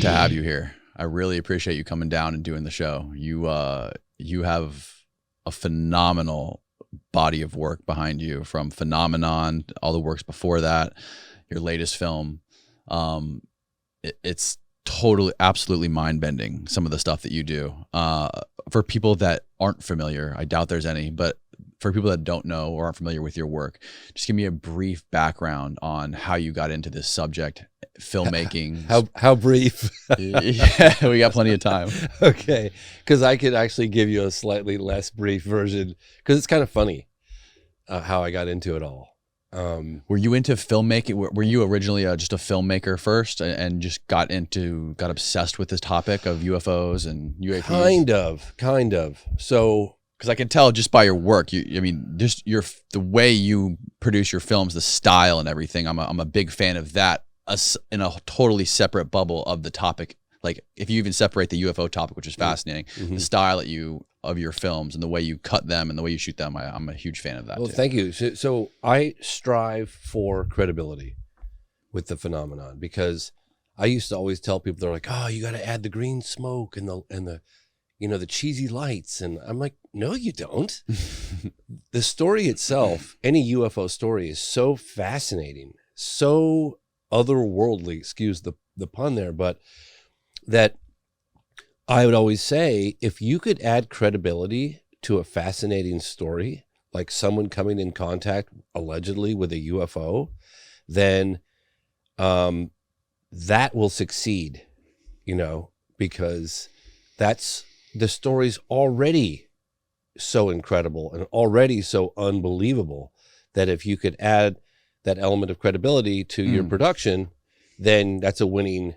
to have you here. I really appreciate you coming down and doing the show. You have a phenomenal body of work behind you, from Phenomenon, all the works before that, your latest film. It's totally, absolutely mind-bending, some of the stuff that you do. For people that aren't familiar, I doubt there's any, but for people that don't know or aren't familiar with your work, just give me a brief background on how you got into this subject, filmmaking. How brief? Yeah, we got plenty of time. Okay, because I could actually give you a slightly less brief version, because it's kind of funny how I got into it all. Were you into filmmaking? Were you originally just a filmmaker first, and just got obsessed with this topic of UFOs and UAPs? Kind of. So, because I can tell just by your work, the way you produce your films, the style and everything. I'm a big fan of that. In a totally separate bubble of the topic. Like, if you even separate the UFO topic, which is fascinating, the style of your films and the way you cut them and the way you shoot them, I'm a huge fan of that. Well, too. Thank you. So I strive for credibility with the phenomenon, because I used to always tell people, they're like, "Oh, you got to add the green smoke and the the cheesy lights," and I'm like, "No, you don't." The story itself, any UFO story, is so fascinating, so otherworldly, excuse the pun there, but that I would always say, if you could add credibility to a fascinating story, like someone coming in contact allegedly with a UFO, then that will succeed, because the story's already so incredible and already so unbelievable that if you could add that element of credibility to your production, then that's a winning,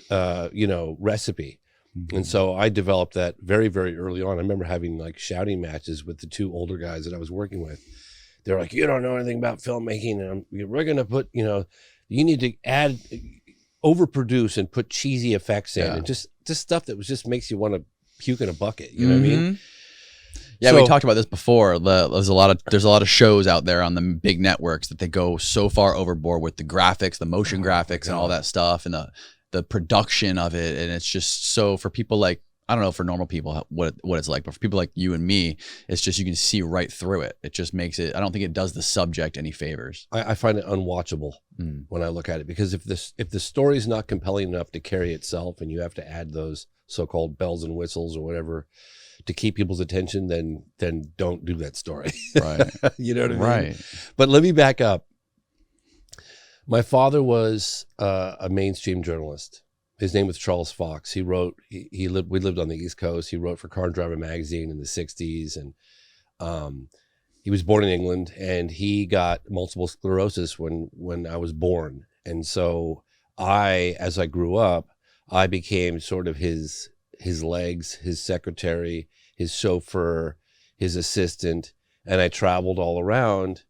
recipe. And so I developed that very, very early on. I remember having like shouting matches with the two older guys that I was working with. They're like, "You don't know anything about filmmaking, and we're going to put, you need to add, overproduce and put cheesy effects in, and just stuff that just makes you want to puke in a bucket." You know what I mean? Yeah, so, we talked about this before. There's a lot of shows out there on the big networks that they go so far overboard with the graphics, the motion graphics, and all that stuff, and the production of it. And it's just so, for people like, I don't know for normal people what it's like, but for people like you and me, it's just, you can see right through it. It just makes it, I don't think it does the subject any favors. I find it unwatchable when I look at it, because if the story is not compelling enough to carry itself, and you have to add those so-called bells and whistles or whatever to keep people's attention, then don't do that story. Right. You know what I mean? Right. But let me back up. My father was a mainstream journalist. His name was Charles Fox. We lived on the East Coast. He wrote for Car and Driver magazine in the 60s. And he was born in England, and he got multiple sclerosis when I was born. And so as I grew up, I became sort of his legs, his secretary, his chauffeur, his assistant. And I traveled all around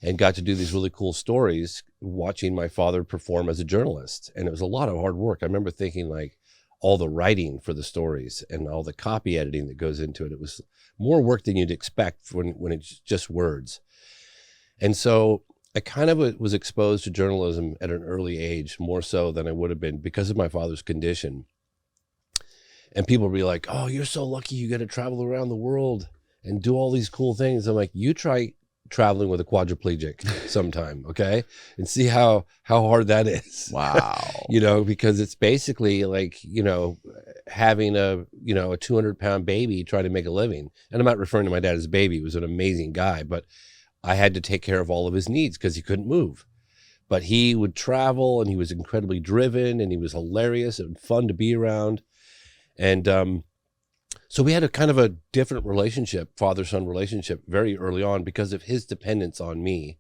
and got to do these really cool stories, watching my father perform as a journalist. And it was a lot of hard work. I remember thinking, like, all the writing for the stories and all the copy editing that goes into it, it was more work than you'd expect when it's just words. And so I kind of was exposed to journalism at an early age, more so than I would have been, because of my father's condition. And people would be like, "Oh, you're so lucky, you get to travel around the world and do all these cool things." I'm like, you try traveling with a quadriplegic sometime, okay? And see how hard that is. Wow. Because it's basically like, having a 200-pound baby trying to make a living. And I'm not referring to my dad as a baby. He was an amazing guy, but I had to take care of all of his needs because he couldn't move. But he would travel, and he was incredibly driven, and he was hilarious and fun to be around. And so we had a kind of a different relationship, father-son relationship, very early on, because of his dependence on me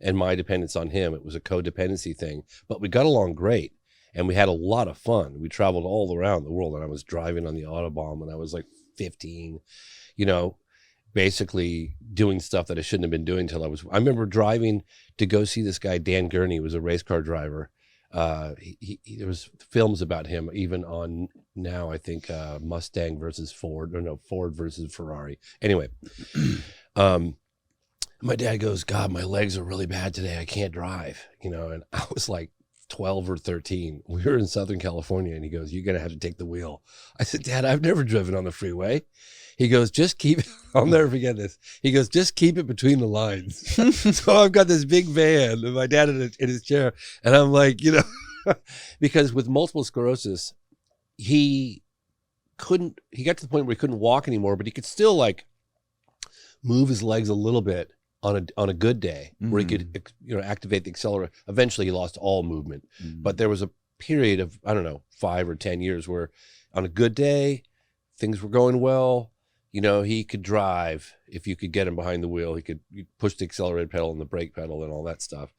and my dependence on him. It was a codependency thing, but we got along great, and we had a lot of fun. We traveled all around the world, and I was driving on the Autobahn when I was like 15, basically doing stuff that I shouldn't have been doing I remember driving to go see this guy, Dan Gurney, who was a race car driver. There was films about him even on now, I think, Mustang versus Ford, or no, Ford versus Ferrari. Anyway, my dad goes, "God, my legs are really bad today. I can't drive," and I was like 12 or 13. We were in Southern California, and he goes, "You're going to have to take the wheel." I said, "Dad, I've never driven on the freeway." He goes, "Just keep it." I'll never forget this. He goes, "Just keep it between the lines." So I've got this big van and my dad in his chair. And I'm like, because with multiple sclerosis, he got to the point where he couldn't walk anymore, but he could still like move his legs a little bit on a good day, where he could, activate the accelerator. Eventually he lost all movement, but there was a period of, I don't know, 5 or 10 years where on a good day, things were going well. He could drive. If you could get him behind the wheel, he could push the accelerator pedal and the brake pedal and all that stuff.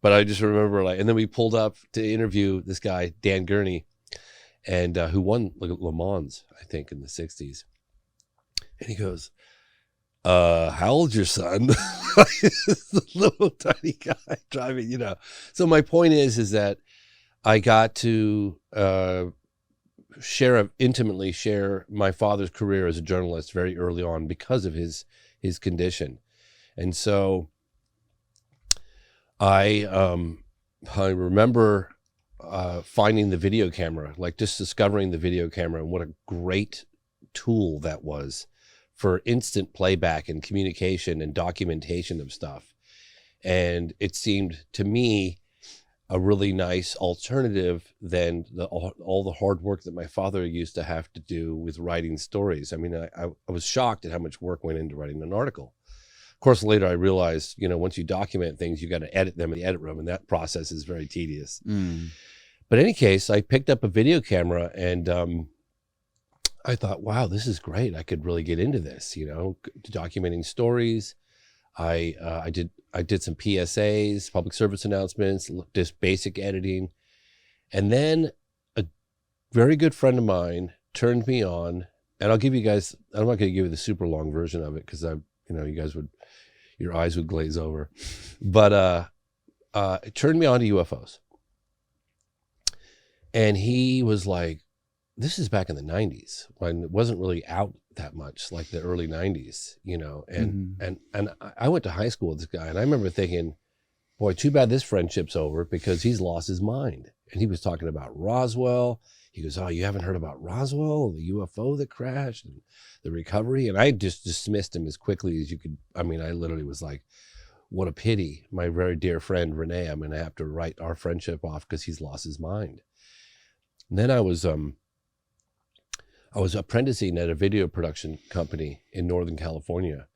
But I just remember, and then we pulled up to interview this guy, Dan Gurney, and who won Le Mans, I think, in the 60s. And he goes, "How old's your son?" This little tiny guy driving, So my point is that I got to intimately share my father's career as a journalist very early on because of his condition. And so I remember finding the video camera, like just discovering the video camera, and what a great tool that was for instant playback and communication and documentation of stuff. And it seemed to me a really nice alternative than all the hard work that my father used to have to do with writing stories. I mean, I was shocked at how much work went into writing an article. Of course, later I realized, once you document things, you got to edit them in the edit room, and that process is very tedious. But in any case, I picked up a video camera, and I thought, wow, this is great. I could really get into this, documenting stories. I did some PSAs, public service announcements, just basic editing. And then a very good friend of mine turned me on, and I'll give you guys, I'm not going to give you the super long version of it, because you guys your eyes would glaze over. But it turned me on to UFOs. And he was like, this is back in the 90s, when it wasn't really out that much, like the early 90s, and I went to high school with this guy, and I remember thinking, boy, too bad this friendship's over, because he's lost his mind. And he was talking about Roswell. He goes, "Oh, you haven't heard about Roswell, the UFO that crashed and the recovery?" And I just dismissed him as quickly as you could. I mean, I literally was like, what a pity. My very dear friend, Renee, I'm going to have to write our friendship off because he's lost his mind. And then I was apprenticing at a video production company in Northern California.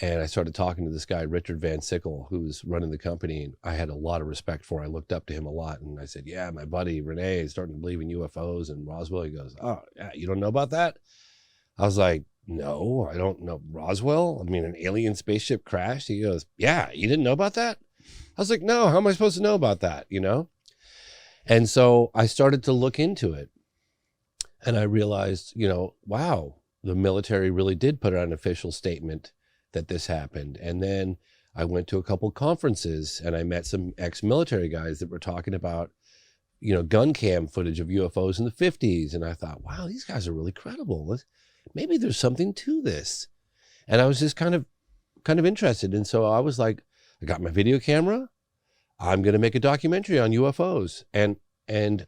And I started talking to this guy, Richard Van Sickle, who was running the company. And I had a lot of respect for him. I looked up to him a lot. And I said, "Yeah, my buddy Renee is starting to believe in UFOs and Roswell." He goes, "Oh, yeah, you don't know about that?" I was like, "No, I don't know. Roswell? I mean, an alien spaceship crashed?" He goes, "Yeah, you didn't know about that?" I was like, "No, how am I supposed to know about that?" And so I started to look into it. And I realized, wow, the military really did put out an official statement that this happened. And then I went to a couple conferences, and I met some ex-military guys that were talking about, gun cam footage of UFOs in the 50s. And I thought, wow, these guys are really credible. Maybe there's something to this. And I was just kind of interested. And so I was like, I got my video camera. I'm going to make a documentary on UFOs. And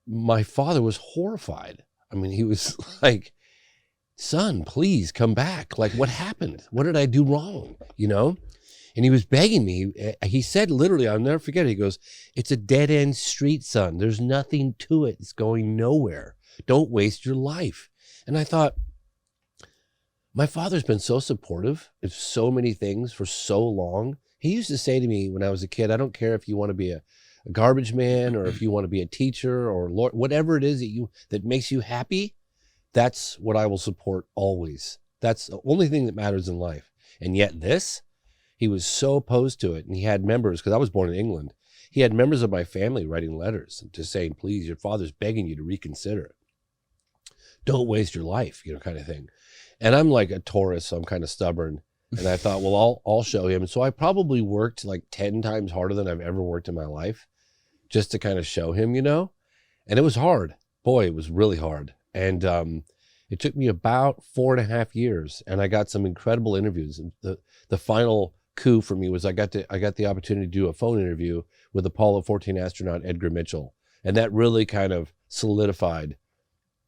my father was horrified. I mean, he was like, "Son, please come back. Like, what happened? What did I do wrong?" And he was begging me. He said, literally, I'll never forget it. He goes, "It's a dead end street, son. There's nothing to it. It's going nowhere. Don't waste your life." And I thought, my father's been so supportive of so many things for so long. He used to say to me when I was a kid, "I don't care if you want to be a garbage man, or if you want to be a teacher or whatever it is that makes you happy, that's what I will support always. That's the only thing that matters in life." And yet he was so opposed to it. And he had members, because I was born in England, he had members of my family writing letters just saying, "Please, your father's begging you to reconsider it. Don't waste your life," kind of thing. And I'm like a Taurus, so I'm kind of stubborn. And I thought, well, I'll show him. And so I probably worked like 10 times harder than I've ever worked in my life, just to kind of show him, and it was hard. Boy, it was really hard. And it took me about 4.5 years, and I got some incredible interviews. And the final coup for me was I got the opportunity to do a phone interview with Apollo 14 astronaut Edgar Mitchell, and that really kind of solidified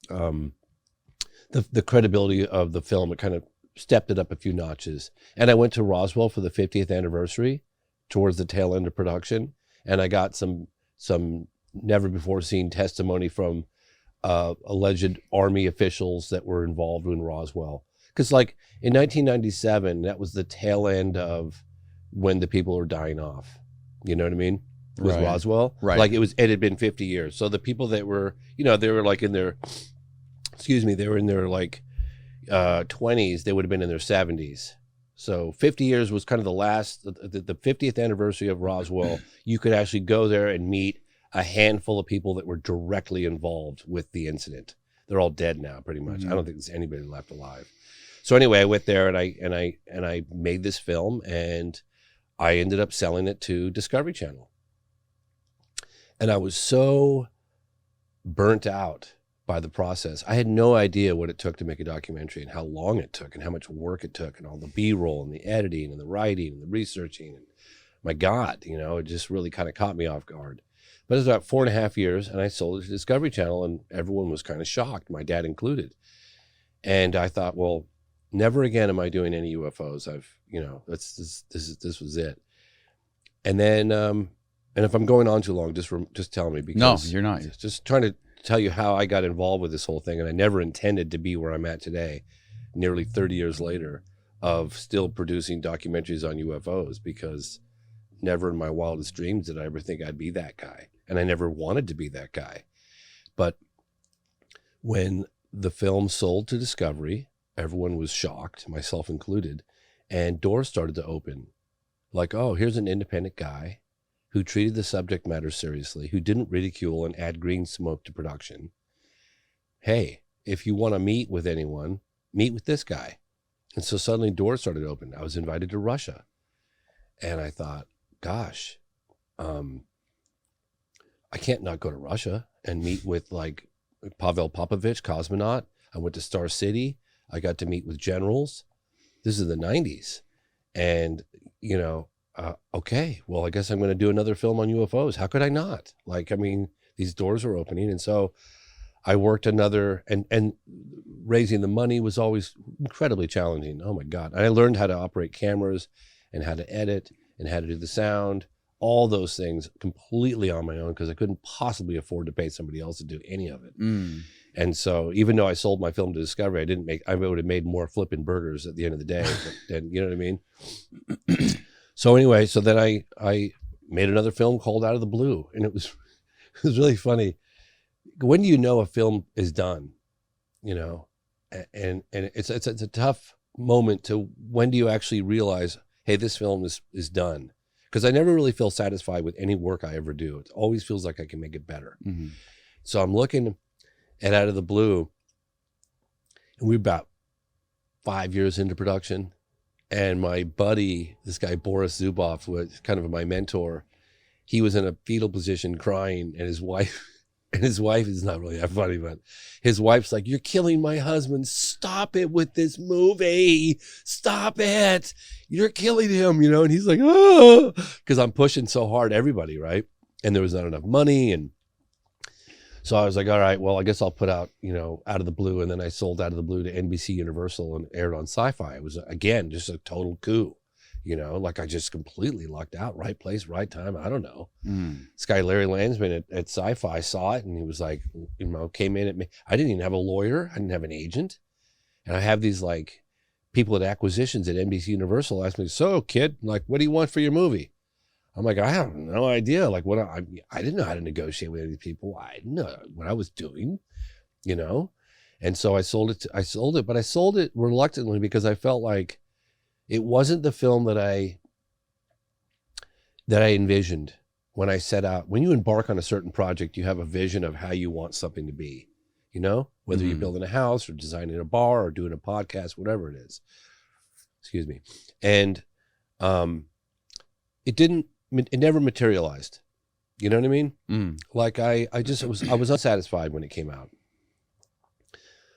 the credibility of the film. It kind of stepped it up a few notches. And I went to Roswell for the 50th anniversary towards the tail end of production, and I got some never before seen testimony from alleged Army officials that were involved in Roswell. Because like in 1997, that was the tail end of when the people were dying off. You know what I mean? With Roswell. Right. Like it had been 50 years. So the people that were, they were like in their, they were in their like 20s, they would have been in their 70s. So 50 years was kind of the last, the 50th anniversary of Roswell. You could actually go there and meet a handful of people that were directly involved with the incident. They're all dead now, pretty much. I don't think there's anybody left alive. So anyway, I went there and I made this film, and I ended up selling it to Discovery Channel. And I was so burnt out by the process. I had no idea what it took to make a documentary, and how long it took, and how much work it took, and all the B-roll and the editing and the writing and the researching. And my God, it just really kind of caught me off guard. But it was about 4.5 years, and I sold it to Discovery Channel, and everyone was kind of shocked, my dad included. And I thought, well, never again am I doing any UFOs. This was it. And then, and if I'm going on too long, just tell me, because no, you're not. Just trying to tell you how I got involved with this whole thing, and I never intended to be where I'm at today, nearly 30 years later, of still producing documentaries on UFOs, because never in my wildest dreams did I ever think I'd be that guy. And I never wanted to be that guy. But when the film sold to Discovery, everyone was shocked, myself included, and doors started to open. Like, oh, here's an independent guy who treated the subject matter seriously, who didn't ridicule and add green smoke to production. Hey, if you want to meet with anyone, meet with this guy. And so suddenly doors started to open. I was invited to Russia. And I thought, gosh, I can't not go to Russia and meet with like Pavel Popovich, cosmonaut. I went to Star City. I got to meet with generals. This is the 90s. And, okay, well, I guess I'm going to do another film on UFOs. How could I not? These doors are opening. And so I worked another, and raising the money was always incredibly challenging. Oh my God. And I learned how to operate cameras and how to edit and how to do the sound, all those things completely on my own, because I couldn't possibly afford to pay somebody else to do any of it. And so even though I sold my film to Discovery, I would have made more flipping burgers at the end of the day. And you know what I mean? So anyway, so then I made another film called Out of the Blue. And it was really funny. When do you know a film is done? And it's a tough moment to, when do you actually realize, hey, this film is done? Because I never really feel satisfied with any work I ever do. It always feels like I can make it better. Mm-hmm. So I'm looking at Out of the Blue, and we're about 5 years into production. And my buddy, this guy, Boris Zubov, who was kind of my mentor, he was in a fetal position crying, and his wife is not really that funny, but his wife's like, "You're killing my husband. Stop it with this movie. Stop it. You're killing him," and he's like, "Oh," because I'm pushing so hard, everybody, right? And there was not enough money. And so I was like, all right, well, I guess I'll put out, Out of the Blue. And then I sold Out of the Blue to NBC Universal and aired on Sci-Fi. It was, again, just a total coup. Like I just completely lucked out. Right place, right time. I don't know. This guy, Larry Landsman at Sci-Fi, saw it, and he was like, came in at me. I didn't even have a lawyer. I didn't have an agent. And I have these like people at acquisitions at NBC Universal ask me, "So kid, like, what do you want for your movie?" I'm like, I have no idea. Like I didn't know how to negotiate with any people. I didn't know what I was doing, And so I sold it, but I sold it reluctantly, because I felt like it wasn't the film that I envisioned when I set out. When you embark on a certain project, you have a vision of how you want something to be, whether you're building a house or designing a bar or doing a podcast, whatever it is. Excuse me. And it never materialized. You know what I mean? Like I was unsatisfied when it came out.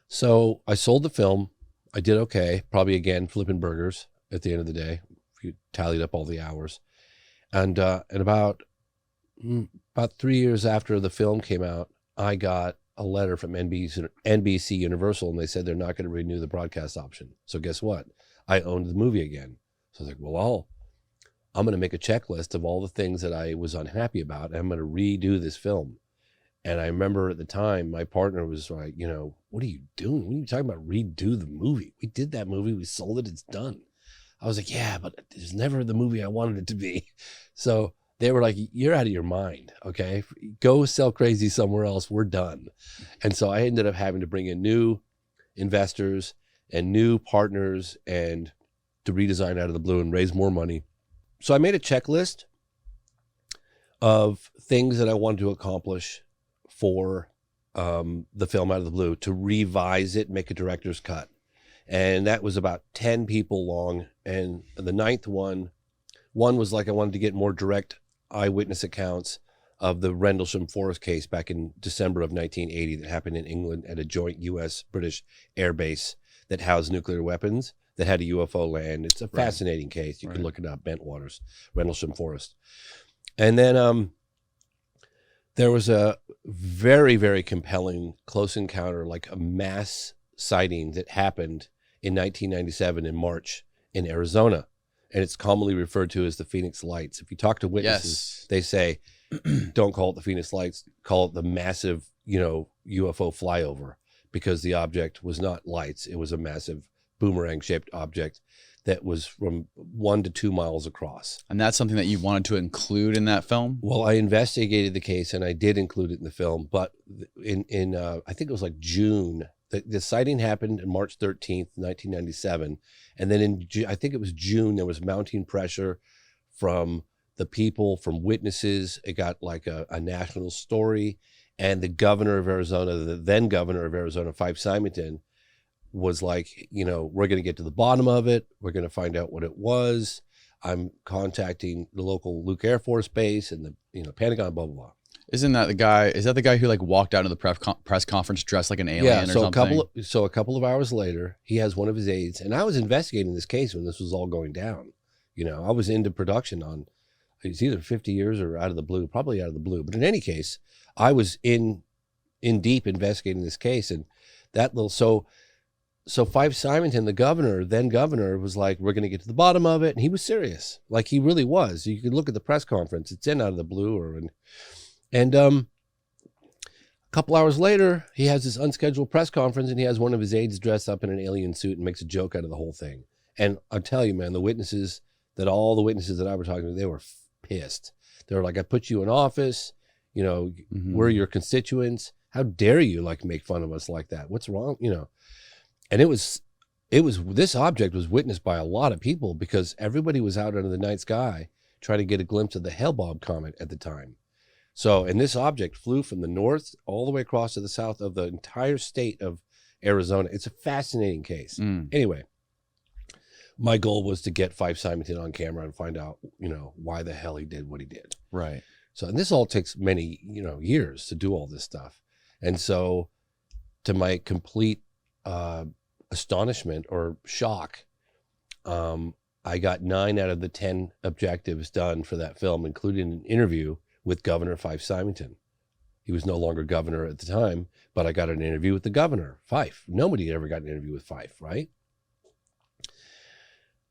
So I sold the film. I did okay, probably again flipping burgers at the end of the day, you tallied up all the hours. And about 3 years after the film came out, I got a letter from NBC Universal, and they said they're not going to renew the broadcast option. So guess what? I owned the movie again. So I was like, well, I'm going to make a checklist of all the things that I was unhappy about, and I'm going to redo this film. And I remember at the time, my partner was like, you know, what are you doing? What are you talking about? Redo the movie. We did that movie. We sold it. It's done. I was like, yeah, but it's never the movie I wanted it to be. So they were like, you're out of your mind. Okay. Go sell crazy somewhere else. We're done. And so I ended up having to bring in new investors and new partners and to redesign out of the blue and raise more money. So I made a checklist of things that I wanted to accomplish for the film Out of the Blue, to revise it, make a director's cut. And that was about 10 people long. And the ninth one was like, I wanted to get more direct eyewitness accounts of the Rendlesham Forest case back in December of 1980 that happened in England at a joint U.S.-British air base that housed nuclear weapons that had a UFO land. It's a fascinating case. You can look it up, Bentwaters, Rendlesham Forest. And then there was a very, very compelling close encounter, like a mass sighting that happened in 1997 in March in Arizona. And it's commonly referred to as the Phoenix Lights. If you talk to witnesses, they say, don't call it the Phoenix Lights, call it the massive, UFO flyover, because the object was not lights. It was a massive boomerang-shaped object that was from 1 to 2 miles across. And that's something that you wanted to include in that film? Well, I investigated the case and I did include it in the film, but in I think it was like June. The sighting happened on March 13th, 1997. And then I think it was June, there was mounting pressure from the people, from witnesses. It got like a national story. And the governor of Arizona, the then governor of Arizona, Fife Symington, was like, we're going to get to the bottom of it. We're going to find out what it was. I'm contacting the local Luke Air Force Base and the Pentagon, blah, blah, blah. Isn't that the guy? Is that the guy who like walked out of the press conference dressed like an alien or something? A couple of hours later, he has one of his aides, and I was investigating this case when this was all going down. I was into production on, it's either 50 Years or Out of the Blue, probably Out of the Blue. But in any case, I was in deep investigating this case, and that little So Fife Symington, the then governor, was like, we're going to get to the bottom of it. And he was serious. Like he really was. You can look at the press conference. It's in Out of the Blue. And a couple hours later, he has this unscheduled press conference and he has one of his aides dressed up in an alien suit and makes a joke out of the whole thing. And I'll tell you, man, all the witnesses that I were talking to, they were pissed. They were like, I put you in office. We're your constituents. How dare you make fun of us like that? What's wrong? And this object was witnessed by a lot of people because everybody was out under the night sky trying to get a glimpse of the Hale-Bopp comet at the time. So, and this object flew from the north all the way across to the south of the entire state of Arizona. It's a fascinating case. Anyway, my goal was to get Fife Symington on camera and find out, why the hell he did what he did. Right. So, and this all takes many, years to do all this stuff. And so to my complete astonishment or shock, I got 9 out of the 10 objectives done for that film, including an interview with Governor Fife Symington. He was no longer governor at the time, but I got an interview with the governor, Fife. Nobody had ever got an interview with Fife, right?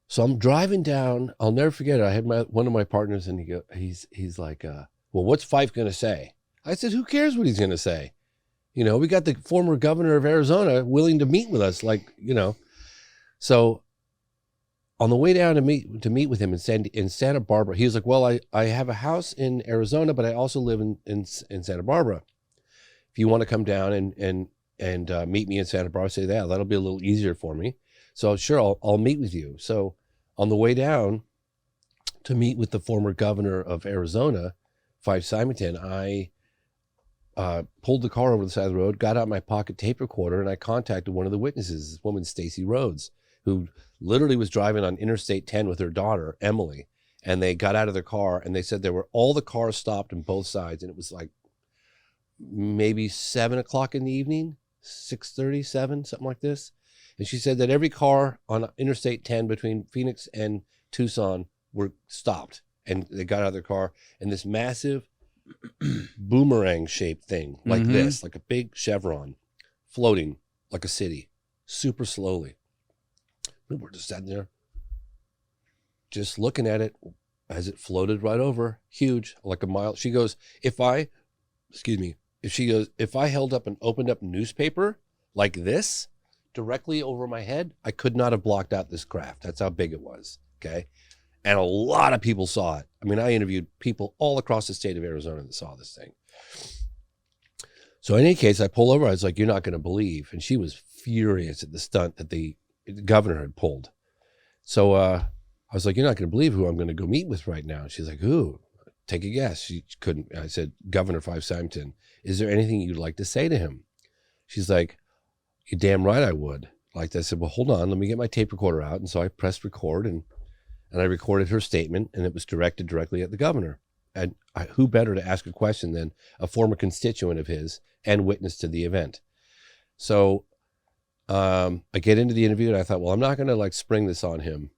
So I'm driving down. I'll never forget it. I had one of my partners, and he's like, well, what's Fife going to say? I said, who cares what he's going to say? We got the former governor of Arizona willing to meet with us, So on the way down to meet with him in Santa Barbara, he was like, well, I have a house in Arizona, but I also live in Santa Barbara. If you want to come down and meet me in Santa Barbara, say that, that'll be a little easier for me. So sure, I'll meet with you. So on the way down to meet with the former governor of Arizona, Fife Symington, I pulled the car over the side of the road, got out my pocket tape recorder, and I contacted one of the witnesses, this woman, Stacy Rhodes, who literally was driving on Interstate 10 with her daughter, Emily. And they got out of their car and they said all the cars stopped on both sides. And it was like maybe 7 o'clock in the evening, 6:30, 7, something like this. And she said that every car on Interstate 10 between Phoenix and Tucson were stopped, and they got out of their car, and this massive boomerang shaped thing like this, like a big chevron floating like a city super slowly. We were just sitting there just looking at it as it floated right over, huge, like a mile. She goes, if I held up an opened up newspaper like this directly over my head, I could not have blocked out this craft. That's how big it was. Okay. And a lot of people saw it. I mean, I interviewed people all across the state of Arizona that saw this thing. So in any case, I pull over. I was like, you're not going to believe. And she was furious at the stunt that the governor had pulled. So I was like, you're not going to believe who I'm going to go meet with right now. She's like, who? Take a guess. She couldn't. I said, Governor Fife Symington. Is there anything you'd like to say to him? She's like, you're damn right I would. Like I said, well, hold on. Let me get my tape recorder out. And so I pressed record and I recorded her statement, and it was directed directly at the governor. And who better to ask a question than a former constituent of his and witness to the event? So I get into the interview, and I thought, well, I'm not going to like spring this on him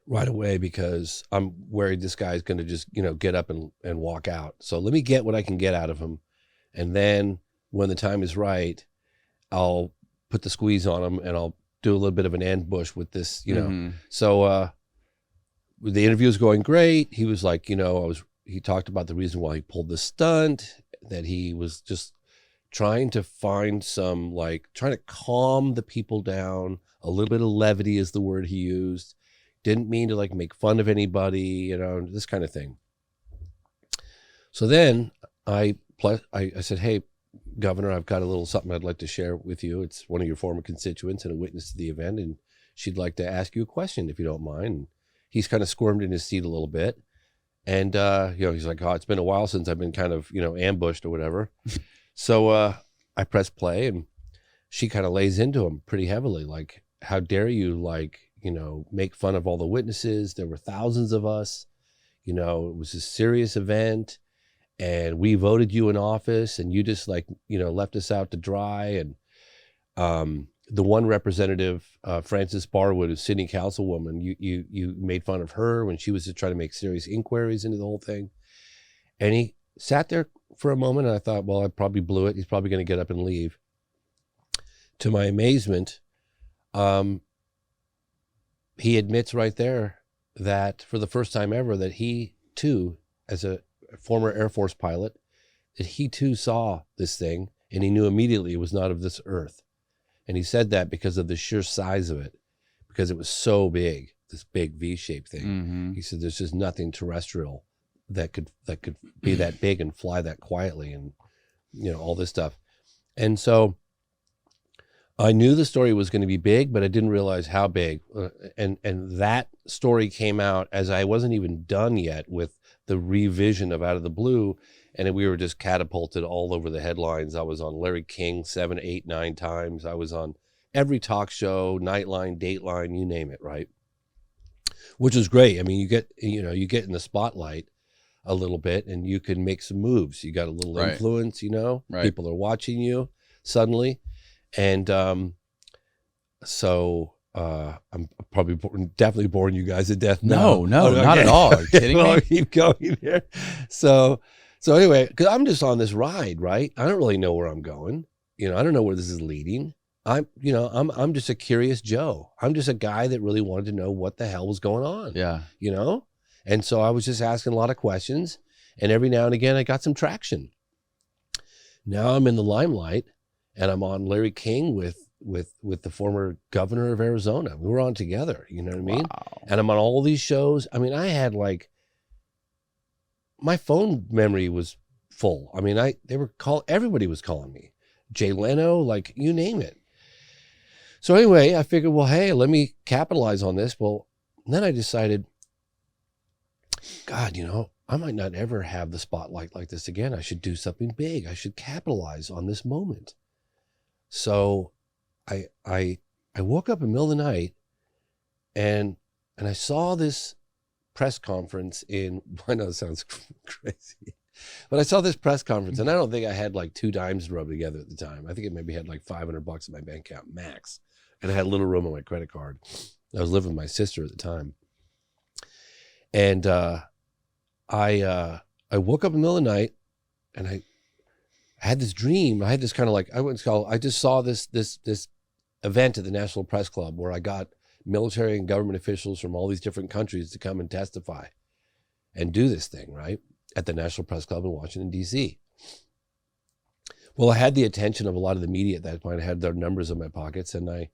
right away because I'm worried this guy's going to just, get up and walk out. So let me get what I can get out of him. And then when the time is right, I'll put the squeeze on him, and I'll do a little bit of an ambush with this, So the interview was going great. He was like, he talked about the reason why he pulled the stunt, that he was just trying to find some, trying to calm the people down. A little bit of levity is the word he used. Didn't mean to make fun of anybody, this kind of thing. So then I said, hey, Governor, I've got a little something I'd like to share with you. It's one of your former constituents and a witness to the event, and she'd like to ask you a question if you don't mind. And he's kind of squirmed in his seat a little bit. And, he's like, oh, it's been a while since I've been kind of, ambushed or whatever. So I press play, and she kind of lays into him pretty heavily. Like, how dare you, make fun of all the witnesses? There were thousands of us. It was a serious event. And we voted you in office, and you just left us out to dry. And the one representative, Frances Barwood, who's city councilwoman, you made fun of her when she was just trying to make serious inquiries into the whole thing. And he sat there for a moment, and I thought, well, I probably blew it. He's probably going to get up and leave. To my amazement, he admits right there that for the first time ever that he too, as a former Air Force pilot, that he too saw this thing, and he knew immediately it was not of this earth. And he said that because of the sheer size of it, because it was so big, this big V-shaped thing. He said there's just nothing terrestrial that could be that big and fly that quietly, and all this stuff. And so I knew the story was going to be big, but I didn't realize how big. And that story came out as I wasn't even done yet with the revision of Out of the Blue, and we were just catapulted all over the headlines. I was on Larry King 7, 8, 9 times. I was on every talk show, Nightline, Dateline, you name it, right? Which was great. I mean, you get in the spotlight a little bit, and you can make some moves. You got a little influence, Right. People are watching you suddenly. And I'm probably definitely boring you guys to death now. No, not at all. Are you kidding me? I'll keep going here. So anyway, because I'm just on this ride, right? I don't really know where I'm going. I don't know where this is leading. I'm just a curious Joe. I'm just a guy that really wanted to know what the hell was going on. Yeah. And so I was just asking a lot of questions, and every now and again I got some traction. Now I'm in the limelight, and I'm on Larry King with the former governor of Arizona. We were on together, you know what I mean? Wow. And I'm on all these shows. I mean, I had my phone memory was full. I mean, everybody was calling me. Jay Leno, you name it. So anyway, I figured, well, hey, let me capitalize on this. Well, then I decided, God, I might not ever have the spotlight like this again. I should do something big. I should capitalize on this moment. So I woke up in the middle of the night, and I saw this press conference I know it sounds crazy, but I saw this press conference, and I don't think I had 2 dimes to rub together at the time. I think it maybe had $500 in my bank account max. and I had a little room on my credit card. I was living with my sister at the time. And I woke up in the middle of the night, and I had this dream. I had this kind of like, I just saw this event at the National Press Club where I got military and government officials from all these different countries to come and testify and do this thing, right? At the National Press Club in Washington, D.C. Well, I had the attention of a lot of the media at that point. I had their numbers in my pockets, and I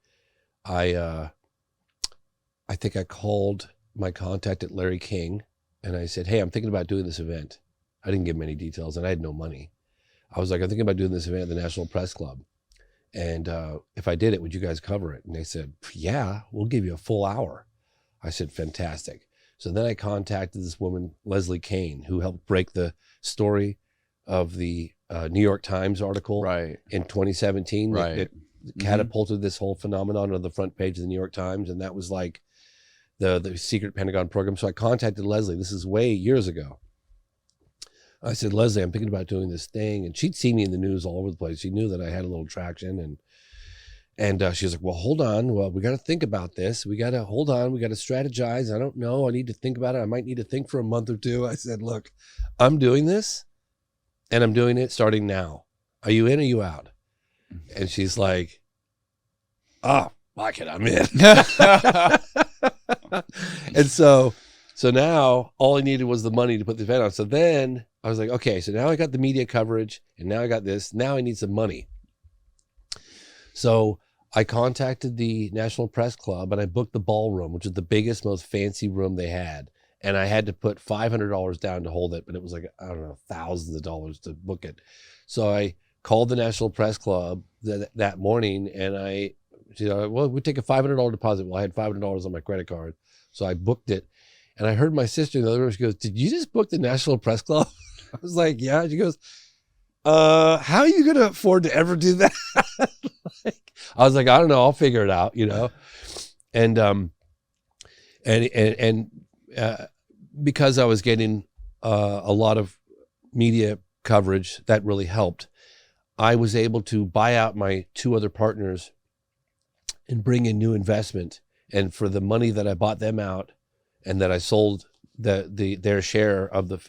think I called my contact at Larry King, and I said, hey, I'm thinking about doing this event. I didn't give him any details, and I had no money. I was like, I'm thinking about doing this event at the National Press Club. And if I did it, would you guys cover it? And they said, yeah, we'll give you a full hour. I said, fantastic. So then I contacted this woman, Leslie Kane, who helped break the story of the New York Times article in 2017 that catapulted this whole phenomenon on the front page of the New York Times. And that was like the secret Pentagon program. So I contacted Leslie. This is way years ago. I said, Leslie, I'm thinking about doing this thing. And she'd seen me in the news all over the place. She knew that I had a little traction. And she was like, well, hold on. Well, we got to think about this. We got to hold on. We got to strategize. I don't know. I need to think about it. I might need to think for a month or two. I said, look, I'm doing this, and I'm doing it starting now. Are you in or you out? And she's like, oh, fuck it, I'm in. And so now all I needed was the money to put the event on. So then I was like, okay, so now I got the media coverage, and now I got this. Now I need some money. So I contacted the National Press Club, and I booked the ballroom, which is the biggest, most fancy room they had. And I had to put $500 down to hold it, but it was like, I don't know, thousands of dollars to book it. So I called the National Press Club that morning, and well, we take a $500 deposit. Well, I had $500 on my credit card. So I booked it. And I heard my sister in the other room, she goes, did you just book the National Press Club? I was like, yeah. She goes, how are you going to afford to ever do that? I was like, I don't know. I'll figure it out, you know? And because I was getting a lot of media coverage, that really helped. I was able to buy out my two other partners and bring in new investment. And for the money that I bought them out and that I sold their share of the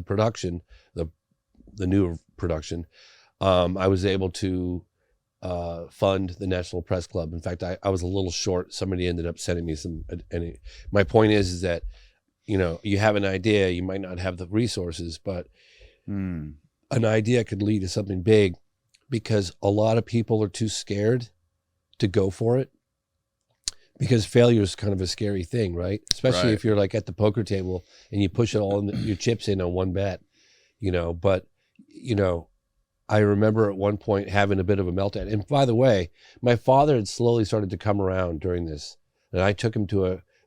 production, the new production, I was able to fund the National Press Club. In fact, I was a little short. Somebody ended up sending me some. My point is that, you know, you have an idea, you might not have the resources, but an idea could lead to something big, because a lot of people are too scared to go for it, because failure is kind of a scary thing, right? Especially if you're like at the poker table and you push it all in your chips in on one bet, you know. But, you know, I remember at one point having a bit of a meltdown. And by the way, my father had slowly started to come around during this. And I took him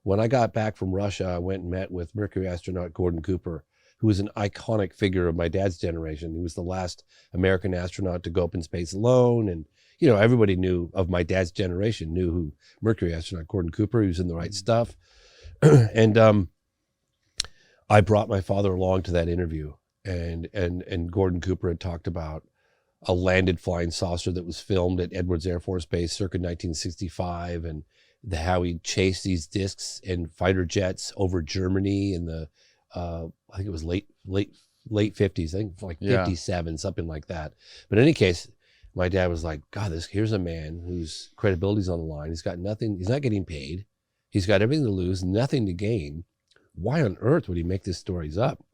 when I got back from Russia, I went and met with Mercury astronaut Gordon Cooper, who was an iconic figure of my dad's generation. He was the last American astronaut to go up in space alone. And, you know, everybody knew of my dad's generation, knew who Mercury astronaut Gordon Cooper. He was in The Right Stuff. And I brought my father along to that interview. And Gordon Cooper had talked about a landed flying saucer that was filmed at Edwards Air Force Base circa 1965, and how he chased these discs and fighter jets over Germany in the I think it was late 50s, I think like 57, something like that. But in any case, my dad was like, God, here's a man whose credibility's on the line. He's got nothing. He's not getting paid. He's got everything to lose, nothing to gain. Why on earth would he make these stories up?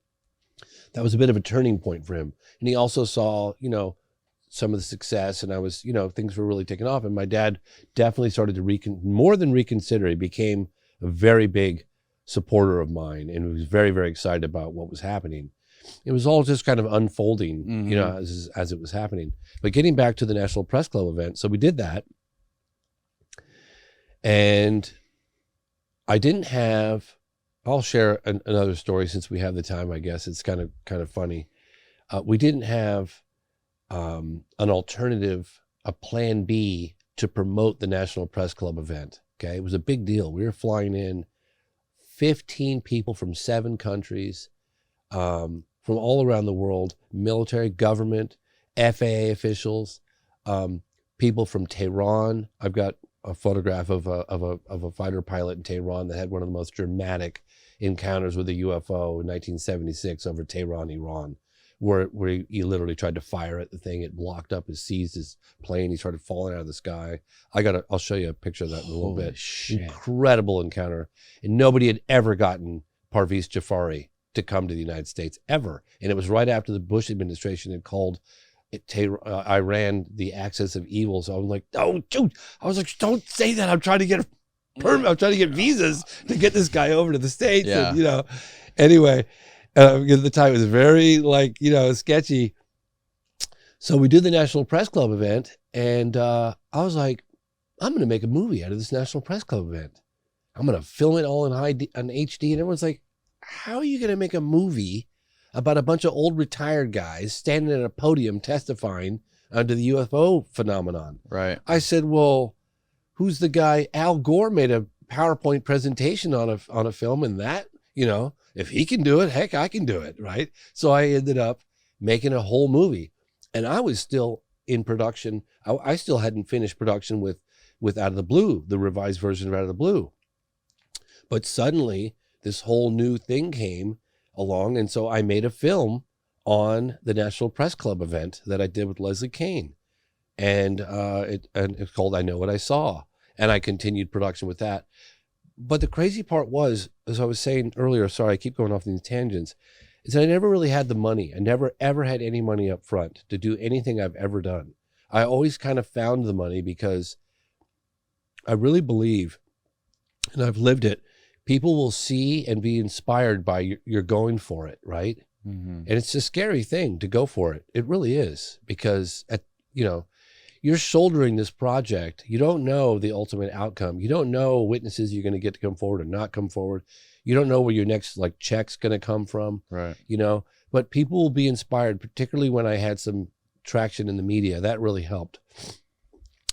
That was a bit of a turning point for him. And he also saw, you know, some of the success, and I was, you know, things were really taking off. And my dad definitely started to more than reconsider. He became a very big supporter of mine, and was very, very excited about what was happening. It was all just kind of unfolding, you know, as it was happening. But getting back to the National Press Club event, so we did that, and I didn't have. I'll share another story since we have the time. I guess it's kind of funny. We didn't have an alternative, a plan B to promote the National Press Club event. Okay, it was a big deal. We were flying in 15 people from 7 countries, from all around the world, military, government, FAA officials, people from Tehran. I've got a photograph of a fighter pilot in Tehran that had one of the most dramatic encounters with a UFO in 1976 over Tehran, Iran, where he literally tried to fire at the thing. It blocked up, it seized his plane. He started falling out of the sky. I'll show you a picture of that in a little bit. Shit. Incredible encounter. And nobody had ever gotten Parviz Jafari to come to the United States, ever. And it was right after the Bush administration had called Iran the axis of evil. So I'm like, oh, dude. I was like, don't say that. I'm trying to get I'm trying to get visas to get this guy over to the States. Yeah. And, you know, anyway, because at the time it was very, like, you know, sketchy. So we do the National Press Club event, and I was like, I'm going to make a movie out of this National Press Club event. I'm going to film it all in HD, and everyone's like, how are you going to make a movie about a bunch of old retired guys standing at a podium testifying to the UFO phenomenon? Right. I said, well, who's the guy? Al Gore made a PowerPoint presentation on a film, and that, you know, if he can do it, heck, I can do it, right? So I ended up making a whole movie, and I was still in production. I still hadn't finished production with Out of the Blue, the revised version of Out of the Blue. But suddenly this whole new thing came along, and so I made a film on the National Press Club event that I did with Leslie Kean. And it's called I Know What I Saw. And I continued production with that. But the crazy part was, as I was saying earlier, sorry, I keep going off these tangents, is that I never really had the money. I never, ever had any money up front to do anything I've ever done. I always kind of found the money because I really believe, and I've lived it, people will see and be inspired by you're going for it, right? Mm-hmm. And it's a scary thing to go for it. It really is, because you're shouldering this project. You don't know the ultimate outcome. You don't know witnesses you're going to get to come forward or not come forward. You don't know where your next check's going to come from. Right. But people will be inspired, particularly when I had some traction in the media. That really helped.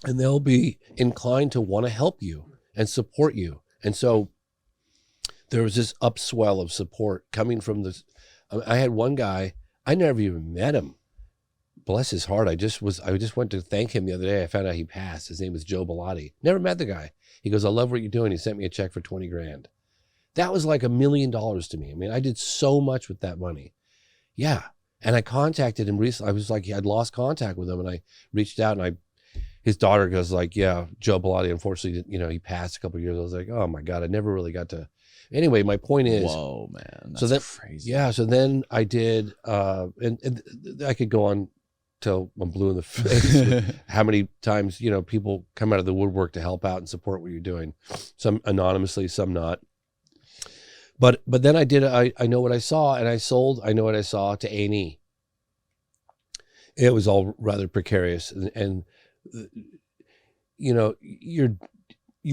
And they'll be inclined to want to help you and support you. And so there was this upswell of support coming from this. I had one guy, I never even met him. Bless his heart. I just went to thank him the other day. I found out he passed. His name was Joe Bellotti. Never met the guy. He goes, I love what you're doing. He sent me a check for 20 grand. That was like $1 million to me. I mean, I did so much with that money. Yeah. And I contacted him recently. I was like, I'd lost contact with him, and I reached out, and his daughter goes like, yeah, Joe Bellotti, unfortunately, he passed a couple of years. I was like, oh my God, I never really got to. Anyway, my point is, whoa, man, that's crazy. Yeah. So then I did, and I could go on till I'm blue in the face with how many times, people come out of the woodwork to help out and support what you're doing. Some anonymously, some not. But then I did, I Know What I Saw, and I sold I Know What I Saw to A&E. It was all rather precarious. And you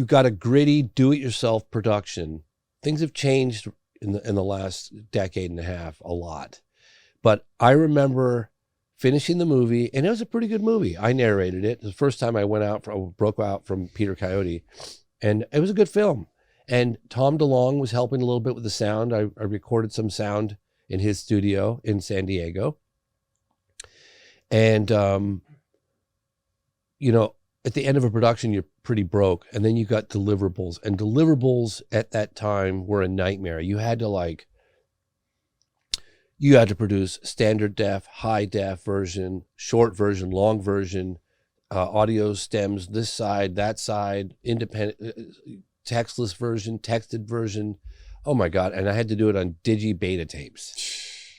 got a gritty do-it-yourself production. Things have changed in the last decade and a half a lot. But I remember finishing the movie, and it was a pretty good movie. I narrated it. It was the first time I broke out from Peter Coyote, and it was a good film. And Tom DeLonge was helping a little bit with the sound. I recorded some sound in his studio in San Diego. And, at the end of a production, you're pretty broke. And then you got deliverables. And deliverables at that time were a nightmare. You had to produce standard def, high def version, short version, long version, audio stems, this side, that side, independent, textless version, texted version. Oh my God. And I had to do it on digi-beta tapes.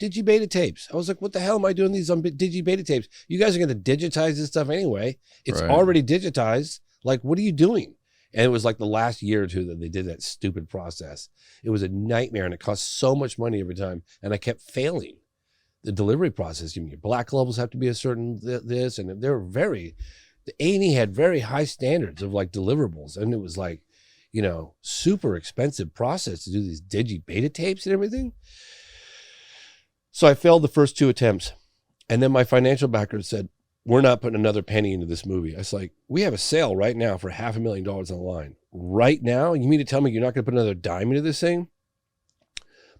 Digi-beta tapes. I was like, what the hell am I doing these on digi-beta tapes? You guys are going to digitize this stuff anyway. It's already digitized. Like, what are you doing? And it was like the last year or two that they did that stupid process. It was a nightmare, and it cost so much money every time. And I kept failing the delivery process. Your black levels have to be a certain this, and the A&E had very high standards of deliverables. And it was super expensive process to do these digi-beta tapes and everything. So I failed the first 2 attempts. And then my financial backer said, we're not putting another penny into this movie. I was like, we have a sale right now for $500,000 on the line. Right now? You mean to tell me you're not going to put another dime into this thing?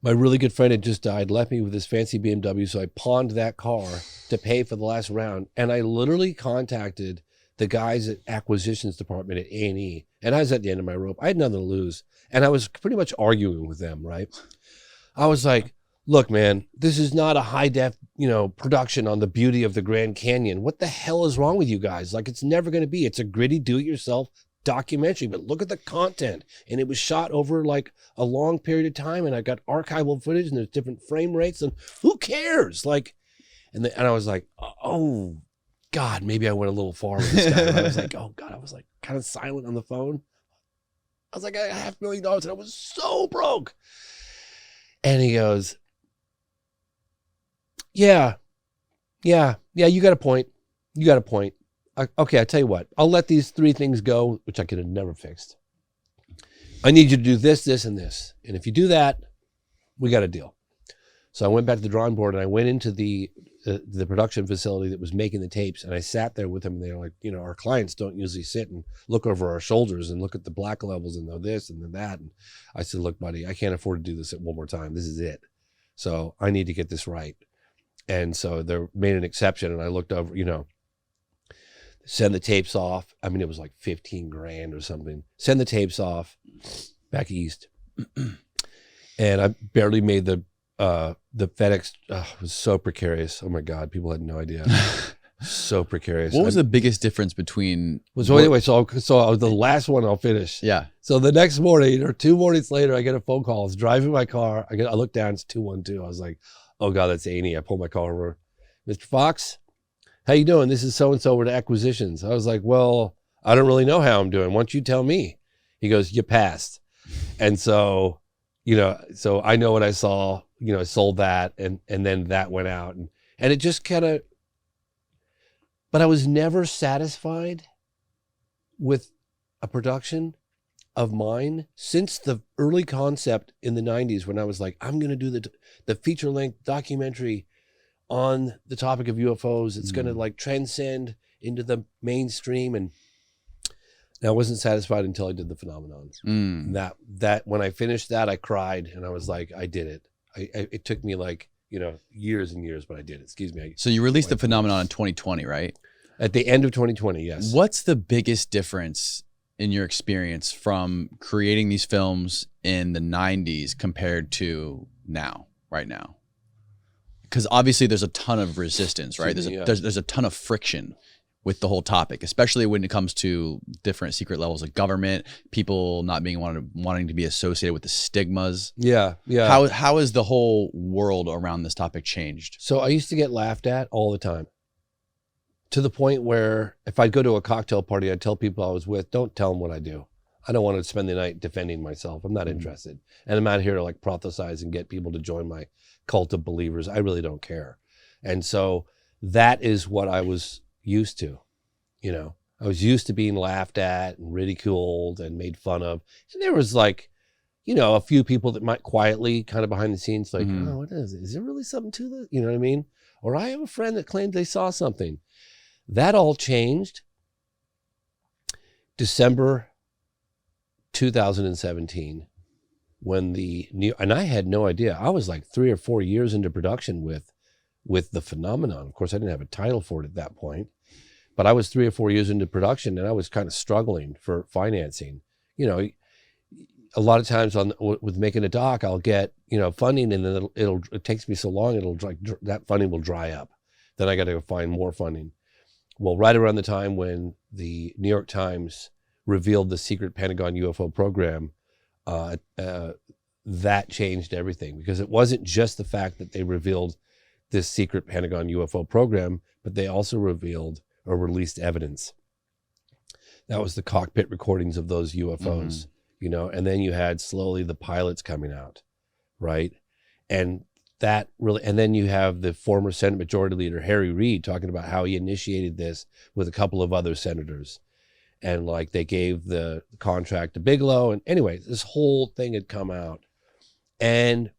My really good friend had just died, left me with this fancy BMW. So I pawned that car to pay for the last round. And I literally contacted the guys at acquisitions department at A&E, and I was at the end of my rope. I had nothing to lose. And I was pretty much arguing with them, right? I was like, look, man, this is not a high def, production on the beauty of the Grand Canyon. What the hell is wrong with you guys? Like, it's never going to be. It's a gritty do-it-yourself documentary, but look at the content. And it was shot over like a long period of time, and I got archival footage, and there's different frame rates, and who cares? Like, and I was like, oh God, maybe I went a little far with this guy. I was like, oh God, I was like kind of silent on the phone. I was like, I got $500,000 and I was so broke. And he goes, yeah, you got a point. Okay, I tell you what, I'll let these 3 things go, which I could have never fixed. I need you to do this, this, and this. And if you do that, we got a deal. So I went back to the drawing board, and I went into the production facility that was making the tapes, and I sat there with them, and they were like, our clients don't usually sit and look over our shoulders and look at the black levels and know this and then that. And I said, look, buddy, I can't afford to do this one more time. This is it. So I need to get this right. And so they made an exception, and I looked over, send the tapes off. I mean, it was like $15,000 or something. Send the tapes off back east. And I barely made the FedEx. It was so precarious. Oh my God, people had no idea. So precarious. What was the biggest difference between? So anyway, so the last one I'll finish. Yeah. So the next morning or 2 mornings later, I get a phone call. I was driving my car. I look down. It's 212. I was like, oh God, that's A&E. I pulled my car over. Mr. Fox, how you doing? This is so-and-so with acquisitions. I was like, well, I don't really know how I'm doing. Why don't you tell me? He goes, you passed. And so, so I know what I saw, I sold that, and then that went out, and it just kind of, but I was never satisfied with a production of mine since the early concept in the 90s, when I was like, I'm going to do the feature-length documentary on the topic of UFOs. It's going to like transcend into the mainstream. And I wasn't satisfied until I did the phenomenon. That when I finished that, I cried, and I was like, I did it. It took me like, years and years, but I did it. Excuse me. So you released the phenomenon in 2020, right? At the end of 2020, yes. What's the biggest difference in your experience from creating these films in the 90s compared to now, right now? Because obviously there's a ton of resistance, right? There's a ton of friction with the whole topic, especially when it comes to different secret levels of government, people not being wanting to be associated with the stigmas. Yeah. How has the whole world around this topic changed? So I used to get laughed at all the time, to the point where if I'd go to a cocktail party, I'd tell people I was with, don't tell them what I do. I don't want to spend the night defending myself. I'm not interested. And I'm not here to like prophesize and get people to join my cult of believers. I really don't care. And so that is what I was used to. I was used to being laughed at and ridiculed and made fun of. And there was like, a few people that might quietly kind of behind the scenes like, oh, what is it? Is there really something to this? You know what I mean? Or I have a friend that claimed they saw something. That all changed December 2017 when and I had no idea. I was like 3 or 4 years into production with the phenomenon. Of course, I didn't have a title for it at that point, but I was 3 or 4 years into production, and I was kind of struggling for financing. A lot of times with making a doc, I'll get, funding, and then it takes me so long, that funding will dry up. Then I got to go find more funding. Well, right around the time when the New York Times revealed the secret Pentagon UFO program, that changed everything, because it wasn't just the fact that they revealed this secret Pentagon UFO program, but they also revealed or released evidence. That was the cockpit recordings of those UFOs, and then you had slowly the pilots coming out, right? And that really, and then you have the former Senate Majority Leader, Harry Reid, talking about how he initiated this with a couple of other senators. And like they gave the contract to Bigelow. And anyway, this whole thing had come out. And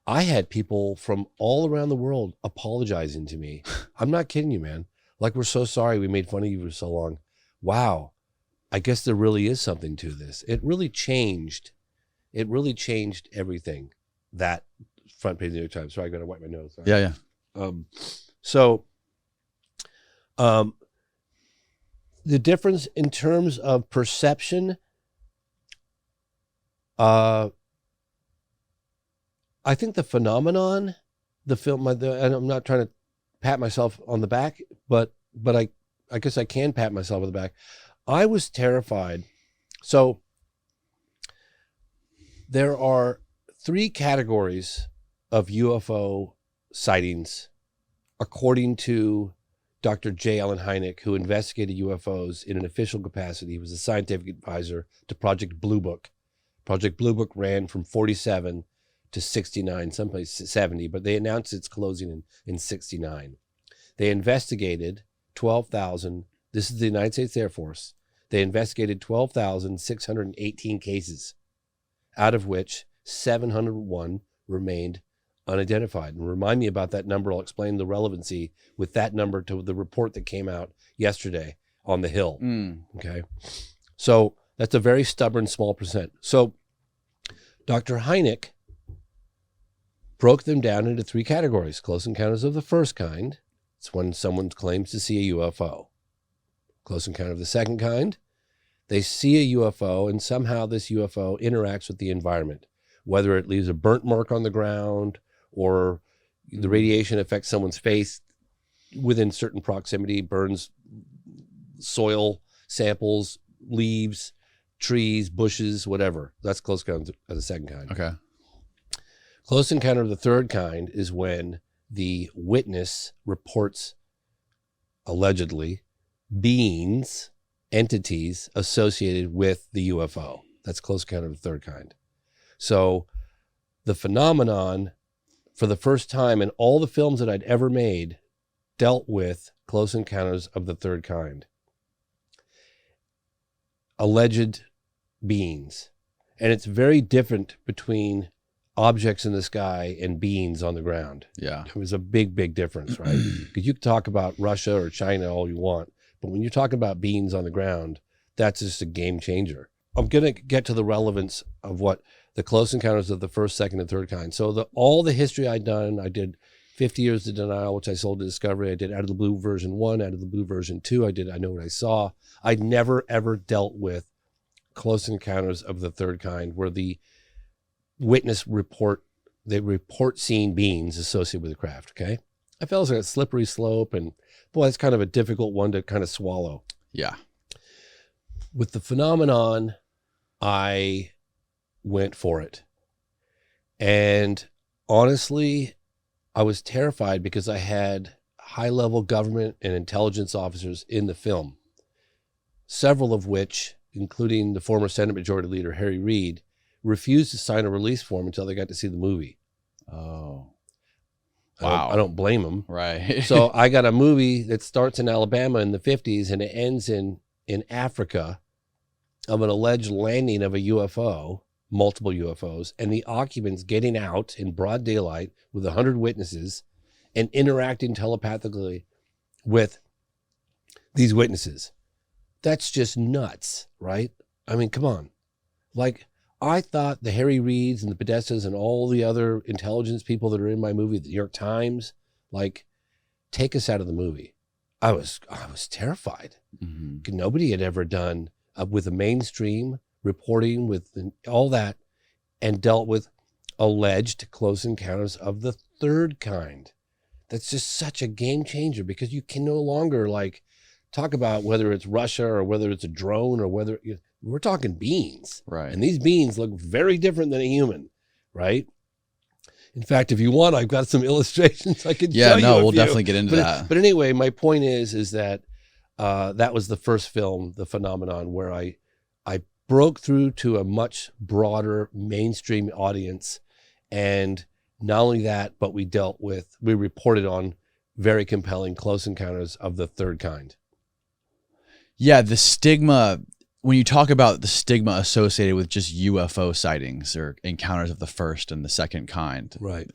I had people from all around the world apologizing to me. I'm not kidding you, man. Like, we're so sorry we made fun of you for so long. Wow. I guess there really is something to this. It really changed everything. That front page of the New York Times. Sorry, I got to wipe my nose. Sorry. Yeah. The difference in terms of perception, I think the phenomenon, the film, and I'm not trying to pat myself on the back, but I guess I can pat myself on the back. I was terrified. So there are 3 categories of UFO sightings, according to Dr. J. Allen Hynek, who investigated UFOs in an official capacity. He was a scientific advisor to Project Blue Book. Project Blue Book ran from 47 to 69, someplace 70, but they announced its closing in 69. They investigated 12,000. This is the United States Air Force. They investigated 12,618 cases, out of which 701 remained unidentified. And remind me about that number. I'll explain the relevancy with that number to the report that came out yesterday on the Hill. Okay. So that's a very stubborn small percent. So Dr. Hynek broke them down into 3 categories. Close encounters of the first kind. It's when someone claims to see a UFO. Close encounter of the second kind. They see a UFO and somehow this UFO interacts with the environment, whether it leaves a burnt mark on the ground or the radiation affects someone's face within certain proximity, burns soil samples, leaves, trees, bushes, whatever. That's close encounter of the second kind. Okay. Close encounter of the third kind is when the witness reports, allegedly, beings, entities associated with the UFO. That's close encounter of the third kind. So the phenomenon, for the first time in all the films that I'd ever made, dealt with close encounters of the third kind. Alleged beings. And it's very different between objects in the sky and beings on the ground. Yeah. It was a big, big difference, right? Because you can talk about Russia or China all you want, but when you're talking about beings on the ground, that's just a game changer. I'm going to get to the relevance of what the close encounters of the first, second, and third kind. So all the history I'd done, I did 50 Years of Denial, which I sold to Discovery. I did Out of the Blue version 1, Out of the Blue version 2. I did I Know What I Saw. I'd never, ever dealt with close encounters of the third kind, where the witness report seeing beings associated with the craft, okay? I felt it was like a slippery slope, and boy, it's kind of a difficult one to kind of swallow. Yeah. With the phenomenon, I went for it. And honestly, I was terrified because I had high-level government and intelligence officers in the film, several of which, including the former Senate Majority Leader Harry Reid, refused to sign a release form until they got to see the movie. Oh. Wow. I don't blame them. Right. So I got a movie that starts in Alabama in the 50s and it ends in Africa of an alleged landing of a UFO, multiple UFOs, and the occupants getting out in broad daylight with 100 witnesses and interacting telepathically with these witnesses. That's just nuts, right? I mean, come on. Like, I thought the Harry Reids and the Podestas and all the other intelligence people that are in my movie, the New York Times, like, take us out of the movie. I was terrified. Mm-hmm. Nobody had ever done with the mainstream reporting with all that and dealt with alleged close encounters of the third kind. That's just such a game changer, because you can no longer like talk about whether it's Russia or whether it's a drone or whether we're talking beings. Right. And these beings look very different than a human, right? In fact, if you want, I've got some illustrations I can show you. Yeah, no, we'll definitely get into that. But anyway, my point is that that was the first film, The Phenomenon, where I broke through to a much broader mainstream audience. And not only that, but we reported on very compelling close encounters of the third kind. Yeah, the stigma, when you talk about the stigma associated with just UFO sightings or encounters of the first and the second kind, right?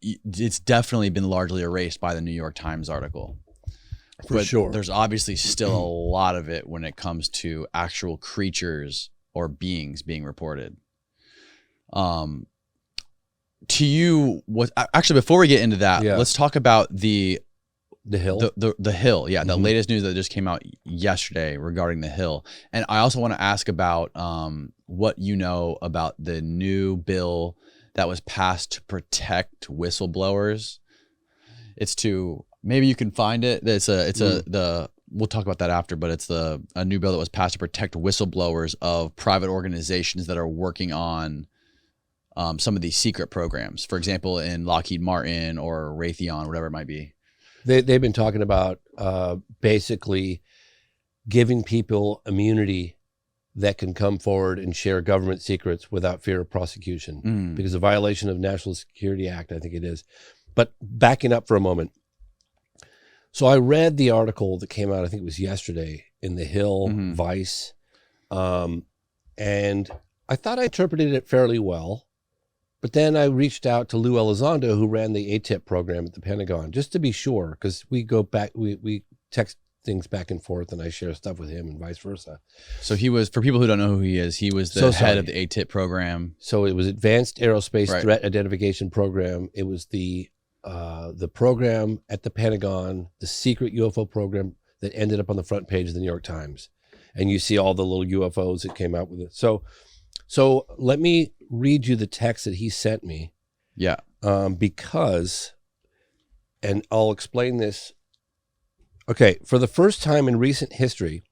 It's definitely been largely erased by the New York Times article. For sure. There's obviously still a lot of it when it comes to actual creatures or beings being reported. To you, actually, before we get into that, let's talk about The Hill? The Hill, yeah. The latest news that just came out yesterday regarding the Hill. And I also want to ask about what you know about the new bill that was passed to protect whistleblowers. It's to, maybe you can find it. We'll talk about that after, but it's a new bill that was passed to protect whistleblowers of private organizations that are working on some of these secret programs. For example, in Lockheed Martin or Raytheon, whatever it might be. They've been talking about basically giving people immunity that can come forward and share government secrets without fear of prosecution because of violation of National Security Act, I think it is. But backing up for a moment. So I read the article that came out, I think it was yesterday, in The Hill, Vice, and I thought I interpreted it fairly well. But then I reached out to Lou Elizondo, who ran the ATIP program at the Pentagon, just to be sure, because we go back, we text things back and forth, and I share stuff with him and vice versa. So he was, for people who don't know who he is, he was the head of the ATIP program. So it was Advanced Aerospace Threat Identification Program. It was the program at the Pentagon, the secret UFO program that ended up on the front page of the New York Times. And you see all the little UFOs that came out with it. So let me read you the text that he sent me. Yeah. Because, and I'll explain this. Okay, for the first time in recent history,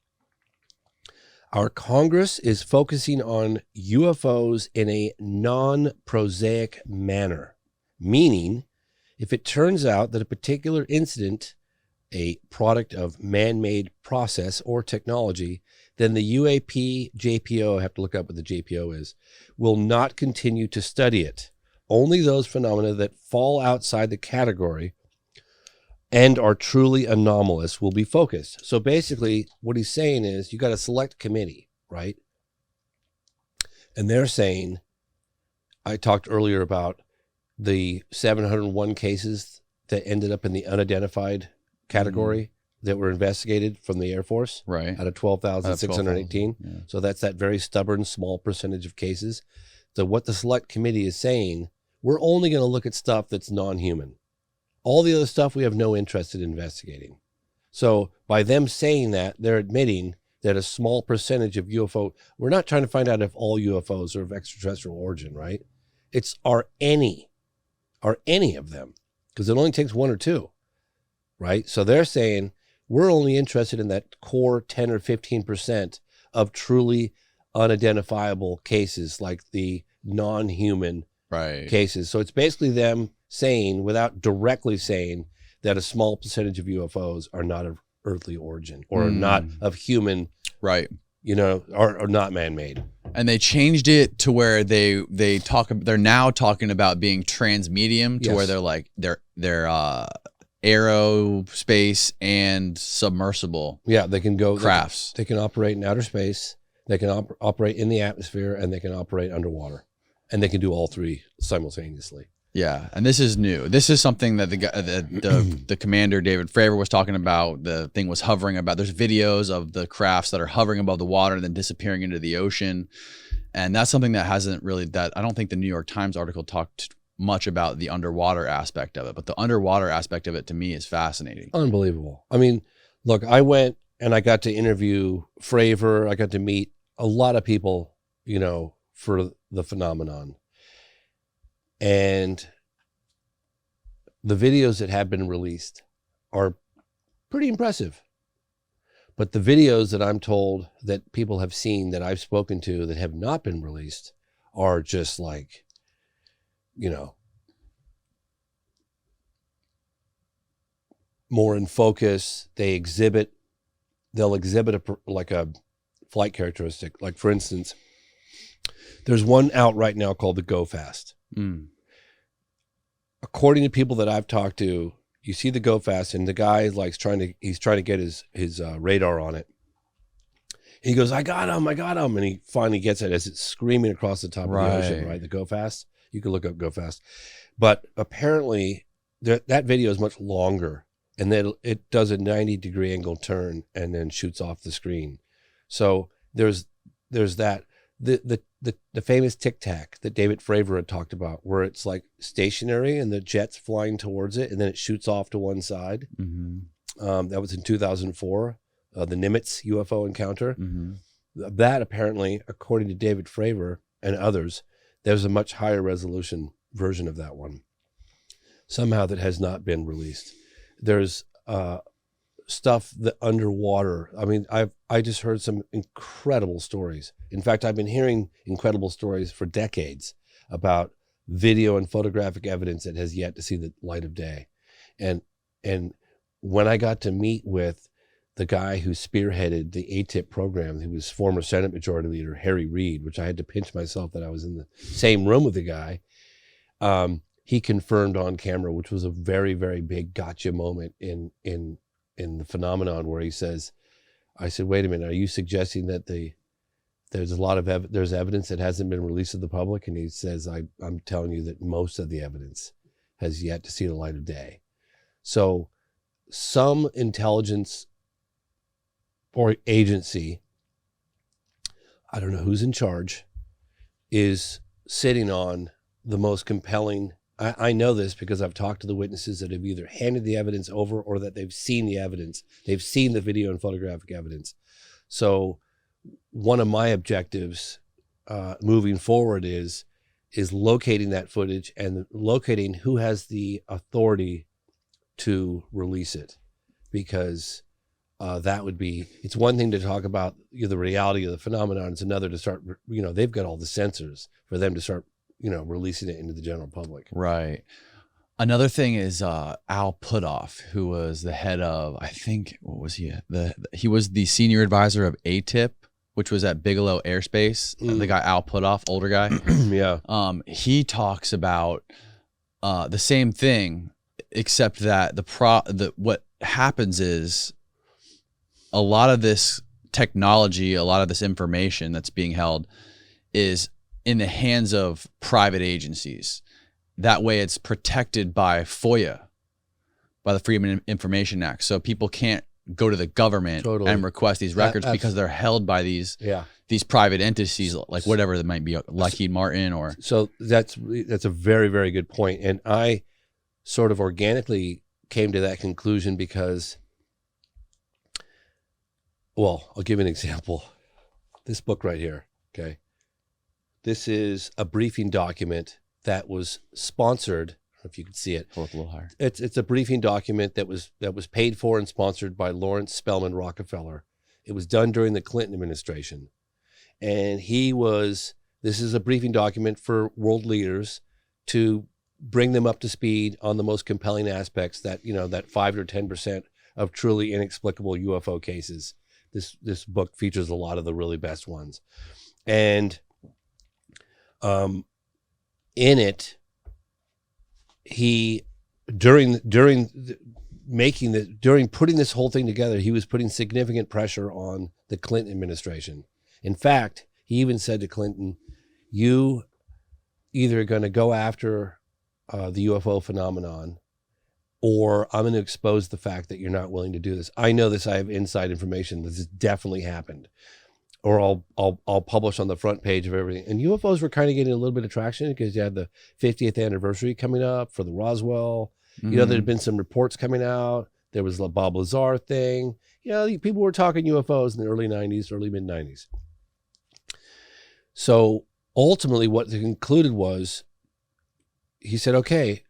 our Congress is focusing on UFOs in a non-prosaic manner, meaning if it turns out that a particular incident, a product of man-made process or technology, then the UAP JPO, I have to look up what the JPO is, will not continue to study it. Only those phenomena that fall outside the category and are truly anomalous will be focused. So basically what he's saying is you got a select committee, right? And they're saying, I talked earlier about the 701 cases that ended up in the unidentified category that were investigated from the Air Force, right? Out of 12,618. Yeah. So that's that very stubborn small percentage of cases. So what the select committee is saying, we're only going to look at stuff that's non-human. All the other stuff we have no interest in investigating. So by them saying that, they're admitting that a small percentage of UFO, we're not trying to find out if all UFOs are of extraterrestrial origin, right? It's are any of them, because it only takes one or two, right? So they're saying we're only interested in that core 10 or 15% of truly unidentifiable cases, like the non-human cases. So it's basically them saying, without directly saying, that a small percentage of UFOs are not of earthly origin or are not of human, right? You know, are not man-made. And they changed it to where they're now talking about being transmedium, to where they're like they're aerospace and submersible. Yeah, they can go crafts. They can operate in outer space. They can operate in the atmosphere, and they can operate underwater, and they can do all three simultaneously. Yeah, and this is new. This is something that the commander David Fravor was talking about. The thing was hovering about. There's videos of the crafts that are hovering above the water and then disappearing into the ocean, and that's something that hasn't really. That I don't think the New York Times article talked much about the underwater aspect of it, but the underwater aspect of it to me is fascinating. Unbelievable. I mean, look, I went and I got to interview Fravor. I got to meet a lot of people, you know, for the phenomenon. And the videos that have been released are pretty impressive. But the videos that I'm told that people have seen, that I've spoken to, that have not been released are just like, you know, more in focus. They'll exhibit a flight characteristic. Like, for instance, there's one out right now called the Go Fast. According to people that I've talked to, you see the Go Fast, and the guy is he's trying to get his radar on it. And he goes, I got him. And he finally gets it as it's screaming across the top of the ocean, right? The Go Fast. You can look up Go Fast. But apparently that video is much longer, and then it does a 90-degree angle turn and then shoots off the screen. So there's that. the famous Tic Tac that David Fravor had talked about, where it's like stationary and the jet's flying towards it and then it shoots off to one side. That was in 2004, the Nimitz UFO encounter. That apparently, according to David Fravor and others, there's a much higher resolution version of that one, somehow, that has not been released. There's stuff that underwater. I mean, I just heard some incredible stories. In fact, I've been hearing incredible stories for decades about video and photographic evidence that has yet to see the light of day. And when I got to meet with the guy who spearheaded the ATIP program, who was former Senate Majority Leader Harry Reid, which I had to pinch myself that I was in the same room with the guy, he confirmed on camera, which was a very, very big gotcha moment in the phenomenon, where he says, I said, wait a minute, are you suggesting that there's a lot of there's evidence that hasn't been released to the public? And he says, I'm telling you that most of the evidence has yet to see the light of day. So some intelligence or agency, I don't know who's in charge, is sitting on the most compelling. I know this because I've talked to the witnesses that have either handed the evidence over or that they've seen the evidence. They've seen the video and photographic evidence. So one of my objectives moving forward is locating that footage and locating who has the authority to release it, because that would be, it's one thing to talk about the reality of the phenomenon. It's another to start, they've got all the sensors for them to start, releasing it into the general public. Right. Another thing is Al Puthoff, who was the head of, I think, what was he? He was the senior advisor of ATIP, which was at Bigelow Airspace. The guy Al Puthoff, older guy. Yeah. He talks about the same thing, except that what happens is a lot of this technology, a lot of this information that's being held is in the hands of private agencies. That way it's protected by FOIA, by the Freedom of Information Act. So people can't go to the government and request these records because they're held by these private entities, like whatever that might be, Lockheed Martin or. So that's a very, very good point. And I sort of organically came to that conclusion because, well, I'll give you an example. This book right here, okay? This is a briefing document that was sponsored. I don't know if you can see it. Pull it a little higher. It's a briefing document that was paid for and sponsored by Lawrence Spelman Rockefeller. It was done during the Clinton administration. And this is a briefing document for world leaders to bring them up to speed on the most compelling aspects that 5 or 10% of truly inexplicable UFO cases. This book features a lot of the really best ones. And in it, he during putting this whole thing together, he was putting significant pressure on the Clinton administration. In fact, he even said to Clinton, you either are going to go after the UFO phenomenon, or I'm going to expose the fact that you're not willing to do this. I know this. I have inside information. This has definitely happened. Or I'll publish on the front page of everything. And UFOs were kind of getting a little bit of traction because you had the 50th anniversary coming up for the Roswell. There had been some reports coming out. There was the Bob Lazar thing. People were talking UFOs in the early 90s, early mid 90s. So ultimately what they concluded was, he said, okay,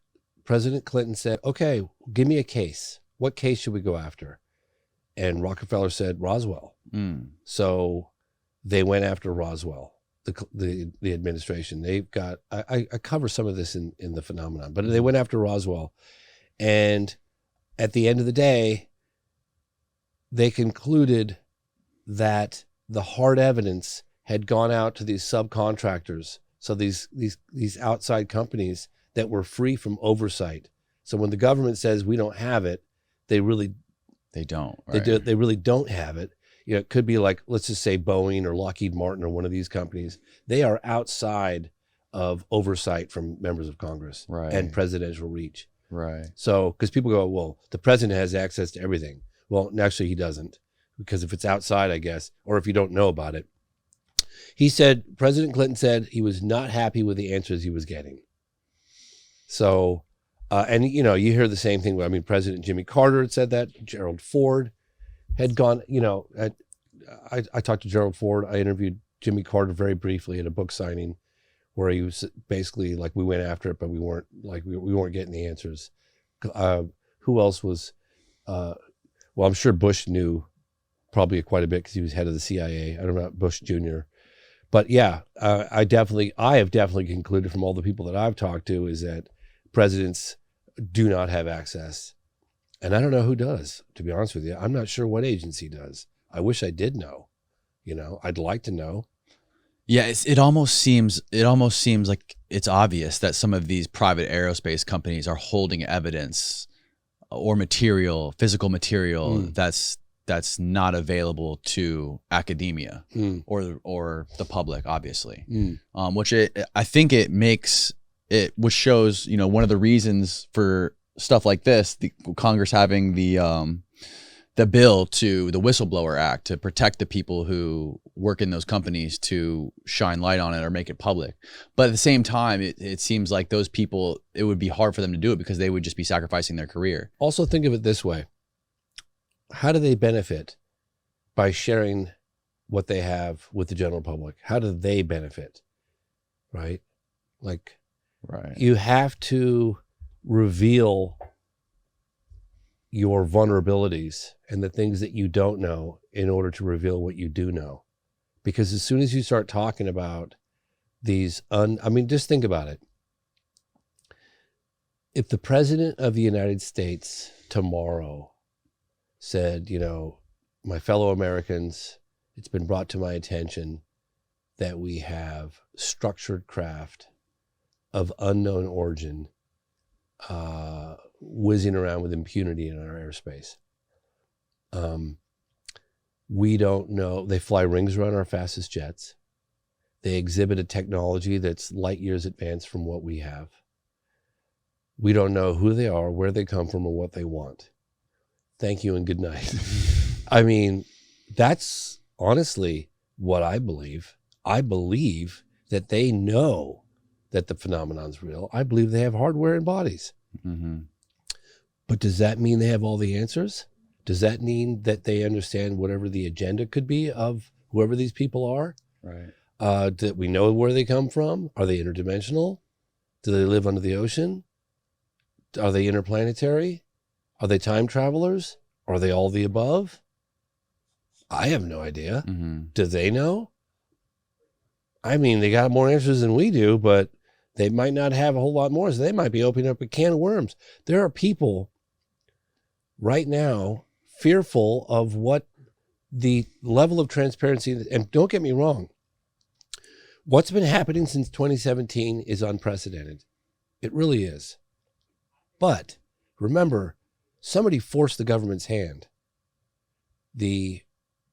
President Clinton said, okay, give me a case. What case should we go after? And Rockefeller said, Roswell. So they went after Roswell, the administration. They've got, I cover some of this in the phenomenon, but they went after Roswell. And at the end of the day, they concluded that the hard evidence had gone out to these subcontractors. So these outside companies that were free from oversight. So when the government says we don't have it, they don't. Right? They really don't have it. It could be like, let's just say Boeing or Lockheed Martin or one of these companies. They are outside of oversight from members of Congress and presidential reach. Right. So, because people go, well, the president has access to everything. Well, actually he doesn't, because if it's outside, I guess, or if you don't know about it, He said, President Clinton said he was not happy with the answers he was getting. So, and you know, you hear the same thing. I mean, President Jimmy Carter had said that. Gerald Ford had gone, you know, I talked to Gerald Ford. I interviewed Jimmy Carter very briefly at a book signing where he was basically like, we went after it, but we weren't like, we weren't getting the answers. Who else was, well, I'm sure Bush knew probably quite a bit because he was head of the CIA. I don't know about Bush Jr. But yeah, I have definitely concluded from all the people that I've talked to is that presidents do not have access. And I don't know who does, to be honest with you. I'm not sure what agency does. I wish I did know. You know, I'd like to know. Yeah, it almost seems like it's obvious that some of these private aerospace companies are holding evidence or material, physical material that's not available to academia or the public, obviously. Which I think it makes it, which shows, you know, one of the reasons for stuff like this, the Congress having the bill to the Whistleblower Act to protect the people who work in those companies, to shine light on it or make it public. But at the same time, it seems like those people, it would be hard for them to do it because they would just be sacrificing their career. Also think of it this way. How do they benefit by sharing what they have with the general public? How do they benefit? Right? Like, right. You have to reveal your vulnerabilities and the things that you don't know in order to reveal what you do know. Because as soon as you start talking about these, I mean, just think about it. If the president of the United States tomorrow said, you know, my fellow Americans, it's been brought to my attention that we have structured craft of unknown origin whizzing around with impunity in our airspace. We don't know. They fly rings around our fastest jets. They exhibit a technology that's light years advanced from what we have. We don't know who they are, where they come from, or what they want. Thank you and good night. I mean, that's honestly what I believe. I believe that they know that the phenomenon's real. I believe they have hardware and bodies. But does that mean they have all the answers? Does that mean that they understand whatever the agenda could be of whoever these people are? Right. That we know where they come from? Are they interdimensional? Do they live under the ocean? Are they interplanetary? Are they time travelers? Are they all the above? I have no idea. Do they know? I mean, they got more answers than we do, but they might not have a whole lot more. So they might be opening up a can of worms. There are people right now fearful of what the level of transparency, and don't get me wrong, what's been happening since 2017 is unprecedented. It really is. But remember, somebody forced the government's hand. The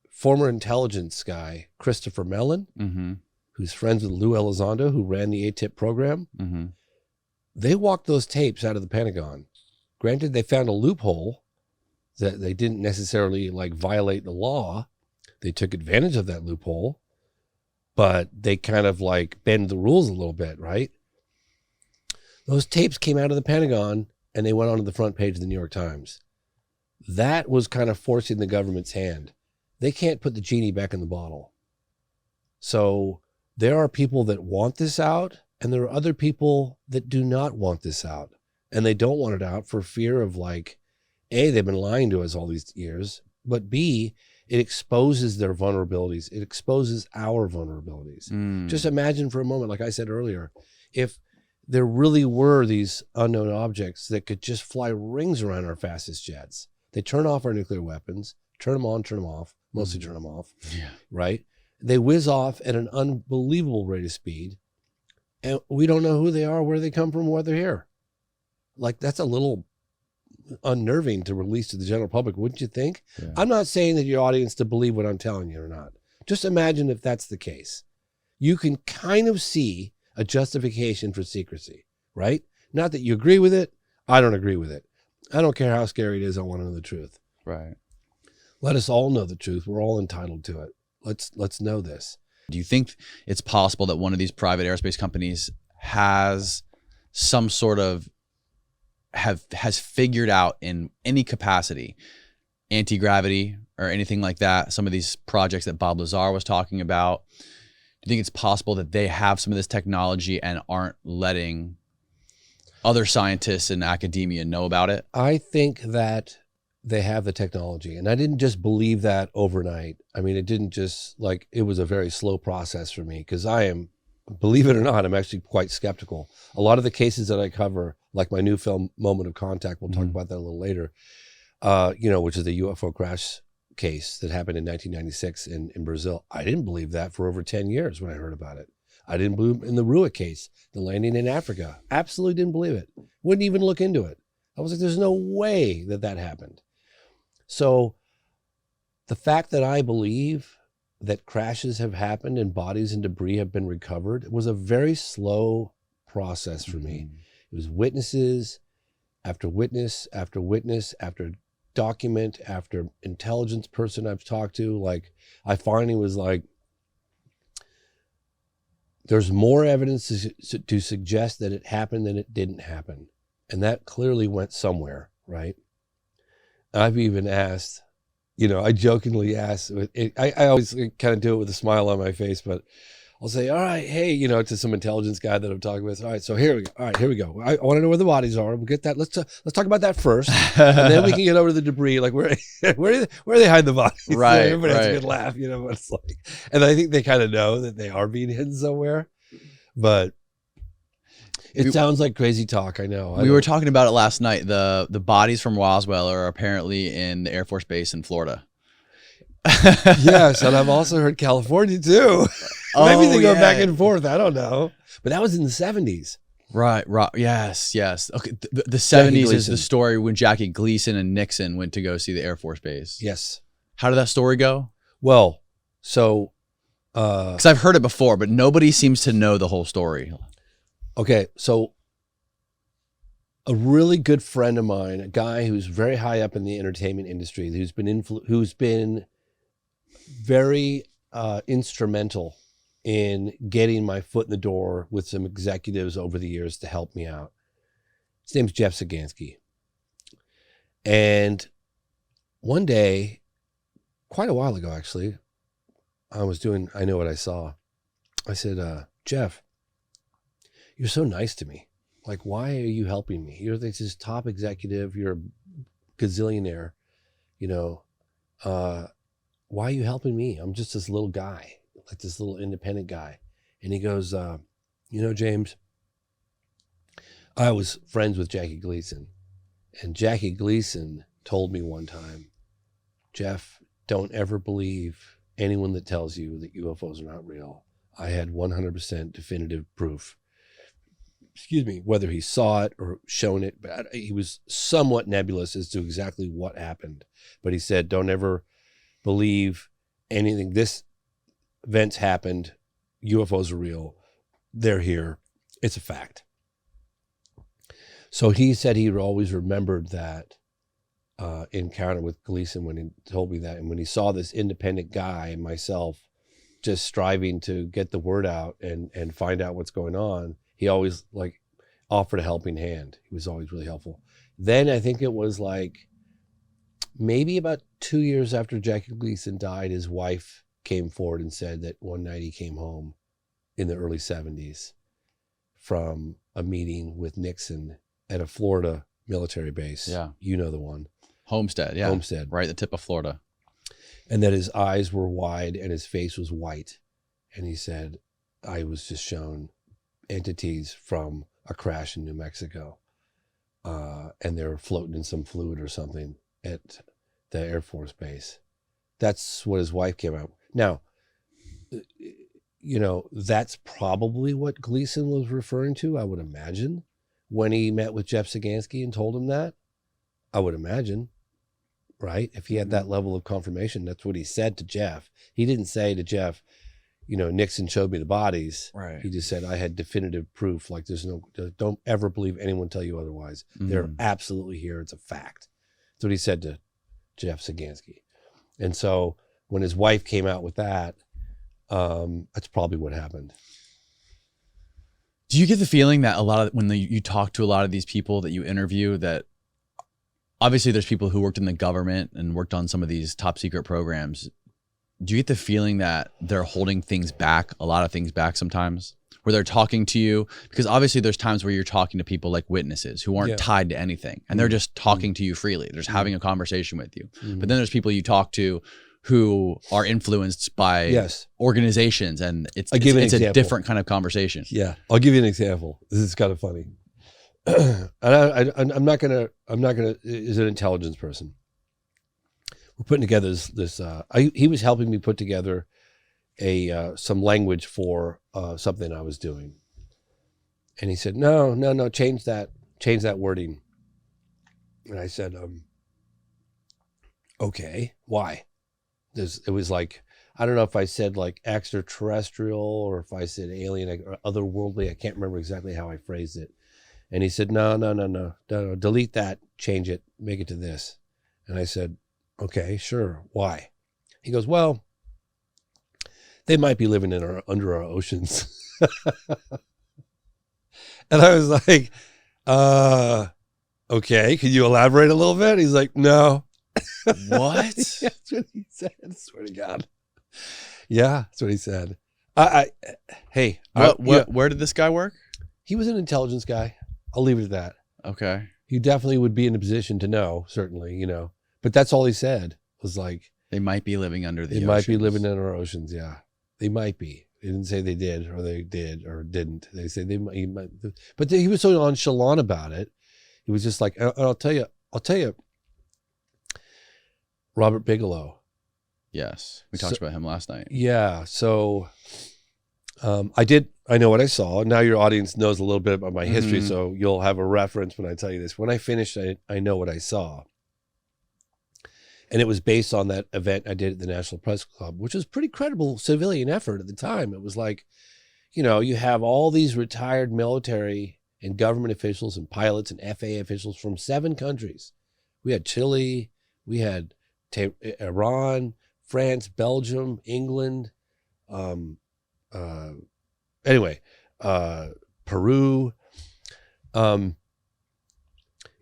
former intelligence guy, Christopher Mellon, who's friends with Lou Elizondo, who ran the ATIP program, they walked those tapes out of the Pentagon. Granted, they found a loophole that they didn't necessarily like violate the law. They took advantage of that loophole, but they kind of like bend the rules a little bit, right? Those tapes came out of the Pentagon and they went onto the front page of the New York Times. That was kind of forcing the government's hand. They can't put the genie back in the bottle. So there are people that want this out, and there are other people that do not want this out. And they don't want it out for fear of like, A, they've been lying to us all these years, but B, it exposes their vulnerabilities. It exposes our vulnerabilities. Just imagine for a moment, like I said earlier, if there really were these unknown objects that could just fly rings around our fastest jets. They turn off our nuclear weapons, turn them on, turn them off, mostly turn them off, right? They whiz off at an unbelievable rate of speed, and we don't know who they are, where they come from, why they're here. Like, that's a little unnerving to release to the general public, wouldn't you think? Yeah. I'm not saying that your audience to believe what I'm telling you or not. Just imagine if that's the case. You can kind of see a justification for secrecy, right? Not that you agree with it. I don't agree with it. I don't care how scary it is. I want to know the truth. Right. Let us all know the truth. We're all entitled to it. Let's know this. Do you think it's possible that one of these private aerospace companies has some sort of has figured out in any capacity anti-gravity or anything like that? Some of these projects that Bob Lazar was talking about. Do you think it's possible that they have some of this technology and aren't letting other scientists in academia know about it? I think that they have the technology, and I didn't just believe that overnight. I mean, it didn't just it was a very slow process for me, because I am, believe it or not, I'm actually quite skeptical. A lot of the cases that I cover, like my new film, Moment of Contact, we'll talk about that a little later, which is the UFO crash case that happened in 1996 in Brazil. I didn't believe that for over 10 years when I heard about it. I didn't believe in the Rua case, the landing in Africa. Absolutely didn't believe it. Wouldn't even look into it. I was like, there's no way that happened. So the fact that I believe that crashes have happened and bodies and debris have been recovered was a very slow process for me. It was witnesses after witness after witness after document after intelligence person I've talked to. I finally was like, there's more evidence to suggest that it happened than it didn't happen. And that clearly went somewhere, right? I've even asked, I jokingly ask, I always kind of do it with a smile on my face, but I'll say, all right, hey, to some intelligence guy that I'm talking with. All right, so here we go. All right, here we go. I want to know where the bodies are. We'll get that. Let's talk about that first, and then we can get over to the debris. Like where are they hiding the bodies? Right. Everybody has a good laugh, what it's like. And I think they kind of know that they are being hidden somewhere, but it sounds like crazy talk. I know. We were talking about it last night. The bodies from Roswell are apparently in the Air Force Base in Florida. Yes, and I've also heard California too. Maybe they go back and forth. I don't know. But that was in the 70s. Right. Yes. Okay. The 70s is the story when Jackie Gleason and Nixon went to go see the Air Force Base. Yes. How did that story go? Well, so because I've heard it before, but nobody seems to know the whole story. Okay, so a really good friend of mine, a guy who's very high up in the entertainment industry, who's been very instrumental in getting my foot in the door with some executives over the years to help me out. His name's Jeff Sagansky. And one day, quite a while ago actually, I Know What I Saw. I said, Jeff, you're so nice to me. Like, why are you helping me? You're this top executive. You're a gazillionaire. Why are you helping me? I'm just this little guy, like this little independent guy. And he goes, James, I was friends with Jackie Gleason. And Jackie Gleason told me one time, Jeff, don't ever believe anyone that tells you that UFOs are not real. I had 100% definitive proof. Excuse me, whether he saw it or shown it, but he was somewhat nebulous as to exactly what happened. But he said, don't ever believe anything. This events happened. UFOs are real. They're here. It's a fact. So he said he always remembered that encounter with Gleason when he told me that. And when he saw this independent guy and myself just striving to get the word out and find out what's going on, he always offered a helping hand. He was always really helpful. Then I think it was maybe about 2 years after Jackie Gleason died, his wife came forward and said that one night he came home in the early 70s from a meeting with Nixon at a Florida military base. Yeah. You know the one. Homestead. Yeah. Homestead. Right at the tip of Florida. And that his eyes were wide and his face was white. And he said, I was just shown entities from a crash in New Mexico. And they were floating in some fluid or something at the Air Force Base. That's what his wife came out. Now, that's probably what Gleason was referring to, I would imagine, when he met with Jeff Sagansky and told him that. I would imagine, right? If he had that level of confirmation, that's what he said to Jeff. He didn't say to Jeff, Nixon showed me the bodies. Right. He just said, I had definitive proof. Don't ever believe anyone tell you otherwise. They're absolutely here. It's a fact. That's what he said to Jeff Sagansky. And so when his wife came out with that, That's probably what happened. Do you get the feeling that when you talk to a lot of these people that you interview, that obviously there's people who worked in the government and worked on some of these top secret programs. Do you get the feeling that they're holding things back, a lot of things back sometimes, where they're talking to you? Because obviously there's times where you're talking to people like witnesses who aren't tied to anything, and they're just talking to you freely. They're just having a conversation with you. But then there's people you talk to who are influenced by organizations, and it's a different kind of conversation. Yeah, I'll give you an example. This is kind of funny. And I'm not gonna. Is an intelligence person. We're putting together this. He was helping me put together some language for something I was doing, and he said, "No, change that wording." And I said, "Okay, why?" It was like, I don't know if I said like extraterrestrial or if I said alien or otherworldly. I can't remember exactly how I phrased it. And he said, no, delete that, change it, make it to this. And I said, okay, sure. Why? He goes, well, they might be living under our oceans. And I was like, okay, can you elaborate a little bit? He's like, no. What? That's what he said. I swear to God. Yeah, that's what he said. Hey. Where did this guy work? He was an intelligence guy. I'll leave it at that. Okay. He definitely would be in a position to know, certainly, you know. But that's all he said was like, they might be living under the oceans. They might be living under our oceans, yeah. They might be. They didn't say they did or didn't. They say they might. But he was so nonchalant about it. He was just like, I'll tell you, Robert Bigelow. Yes. We talked about him last night. Yeah. So I know what I saw. Now your audience knows a little bit about my history, so you'll have a reference when I tell you this. When I finished, I know what I saw. And it was based on that event I did at the National Press Club, which was pretty credible civilian effort at the time. It was like, you know, you have all these retired military and government officials and pilots and FAA officials from 7 countries. We had Chile, we had Iran, France, Belgium, England, Peru.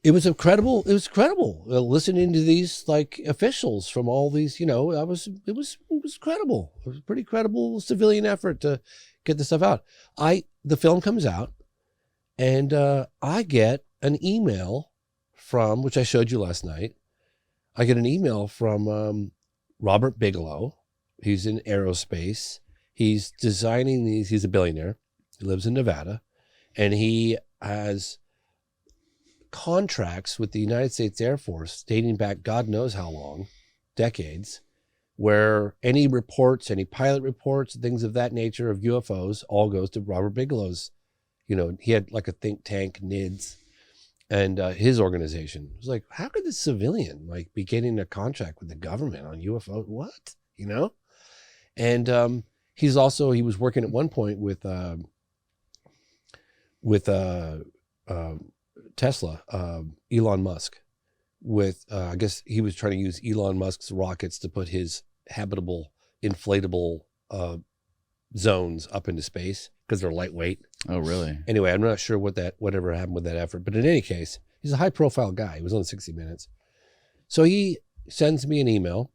It was incredible. It was credible listening to these like officials from all these, you know, it was credible. It was a pretty credible civilian effort to get this stuff out. The film comes out and I get an email from, which I showed you last night. I get an email from Robert Bigelow. He's in aerospace. He's designing these. He's a billionaire. He lives in Nevada, and he has contracts with the United States Air Force dating back God knows how long, decades, where any reports, any pilot reports, things of that nature of UFOs all goes to Robert Bigelow's. You know, he had like a think tank, NIDS, and his organization. It was like, how could this civilian like be getting a contract with the government on UFO? What? You know? And he was working at one point with Tesla, Elon Musk, I guess he was trying to use Elon Musk's rockets to put his habitable, inflatable zones up into space because they're lightweight. Oh, really? Anyway, I'm not sure whatever happened with that effort, but in any case, he's a high profile guy. He was on 60 Minutes. So he sends me an email,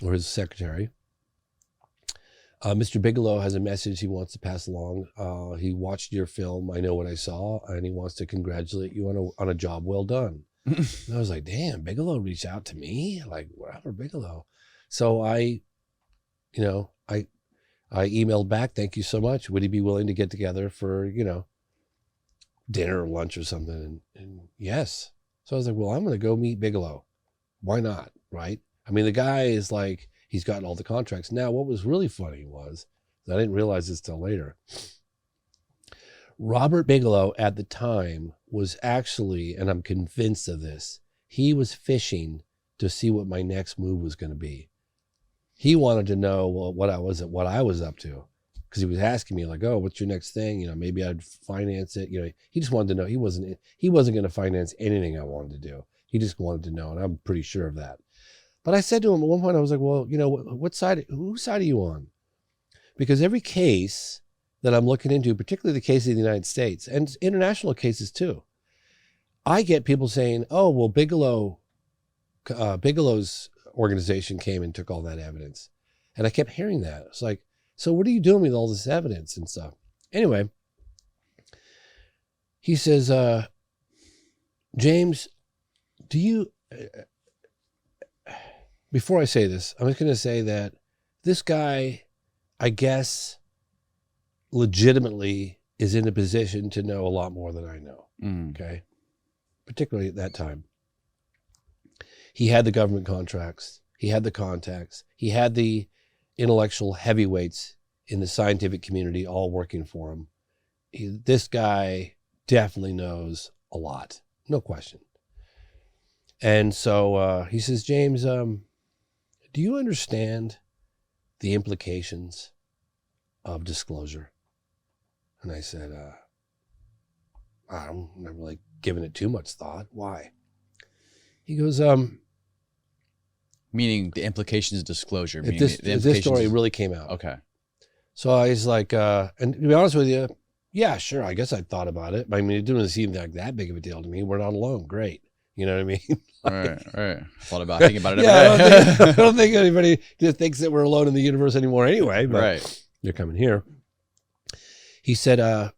or his secretary. Mr. Bigelow has a message he wants to pass along. He watched your film, I Know What I Saw, and he wants to congratulate you on a job well done. And I was like, damn, Bigelow reached out to me? Like, Robert Bigelow. So I emailed back, thank you so much. Would he be willing to get together for, you know, dinner or lunch or something? And yes. So I was like, well, I'm going to go meet Bigelow. Why not? Right? I mean, the guy is like, he's gotten all the contracts. Now, what was really funny was, I didn't realize this till later, Robert Bigelow at the time was actually, and I'm convinced of this, he was fishing to see what my next move was going to be. He wanted to know what I was up to, because he was asking me like, oh, what's your next thing? You know, maybe I'd finance it. You know, he just wanted to know. He wasn't going to finance anything I wanted to do. He just wanted to know, and I'm pretty sure of that. But I said to him at one point, I was like, well, you know, whose side are you on? Because every case that I'm looking into, particularly the case of the United States and international cases too, I get people saying, oh, well, Bigelow's organization came and took all that evidence. And I kept hearing that. It's like, so what are you doing with all this evidence and stuff? Anyway, he says, James, do you, before I say this, I'm just going to say that this guy, I guess, legitimately is in a position to know a lot more than I know. Okay. Particularly at that time. He had the government contracts. He had the contacts. He had the intellectual heavyweights in the scientific community all working for him. This guy definitely knows a lot. No question. And so he says, James, do you understand the implications of disclosure? And I said, I'm not really giving it too much thought. Why? He goes, meaning the implications of disclosure. If this story really came out. Okay. So I was like, and to be honest with you, yeah, sure. I guess I thought about it. I mean, it didn't seem like that big of a deal to me. We're not alone. Great. You know what I mean? Right. Thinking about it every day. I don't think anybody just thinks that we're alone in the universe anymore anyway, but right. You're coming here. He said, I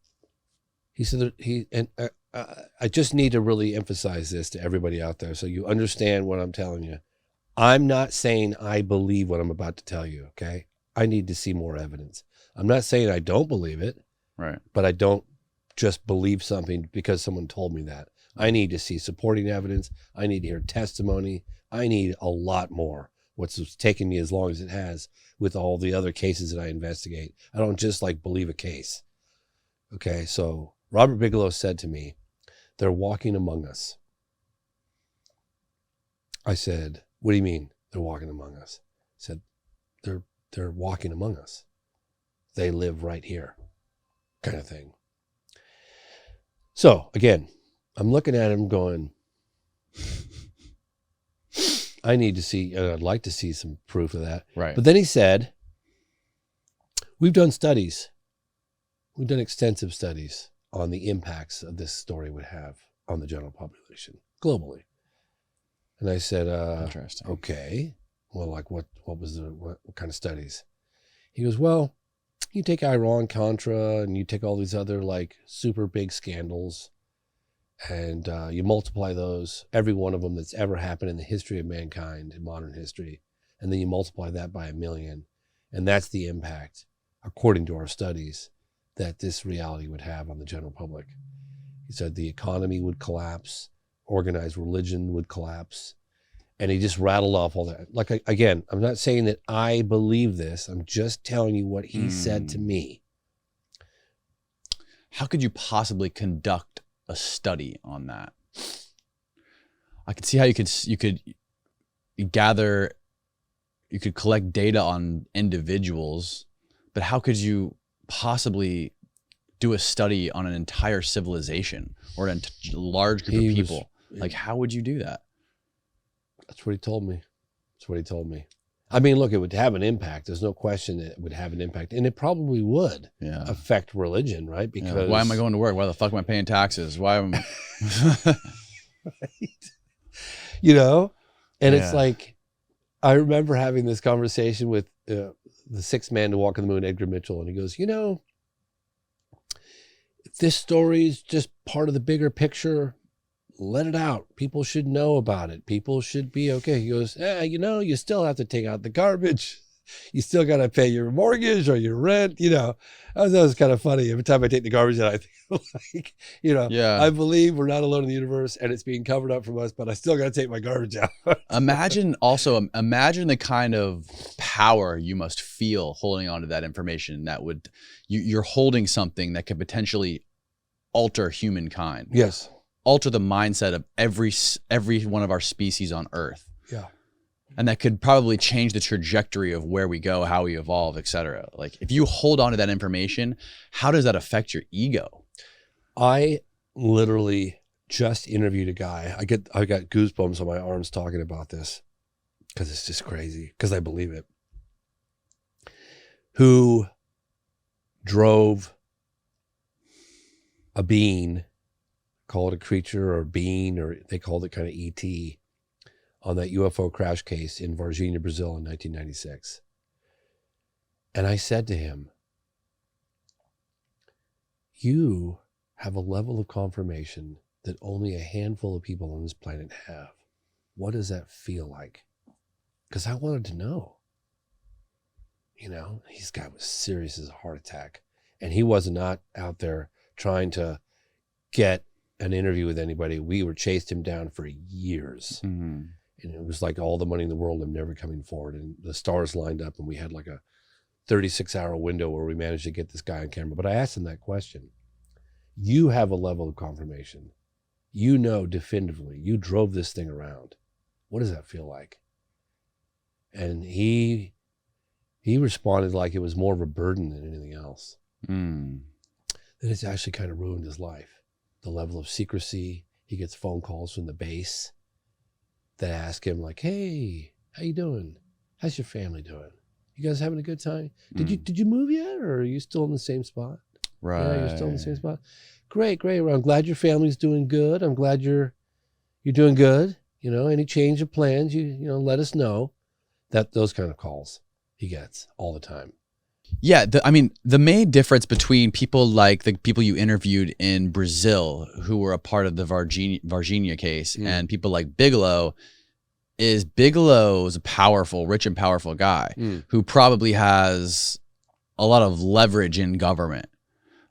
just need to really emphasize this to everybody out there so you understand what I'm telling you. I'm not saying I believe what I'm about to tell you, okay? I need to see more evidence. I'm not saying I don't believe it, right? But I don't just believe something because someone told me that. I need to see supporting evidence. I need to hear testimony. I need a lot more. What's taken me as long as it has with all the other cases that I investigate. I don't just like believe a case. Okay, so Robert Bigelow said to me, they're walking among us. I said, what do you mean they're walking among us? I said, they're walking among us. They live right here, kind of thing. So again, I'm looking at him going, I need to see, I'd like to see some proof of that. Right. But then he said, we've done studies. We've done extensive studies on the impacts of this story would have on the general population globally. And I said, interesting. Okay. Well, like what kind of studies? He goes, well, you take Iran, Contra, and you take all these other like super big scandals and you multiply those, every one of them that's ever happened in the history of mankind, in modern history, and then you multiply that by 1 million. And that's the impact, according to our studies, that this reality would have on the general public. He said the economy would collapse, organized religion would collapse, and he just rattled off all that. Like, again, I'm not saying that I believe this. I'm just telling you what he said to me. How could you possibly conduct a study on that? I could see how you could collect data on individuals, but how could you possibly do a study on an entire civilization or a large group of people? Like, how would you do that? That's what he told me. I mean, look, it would have an impact. There's no question it would have an impact. And it probably would affect religion, right? Because why am I going to work? Why the fuck am I paying taxes? Why am right? You know? And it's like, I remember having this conversation with the sixth man to walk on the moon, Edgar Mitchell, and he goes, you know, if this story is just part of the bigger picture, let it out. People should know about it. People should be okay. He goes, you know, you still have to take out the garbage. You still got to pay your mortgage or your rent. You know, that was kind of funny. Every time I take the garbage out, I think, like, you know, I believe we're not alone in the universe and it's being covered up from us, but I still got to take my garbage out. Imagine the kind of power you must feel holding on to that information that would, you're holding something that could potentially alter humankind. Yes. Alter the mindset of every one of our species on Earth. Yeah. And that could probably change the trajectory of where we go, how we evolve, etc. Like, if you hold on to that information, how does that affect your ego? I literally just interviewed a guy. I got goosebumps on my arms talking about this because it's just crazy, because I believe it. Who drove a being, call it a creature or a being, or they called it kind of ET, on that UFO crash case in Varginha, Brazil in 1996. And I said to him, you have a level of confirmation that only a handful of people on this planet have. What does that feel like? Because I wanted to know. You know, this guy was serious as a heart attack. And he was not out there trying to get an interview with anybody. We were chased him down for years. Mm-hmm. And it was like all the money in the world and never coming forward. And the stars lined up and we had like a 36-hour window where we managed to get this guy on camera. But I asked him that question. You have a level of confirmation. You know definitively. You drove this thing around. What does that feel like? And he responded like it was more of a burden than anything else. That it's actually kind of ruined his life. The level of secrecy. He gets phone calls from the base that ask him like, hey, how you doing? How's your family doing? You guys having a good time? Did you move yet, or are you still in the same spot? Right. Yeah, you're still in the same spot. Great. Well, I'm glad your family's doing good. I'm glad you're doing good. You know, any change of plans, you let us know. Those kind of calls he gets all the time. Yeah, the main difference between people like the people you interviewed in Brazil who were a part of the Varginha case and people like Bigelow is Bigelow's a rich and powerful guy who probably has a lot of leverage in government.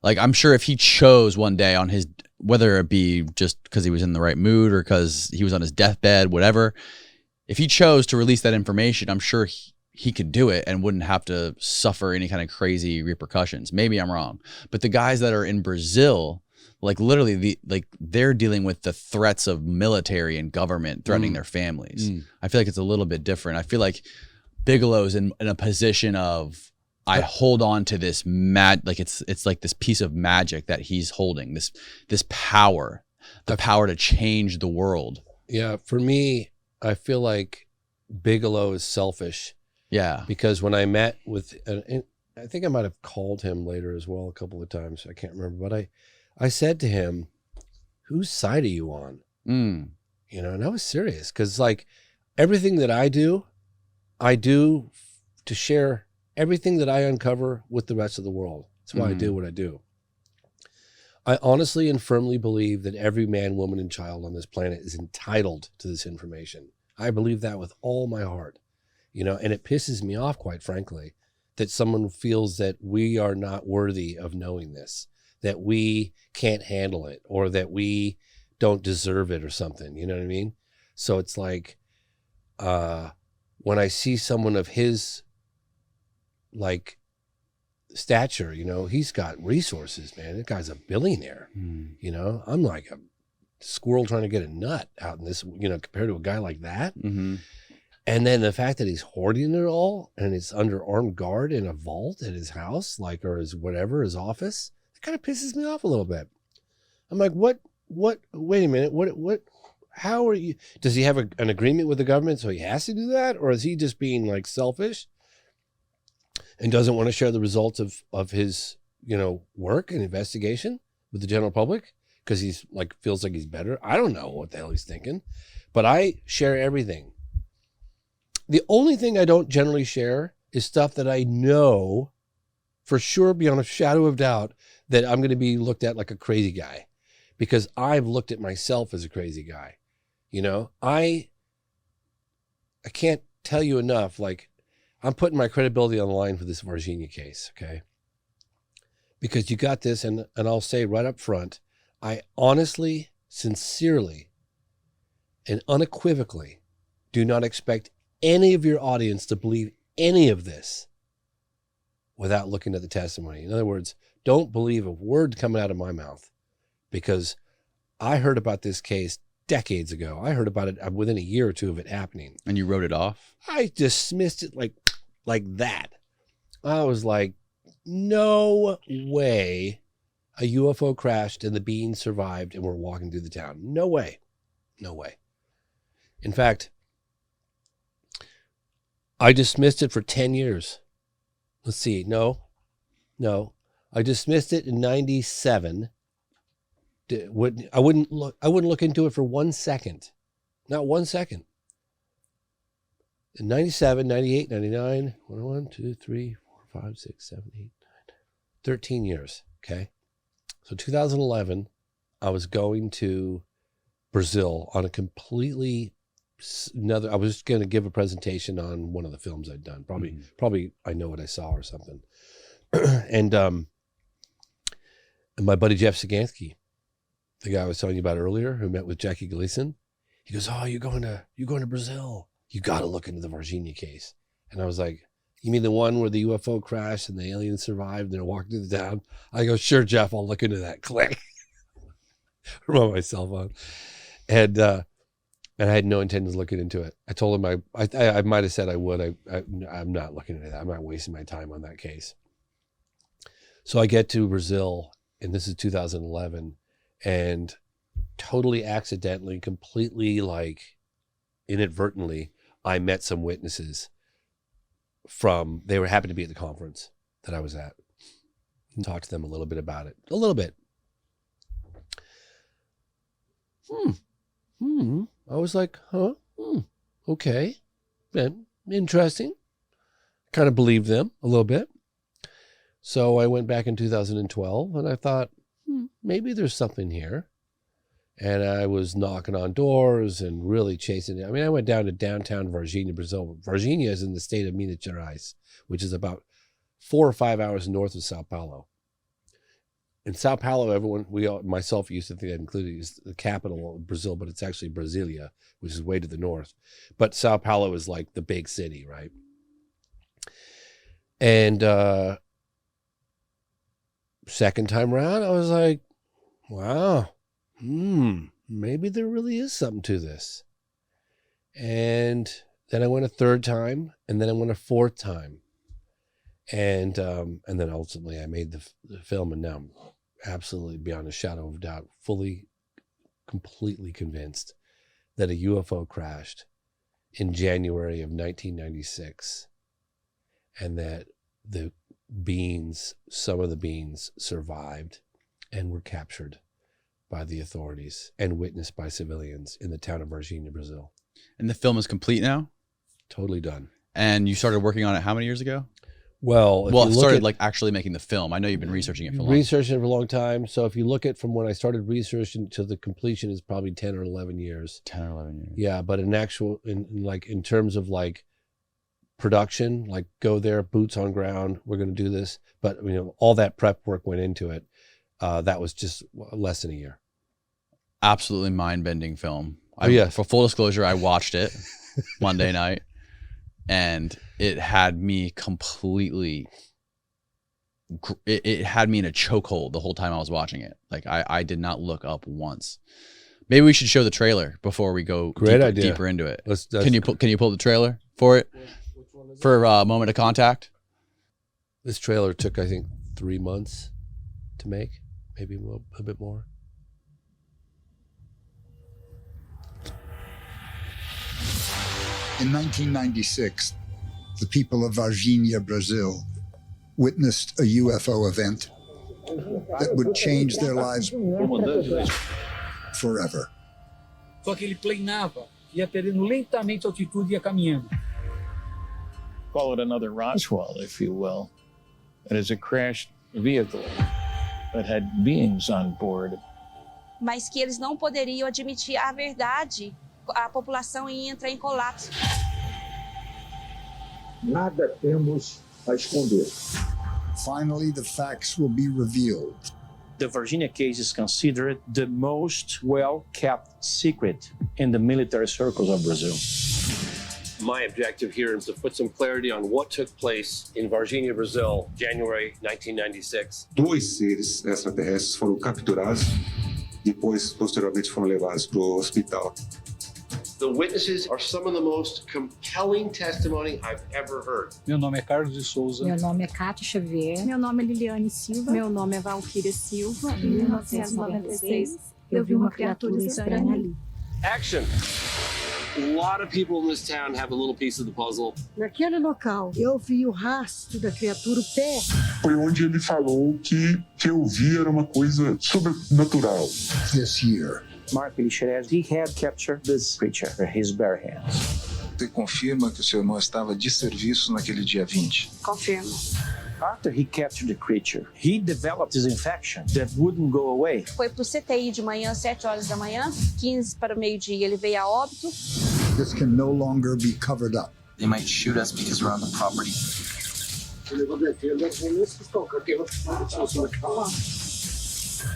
Like, I'm sure if he chose one day on his, whether it be just because he was in the right mood or because he was on his deathbed, whatever, if he chose to release that information, I'm sure he could do it and wouldn't have to suffer any kind of crazy repercussions. Maybe I'm wrong. But the guys that are in Brazil, like literally they're dealing with the threats of military and government threatening their families. I feel like it's a little bit different. I feel like Bigelow's in a position of, I hold on to this it's like this piece of magic that he's holding, this power, the power to change the world. Yeah, for me, I feel like Bigelow is selfish. Yeah. Because when I met with, and I think I might have called him later as well a couple of times. I can't remember, but I said to him, whose side are you on? You know, and I was serious because like everything that I do to share everything that I uncover with the rest of the world. That's why I do what I do. I honestly and firmly believe that every man, woman, and child on this planet is entitled to this information. I believe that with all my heart, you know, and it pisses me off, quite frankly, that someone feels that we are not worthy of knowing this, that we can't handle it, or that we don't deserve it or something. You know what I mean? So it's like, when I see someone of his like stature, you know, he's got resources, man. That guy's a billionaire. You know, I'm like a squirrel trying to get a nut out in this, you know, compared to a guy like that. And then the fact that he's hoarding it all and it's under armed guard in a vault at his house, like, or his whatever, his office, it kind of pisses me off a little bit. I'm like, what, wait a minute. What, how are you, does he have an agreement with the government so he has to do that? Or is he just being like selfish and doesn't want to share the results of his, you know, work and investigation with the general public because he's like, feels like he's better? I don't know what the hell he's thinking, but I share everything. The only thing I don't generally share is stuff that I know for sure, beyond a shadow of doubt, that I'm going to be looked at like a crazy guy because I've looked at myself as a crazy guy. You know, I can't tell you enough, like, I'm putting my credibility on the line for this Varginha case, okay? Because you got this, and I'll say right up front, I honestly, sincerely, and unequivocally do not expect any of your audience to believe any of this without looking at the testimony. In other words, don't believe a word coming out of my mouth because I heard about this case decades ago. I heard about it within a year or two of it happening. And you wrote it off? I dismissed it like that. I was like, no way a UFO crashed and the beings survived and we're walking through the town. No way. No way. In fact, I dismissed it for 10 years. Let's see. No. I dismissed it in 97. I wouldn't look into it for 1 second. Not 1 second. In 97, 98, 99, 1, 2, 3, 4, 5, 6, 7, 8, 9, 13 years. Okay. So 2011, I was going to Brazil on a completely I was going to give a presentation on one of the films I'd done. Probably I Know What I Saw or something. and my buddy Jeff Sagansky, the guy I was telling you about earlier, who met with Jackie Gleason, he goes, "Oh, you're going to Brazil. You got to look into the Varginha case." And I was like, "You mean the one where the UFO crashed and the aliens survived and they're walking through the town?" I go, "Sure, Jeff, I'll look into that." Click. I'm on my cell phone. And I had no intention of looking into it. I told him I might have said I would. I'm not looking into that. I'm not wasting my time on that case. So I get to Brazil, and this is 2011, and totally accidentally, completely like inadvertently, I met some witnesses they were happy to be at the conference that I was at, and talked to them a little bit about it. A little bit. I was like, okay, interesting. Kind of believed them a little bit. So I went back in 2012 and I thought, maybe there's something here. And I was knocking on doors and really chasing it. I mean, I went down to downtown Varginha, Brazil. Varginha is in the state of Minas Gerais, which is about 4 or 5 hours north of Sao Paulo. In Sao Paulo, myself used to think that included is the capital of Brazil, but it's actually Brasilia, which is way to the north. But Sao Paulo is like the big city, right? And second time around, I was like, wow, maybe there really is something to this. And then I went a third time, and then I went a fourth time. And then ultimately I made the film, and now I'm absolutely beyond a shadow of doubt, fully, completely convinced that a UFO crashed in January of 1996, and that some of the beings survived and were captured by the authorities and witnessed by civilians in the town of Varginha, Brazil. And the film is complete now? Totally done. And you started working on it how many years ago? Well, like actually making the film. I know you've been researching it for a long time. Researching it for a long time. So if you look at from when I started researching to the completion is probably 10 or 11 years. 10 or 11 years. Yeah, but in terms of like production, like go there, boots on ground, we're going to do this. But all that prep work went into it. That was just less than a year. Absolutely mind-bending film. Yeah. For full disclosure, I watched it Monday night. And it had me completely, it had me in a chokehold the whole time I was watching it. Like I did not look up once. Maybe we should show the trailer before we go deeper into it. Can you pull the trailer for it? Which one is it? For Moment of Contact? This trailer took, I think, 3 months to make, maybe a bit more. In 1996, the people of Varginha, Brazil, witnessed a UFO event that would change their lives forever. Só que ele planava, ia perdendo lentamente a altitude e ia caminhando. Call it another Roswell, if you will. It is a crashed vehicle that had beings on board. Mas que eles não poderiam admitir a verdade. A população ia entrar em colapso. Nada temos a esconder. Finally, the facts will be revealed. The Varginha case is considered the most well-kept secret in the military circles of Brazil. My objective here is to put some clarity on what took place in Varginha, Brazil, January 1996. 2 seres extraterrestres foram capturados, depois, posteriormente, foram levados para o hospital. The witnesses are some of the most compelling testimony I've ever heard. Meu nome é Carlos de Souza. Meu nome é Cátia Xavier. Meu nome é Liliane Silva. Meu nome é Valquíria Silva. Em 1996, eu vi uma criatura estranha ali. Action! A lot of people in this town have a little piece of the puzzle. Naquele local, eu vi o rastro da criatura, o pé. Foi onde ele falou que eu vi era uma coisa sobrenatural. This year, Mark Elixerez, he had captured this creature with his bare hands. Você confirma que o seu irmão estava de serviço naquele dia 20? Confirmo. After he captured the creature, he developed this infection that wouldn't go away. Foi pro CTI de manhã, 7 horas da manhã, 15 para o meio-dia, ele veio a óbito. this can no longer be covered up. They might shoot us because we're on the property.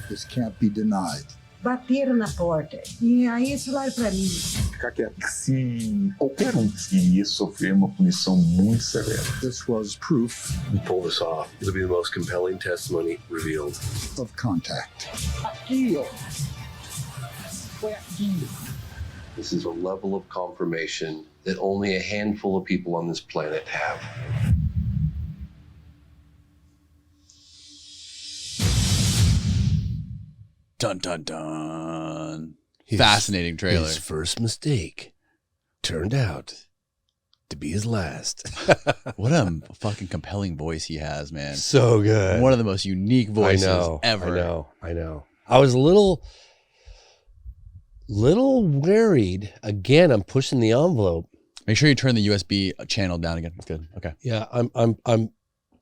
This can't be denied. Bateram na porta. E aí falaram pra mim. Ficar quieto. Se qualquer que ia sofrer uma punição muito severa. This was proof We pull this off. It'll be the most compelling testimony revealed. of contact. Aqui, ó. Foi aqui. This is a level of confirmation that only a handful of people on this planet have. Dun dun dun. Fascinating trailer. His first mistake turned out to be his last. What a fucking compelling voice he has, man. So good. One of the most unique voices ever. I know. I was a little worried. Again, I'm pushing the envelope. Make sure you turn the USB channel down again. That's good. Okay. Yeah,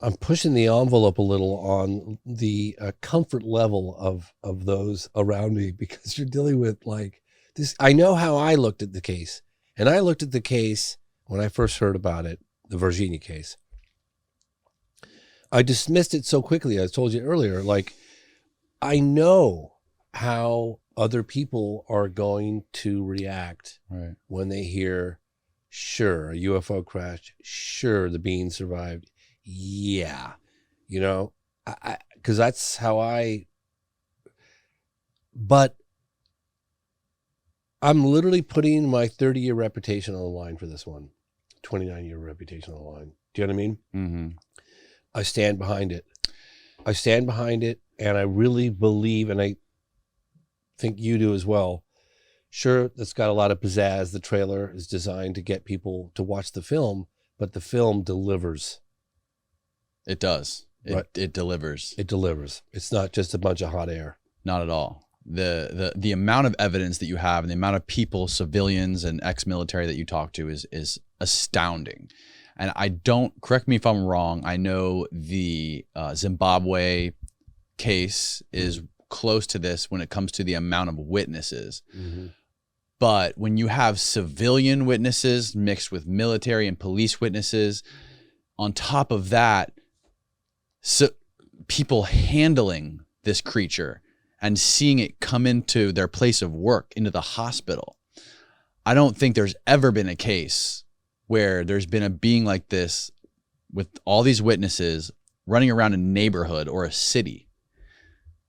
I'm pushing the envelope a little on the comfort level of those around me, because you're dealing with like this. I know how I looked at the case, and I looked at the case when I first heard about it, the Varginha case. I dismissed it so quickly. I told you earlier, like, I know how other people are going to react when they hear, sure, a UFO crash, sure, the beings survived. Yeah, you know, because that's how but I'm literally putting my 30-year reputation on the line for this one, 29-year reputation on the line. Do you know what I mean? Mm-hmm. I stand behind it. And I really believe, and I think you do as well. Sure, that's got a lot of pizzazz. The trailer is designed to get people to watch the film, but the film delivers. It does. It delivers. It delivers. It's not just a bunch of hot air. Not at all. The amount of evidence that you have and the amount of people, civilians and ex-military that you talk to is astounding. And I don't, correct me if I'm wrong, I know the Zimbabwe case is close to this when it comes to the amount of witnesses. Mm-hmm. But when you have civilian witnesses mixed with military and police witnesses, on top of that, so people handling this creature and seeing it come into their place of work, into the hospital. I don't think there's ever been a case where there's been a being like this with all these witnesses running around a neighborhood or a city.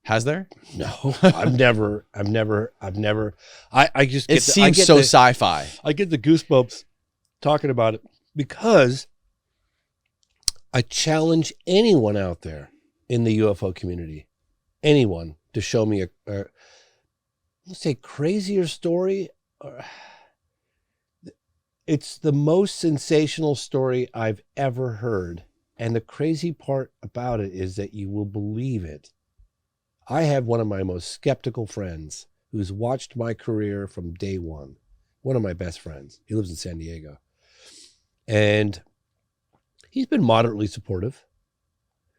Has there? No, I've never. I just get it seems so sci-fi. I get the goosebumps talking about it, because I challenge anyone out there in the UFO community, anyone, to show me a let's say crazier story. It's the most sensational story I've ever heard. And the crazy part about it is that you will believe it. I have one of my most skeptical friends who's watched my career from day one. One of my best friends. He lives in San Diego. And he's been moderately supportive.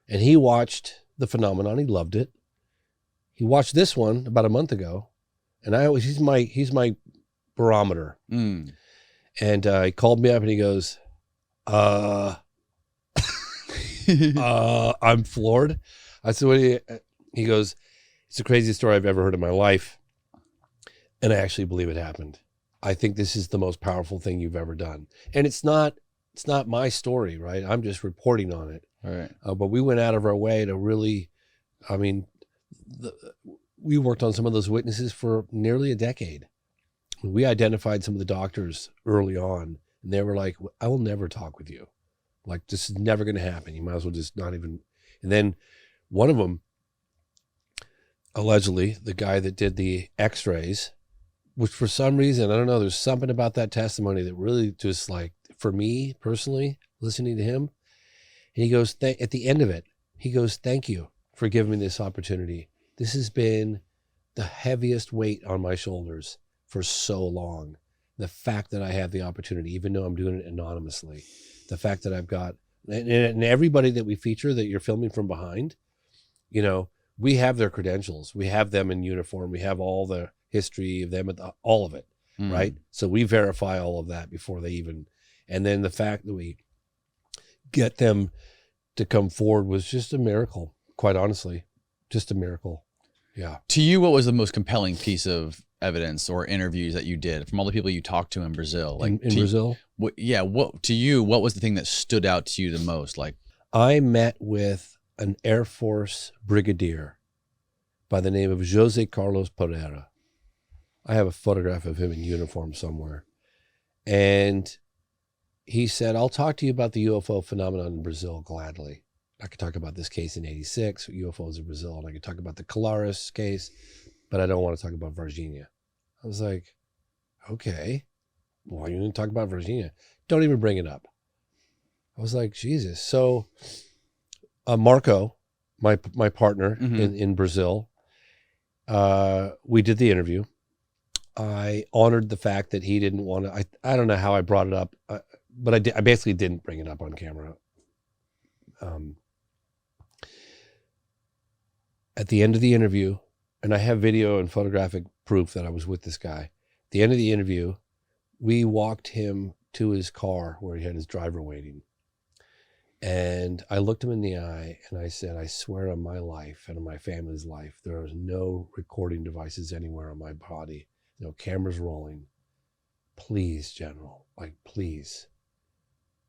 And he watched the phenomenon. He loved it. He watched this one about a month ago. And he's my barometer. Mm. And he called me up and he goes, I'm floored. I said, what do you... He goes, it's the craziest story I've ever heard in my life. And I actually believe it happened. I think this is the most powerful thing you've ever done. And it's not my story, right? I'm just reporting on it. All right. But we went out of our way to really, we worked on some of those witnesses for nearly a decade. We identified some of the doctors early on, and they were like, I will never talk with you. Like, this is never going to happen. You might as well just not even. And then one of them, allegedly, the guy that did the x-rays, which for some reason, I don't know, there's something about that testimony that really just like, for me personally, listening to him, and he goes, at the end of it, he goes, thank you for giving me this opportunity. This has been the heaviest weight on my shoulders for so long. The fact that I have the opportunity, even though I'm doing it anonymously, the fact that I've got, and everybody that we feature that you're filming from behind, you know, we have their credentials. We have them in uniform. We have all the history of them, all of it, right? So we verify all of that before they even, and then the fact that we get them to come forward was just a miracle, quite honestly, just a miracle. Yeah. To you, what was the most compelling piece of evidence or interviews that you did from all the people you talked to in Brazil? Like in Brazil? What was the thing that stood out to you the most? Like, I met with an Air Force brigadier by the name of Jose Carlos Pereira. I have a photograph of him in uniform somewhere. And he said, I'll talk to you about the UFO phenomenon in Brazil gladly. I could talk about this case in 86, UFOs in Brazil, and I could talk about the Colares case, but I don't want to talk about Varginha. I was like, okay, why are you going to talk about Varginha? Don't even bring it up. I was like, Jesus. So Marco, my partner in Brazil, we did the interview. I honored the fact that he didn't want to, I don't know how I brought it up, but I basically didn't bring it up on camera. At the end of the interview, and I have video and photographic proof that I was with this guy. At the end of the interview, we walked him to his car where he had his driver waiting. And I looked him in the eye and I said, I swear on my life and on my family's life, there are no recording devices anywhere on my body. No cameras rolling. Please, General, like, please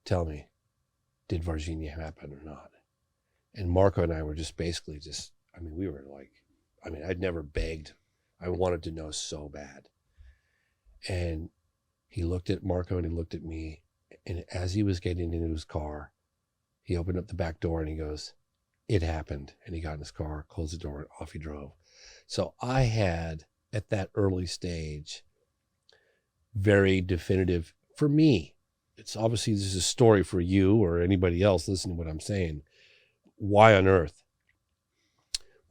tell me, did Varginha happen or not? And Marco and I were just basically we were like, I'd never begged. I wanted to know so bad. And he looked at Marco and he looked at me. And as he was getting into his car, he opened up the back door and he goes, it happened. And he got in his car, closed the door, and off he drove. So I had, at that early stage, very definitive, for me, it's obviously, this is a story for you or anybody else listening to what I'm saying. Why on earth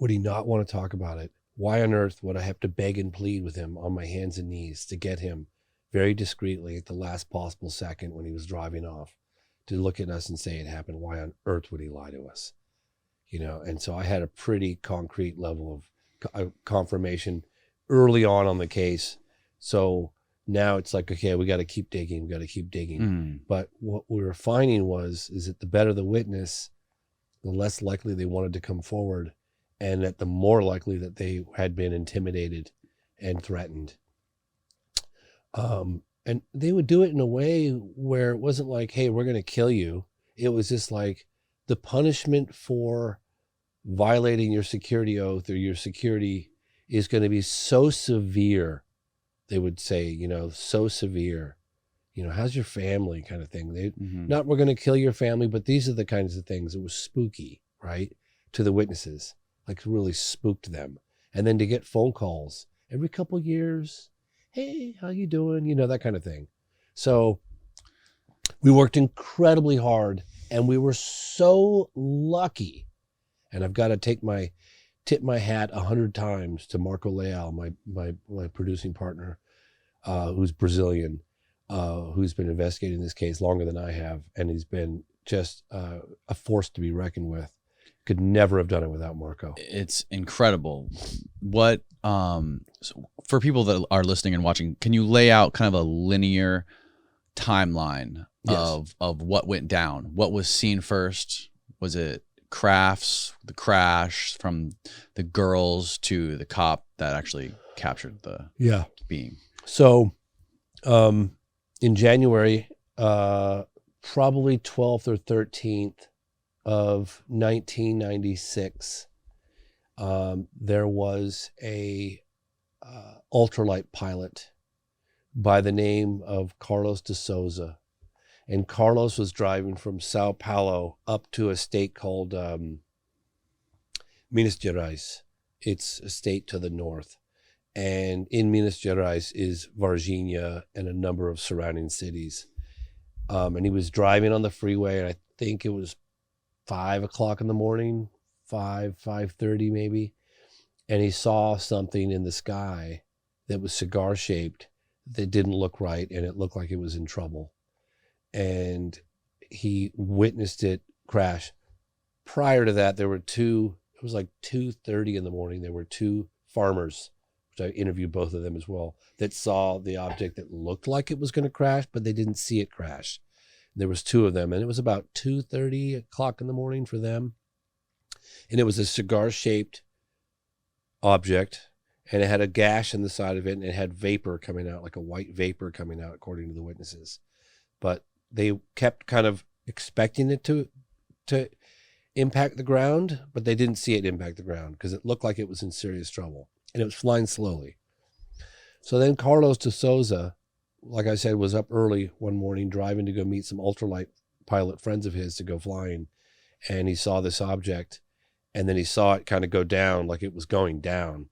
would he not want to talk about it? Why on earth would I have to beg and plead with him on my hands and knees to get him very discreetly at the last possible second when he was driving off to look at us and say it happened? Why on earth would he lie to us? You know, and so I had a pretty concrete level of confirmation early on the case. So now it's like, okay, we got to keep digging. We got to keep digging. But what we were finding is that the better the witness, the less likely they wanted to come forward, and that the more likely that they had been intimidated and threatened. And they would do it in a way where it wasn't like, hey, we're going to kill you. It was just like the punishment for violating your security oath or your security is going to be so severe. They would say, you know, so severe, you know, how's your family kind of thing. They not, we're going to kill your family, but these are the kinds of things. It was spooky, right? To the witnesses, like really spooked them. And then to get phone calls every couple of years. Hey, how you doing? You know, that kind of thing. So we worked incredibly hard and we were so lucky. And I've got to tip my hat 100 times to Marco Leal, my producing partner, who's Brazilian, who's been investigating this case longer than I have. And he's been just a force to be reckoned with. Could never have done it without Marco. It's incredible. What, so for people that are listening and watching, can you lay out kind of a linear timeline of what went down? What was seen first? Was it crafts, the crash, from the girls to the cop that actually captured the being? So in January, probably 12th or 13th of 1996, there was a ultralight pilot by the name of Carlos de Souza. And Carlos was driving from Sao Paulo up to a state called Minas Gerais. It's a state to the north. And in Minas Gerais is Varginha and a number of surrounding cities. And he was driving on the freeway, and I think it was 5 o'clock in the morning, 5:30 maybe. And he saw something in the sky that was cigar shaped that didn't look right, and it looked like it was in trouble. And he witnessed it crash. Prior to that, there were it was like 2:30 in the morning. There were two farmers, which I interviewed both of them as well, that saw the object that looked like it was going to crash, but they didn't see it crash. There was two of them, and it was about 2:30 o'clock in the morning for them. And it was a cigar-shaped object, and it had a gash in the side of it, and it had vapor coming out, like a white vapor coming out, according to the witnesses. But they kept kind of expecting it to impact the ground, but they didn't see it impact the ground because it looked like it was in serious trouble, and it was flying slowly. So then Carlos de Souza, like I said, was up early one morning driving to go meet some ultralight pilot friends of his to go flying, and he saw this object, and then he saw it kind of go down like it was going down.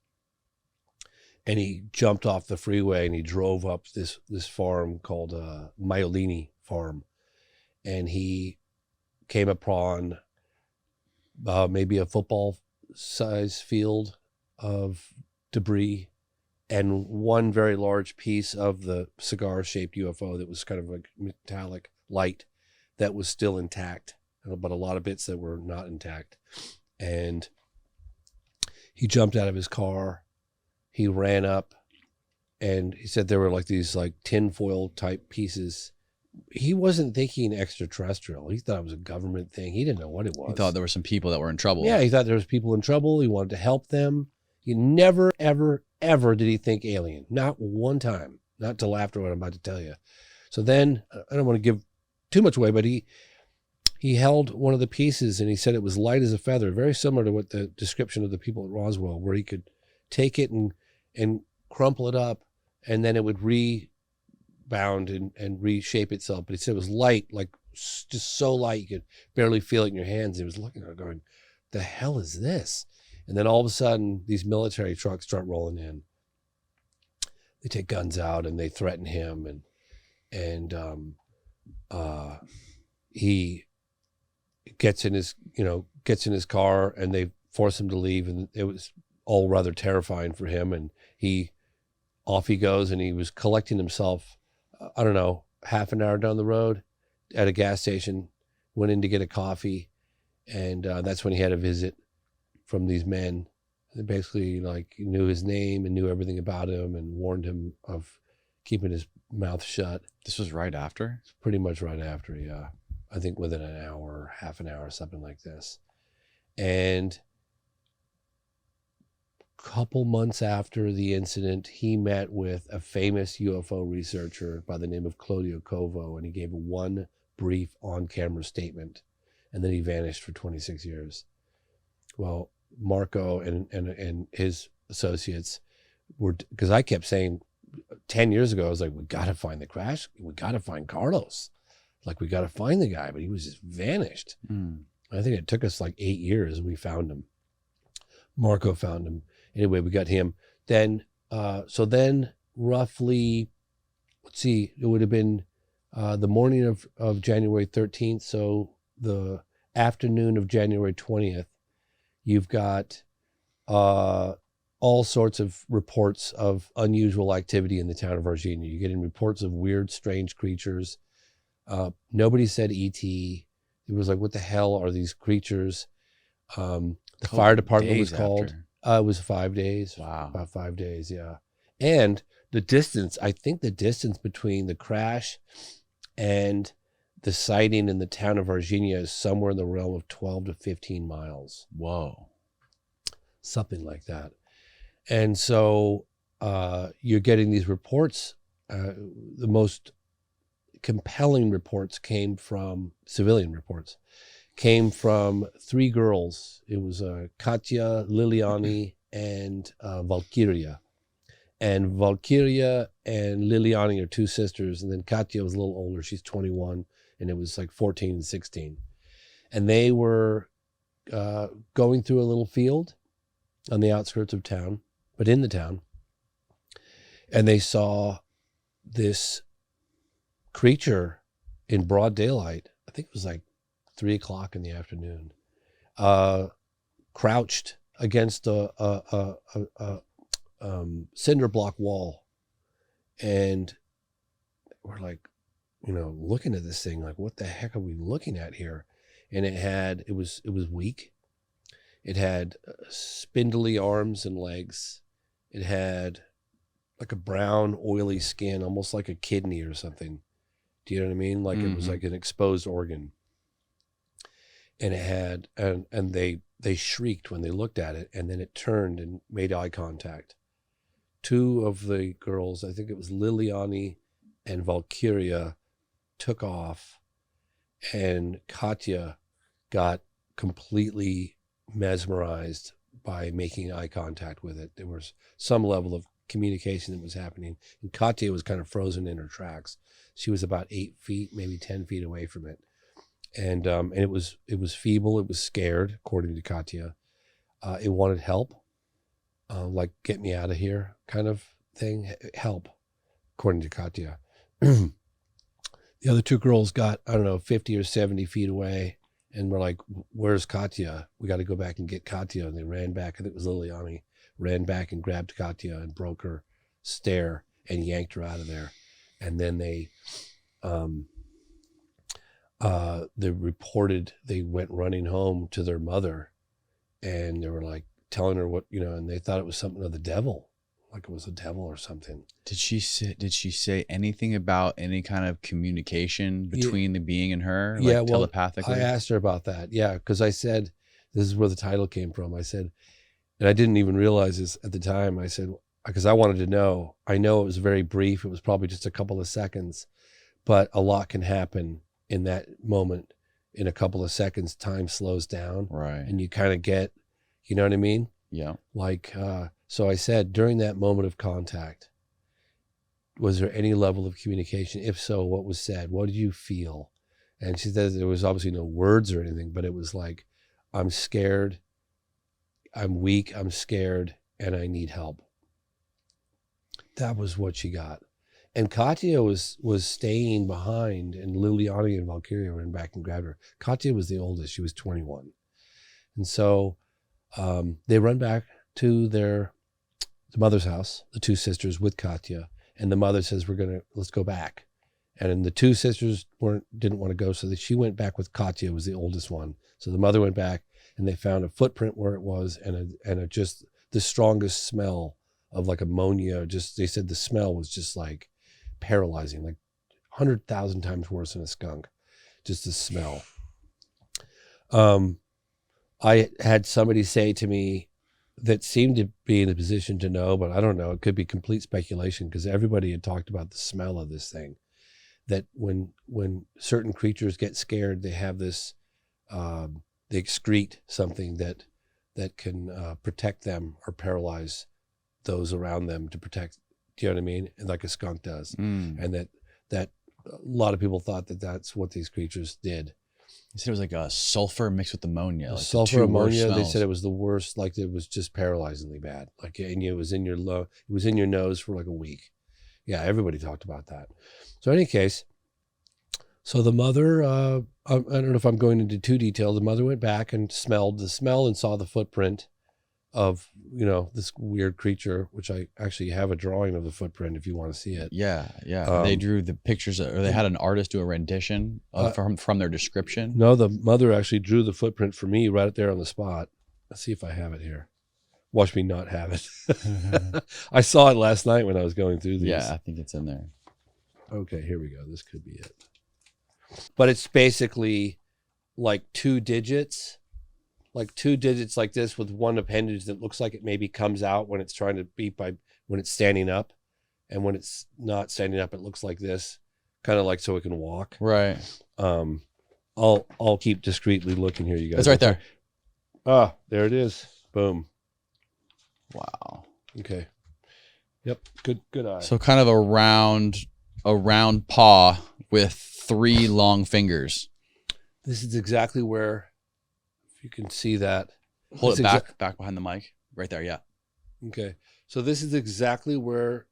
And he jumped off the freeway and he drove up this farm called Maiolini Farm. And he came upon maybe a football size field of debris and one very large piece of the cigar shaped UFO that was kind of like metallic light that was still intact, but a lot of bits that were not intact. And he jumped out of his car. He ran up, and he said there were like these like tinfoil type pieces. He wasn't thinking extraterrestrial. He thought it was a government thing. He didn't know what it was. He thought there were some people that were in trouble. Yeah, he thought there was people in trouble. He wanted to help them. He never, ever, ever did he think alien. Not one time. Not till after what I'm about to tell you. So then, I don't want to give too much away, but he held one of the pieces, and he said it was light as a feather, very similar to what the description of the people at Roswell, where he could take it and crumple it up, and then it would rebound and reshape itself. But he said it was light, like just so light you could barely feel it in your hands. He was looking at it going, the hell is this? And then all of a sudden, these military trucks start rolling in. They take guns out and they threaten him, and he gets in his car, and they force him to leave, and it was all rather terrifying for him. And off he goes, and he was collecting himself, I don't know, half an hour down the road at a gas station, went in to get a coffee, and that's when he had a visit from these men. They basically like knew his name and knew everything about him and warned him of keeping his mouth shut. This was right after? Pretty much right after, yeah. I think within an hour, half an hour, something like this. And couple months after the incident, he met with a famous UFO researcher by the name of Claudio Covo, and he gave one brief on-camera statement, and then he vanished for 26 years. Well, Marco and his associates were, because I kept saying 10 years ago, I was like, we got to find the crash. We got to find Carlos. Like, we got to find the guy, but he was just vanished. I think it took us like 8 years, and we found him. Marco found him. Anyway, we got him. Then, so then roughly, let's see, it would have been the morning of January 13th. So the afternoon of January 20th, you've got all sorts of reports of unusual activity in the town of Varginha. You're getting reports of weird, strange creatures. Nobody said ET. It was like, what the hell are these creatures? The fire department was called. It was 5 days. Wow. About 5 days, yeah. And the distance, I think the distance between the crash and the sighting in the town of Varginha is somewhere in the realm of 12 to 15 miles. Whoa. Something like that. And so you're getting these reports. The most compelling reports came from, civilian reports, came from three girls. It was Katya, Liliani, and Valkyria. And Valkyria and Liliani are two sisters, and then Katya was a little older. She's 21, and it was like 14 and 16. And they were going through a little field on the outskirts of town, but in the town. and they saw this creature in broad daylight. I think it was like 3 o'clock in the afternoon, crouched against a cinder block wall. And we're like, looking at this thing, like, what the heck are we looking at here? And it was weak. It had spindly arms and legs. It had like a brown, oily skin, almost like a kidney or something. Do you know what I mean? Like it was like an exposed organ. And it had, and they shrieked when they looked at it, and then it turned and made eye contact. 2 of the girls, I think it was Liliani and Valkyria, took off, and Katya got completely mesmerized by making eye contact with it. There was some level of communication that was happening, and Katya was kind of frozen in her tracks. She was about 8 feet, maybe 10 feet away from it. And it was feeble. It was scared, according to Katya. It wanted help, like get me out of here kind of thing. Help, according to Katya. The other 2 girls got, I don't know, 50 or 70 feet away, and we're like, where's Katya? We got to go back and get Katya. And they ran back. I think it was Liliani, ran back and grabbed Katya and broke her stare and yanked her out of there. And then they reported, they went running home to their mother, and they were like telling her what, and they thought it was something of the devil, like it was a devil or something. Did she say anything about any kind of communication between the being and her? Like, yeah, telepathically? I asked her about that. Yeah. Cause I said, this is where the title came from. I said, and I didn't even realize this at the time. I said, because I wanted to know. I know it was very brief. It was probably just a couple of seconds, but a lot can happen in that moment. In a couple of seconds, time slows down. Right. And you kind of get, you know what I mean? Yeah. Like, so I said, during that moment of contact, was there any level of communication? If so, what was said? What did you feel? And she said there was obviously no words or anything, but it was like, I'm scared, I'm weak, I'm scared, and I need help. That was what she got. And Katya was staying behind, and Liliani and Valkyria ran back and grabbed her. Katya was the oldest. She was 21. And so they run back to the mother's house, the 2 sisters with Katya, and the mother says, let's go back. And the 2 sisters didn't want to go, so she went back with Katya, was the oldest one. So the mother went back, and they found a footprint where it was, and just the strongest smell of like ammonia. Just, they said the smell was just like paralyzing, like 100,000 times worse than a skunk, just the smell. I had somebody say to me that seemed to be in a position to know, but I don't know, it could be complete speculation, because everybody had talked about the smell of this thing, that when certain creatures get scared, they have this, they excrete something that can protect them or paralyze those around them to protect, do you know what I mean? And like a skunk does. And that a lot of people thought that that's what these creatures did. They said it was like a sulfur mixed with ammonia. Like sulfur, ammonia, they said it was the worst, like it was just paralyzingly bad. Like, and it was in your nose for like a week. Yeah, everybody talked about that. So in any case, so the mother, I don't know if I'm going into too detail, the mother went back and smelled the smell and saw the footprint of, this weird creature, which I actually have a drawing of the footprint if you want to see it. Yeah, yeah. They drew the pictures, or they had an artist do a rendition from their description. No, the mother actually drew the footprint for me right there on the spot. Let's see if I have it here. Watch me not have it. I saw it last night when I was going through these. Yeah, I think it's in there. Okay, here we go. This could be it. But it's basically like 2 digits. Like 2 digits like this with one appendage that looks like it maybe comes out when it's trying to beat when it's standing up. And when it's not standing up, it looks like this, kind of like so it can walk. Right. I'll keep discreetly looking here, you guys. It's right there. Ah, there it is. Boom. Wow. Okay. Yep. Good eye. So kind of a round paw with 3 long fingers. This is exactly where, you can see that. Hold it back behind the mic. Right there, yeah. Okay. So this is exactly where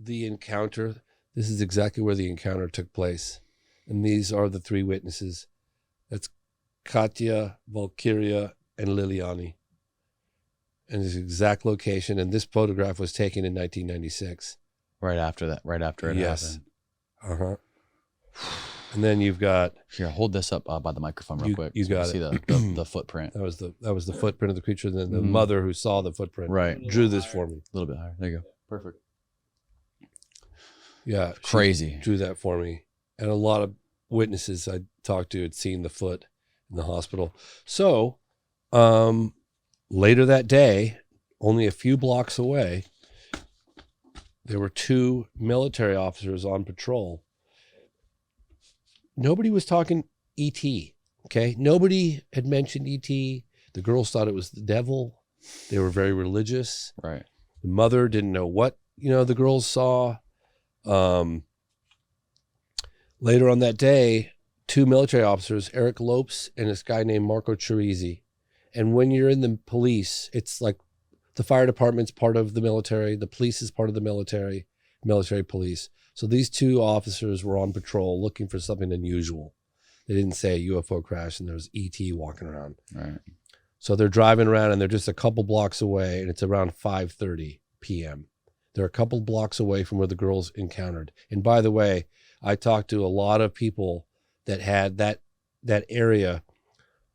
the encounter. This is exactly where the encounter took place. And these are the three witnesses. That's Katya, Valkyria, and Liliani. And this exact location. And this photograph was taken in 1996. Right after that. Right after it happened. Uh-huh. And then you've got... Here, hold this up by the microphone real quick. You got see it. the footprint. That was the footprint of the creature. And then the mother who saw the footprint drew this for me. A little bit higher. There you go. Perfect. Yeah. Crazy. Drew that for me. And a lot of witnesses I talked to had seen the foot in the hospital. So later that day, only a few blocks away, there were two military officers on patrol. Nobody was talking ET, okay? Nobody had mentioned ET. The girls thought it was the devil. They were very religious. Right. The mother didn't know what, the girls saw. Later on that day, two military officers, Eric Lopes and this guy named Marco Chirizi. And when you're in the police, it's like the fire department's part of the military. The police is part of the military police. So these two officers were on patrol looking for something unusual. They didn't say a UFO crash and there was ET walking around. Right. So they're driving around and they're just a couple blocks away and it's around 5:30 p.m. They're a couple blocks away from where the girls encountered. And by the way, I talked to a lot of people that had that area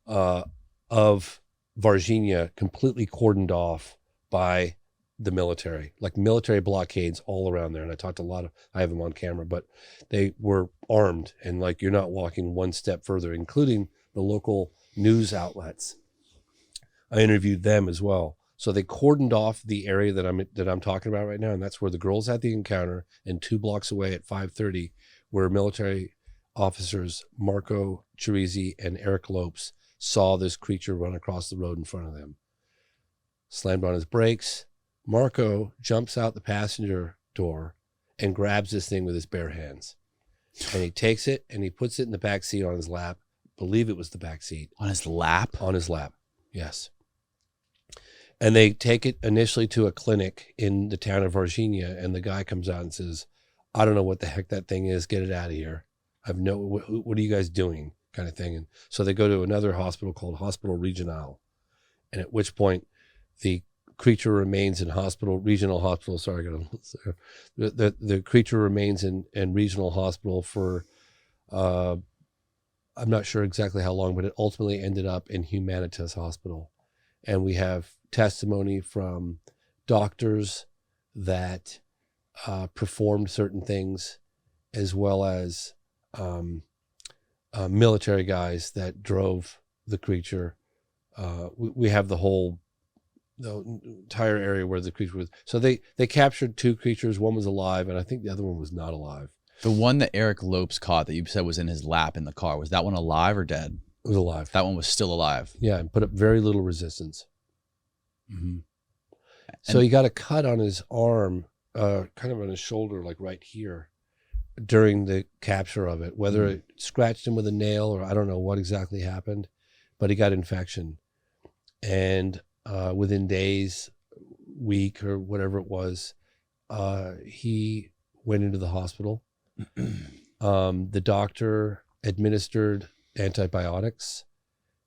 of Varginha completely cordoned off by the military, like military blockades all around there. And I talked to a lot of, I have them on camera, but they were armed and like you're not walking one step further, including the local news outlets. I interviewed them as well. So they cordoned off the area that I'm talking about right now, and that's where the girls had the encounter. And 2 blocks away at 5:30, where military officers Marco Chirizi and Eric Lopes saw this creature run across the road in front of them. Slammed on his brakes. Marco jumps out the passenger door and grabs this thing with his bare hands. And he takes it and he puts it in the back seat on his lap. Believe it was the back seat. On his lap? On his lap, yes. And they take it initially to a clinic in the town of Varginha, and the guy comes out and says, I don't know what the heck that thing is. Get it out of here. What are you guys doing? Kind of thing. And so they go to another hospital called Hospital Regional. And at which point the creature remains in regional hospital. Sorry, the creature remains in regional hospital for, I'm not sure exactly how long, but it ultimately ended up in Humanitas Hospital. And we have testimony from doctors that performed certain things, as well as military guys that drove the creature. We have the entire area where the creature was. So they captured 2 creatures. One was alive, and I think the other one was not alive. The one that Eric Lopes caught that you said was in his lap in the car, was that one alive or dead? It was alive. That one was still alive. Yeah, and put up very little resistance. Mm-hmm. So he got a cut on his arm, kind of on his shoulder, like right here, during the capture of it. Whether it scratched him with a nail or I don't know what exactly happened, but he got infection. And within days, week or whatever it was, he went into the hospital. The doctor administered antibiotics,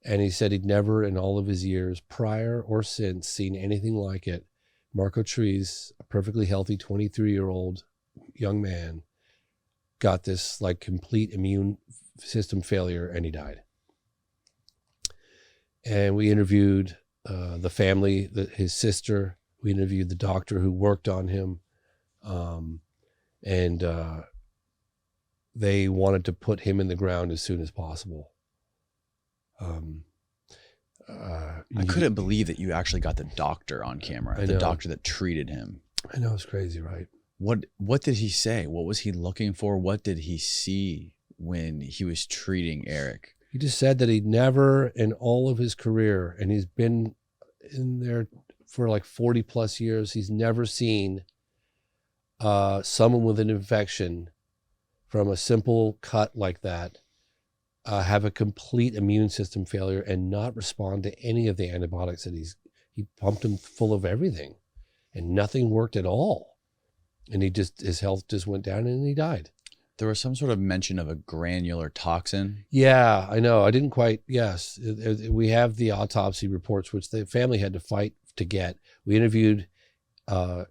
and he said he'd never in all of his years prior or since seen anything like it. Marco Chirizi, a perfectly healthy 23-year-old young man, got this like complete immune system failure, and he died. And we interviewed the family, his sister. We interviewed the doctor who worked on him, and they wanted to put him in the ground as soon as possible. I couldn't believe that you actually got the doctor on camera, the doctor that treated him. I know, it's crazy, right? What did he say? What was he looking for? What did he see when he was treating Eric? He just said that he'd never in all of his career, and he's been in there for like 40 plus years, he's never seen someone with an infection from a simple cut like that have a complete immune system failure and not respond to any of the antibiotics that he pumped him full of everything, and nothing worked at all. And his health just went down and he died. There was some sort of mention of a granular toxin. Yeah, I know. I didn't quite, yes. We have the autopsy reports, which the family had to fight to get. We interviewed, I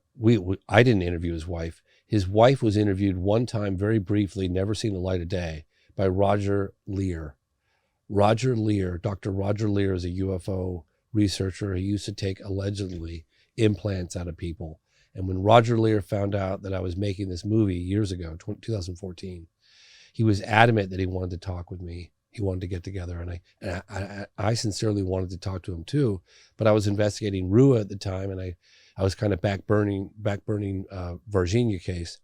didn't interview his wife. His wife was interviewed one time, very briefly, never seen the light of day, by Roger Lear. Roger Lear, Dr. Roger Lear is a UFO researcher. He used to take, allegedly, implants out of people. And when Roger Lear found out that I was making this movie years ago, 2014, he was adamant that he wanted to talk with me. He wanted to get together. And I sincerely wanted to talk to him too, but I was investigating Rua at the time, and I was kind of backburning Varginha case.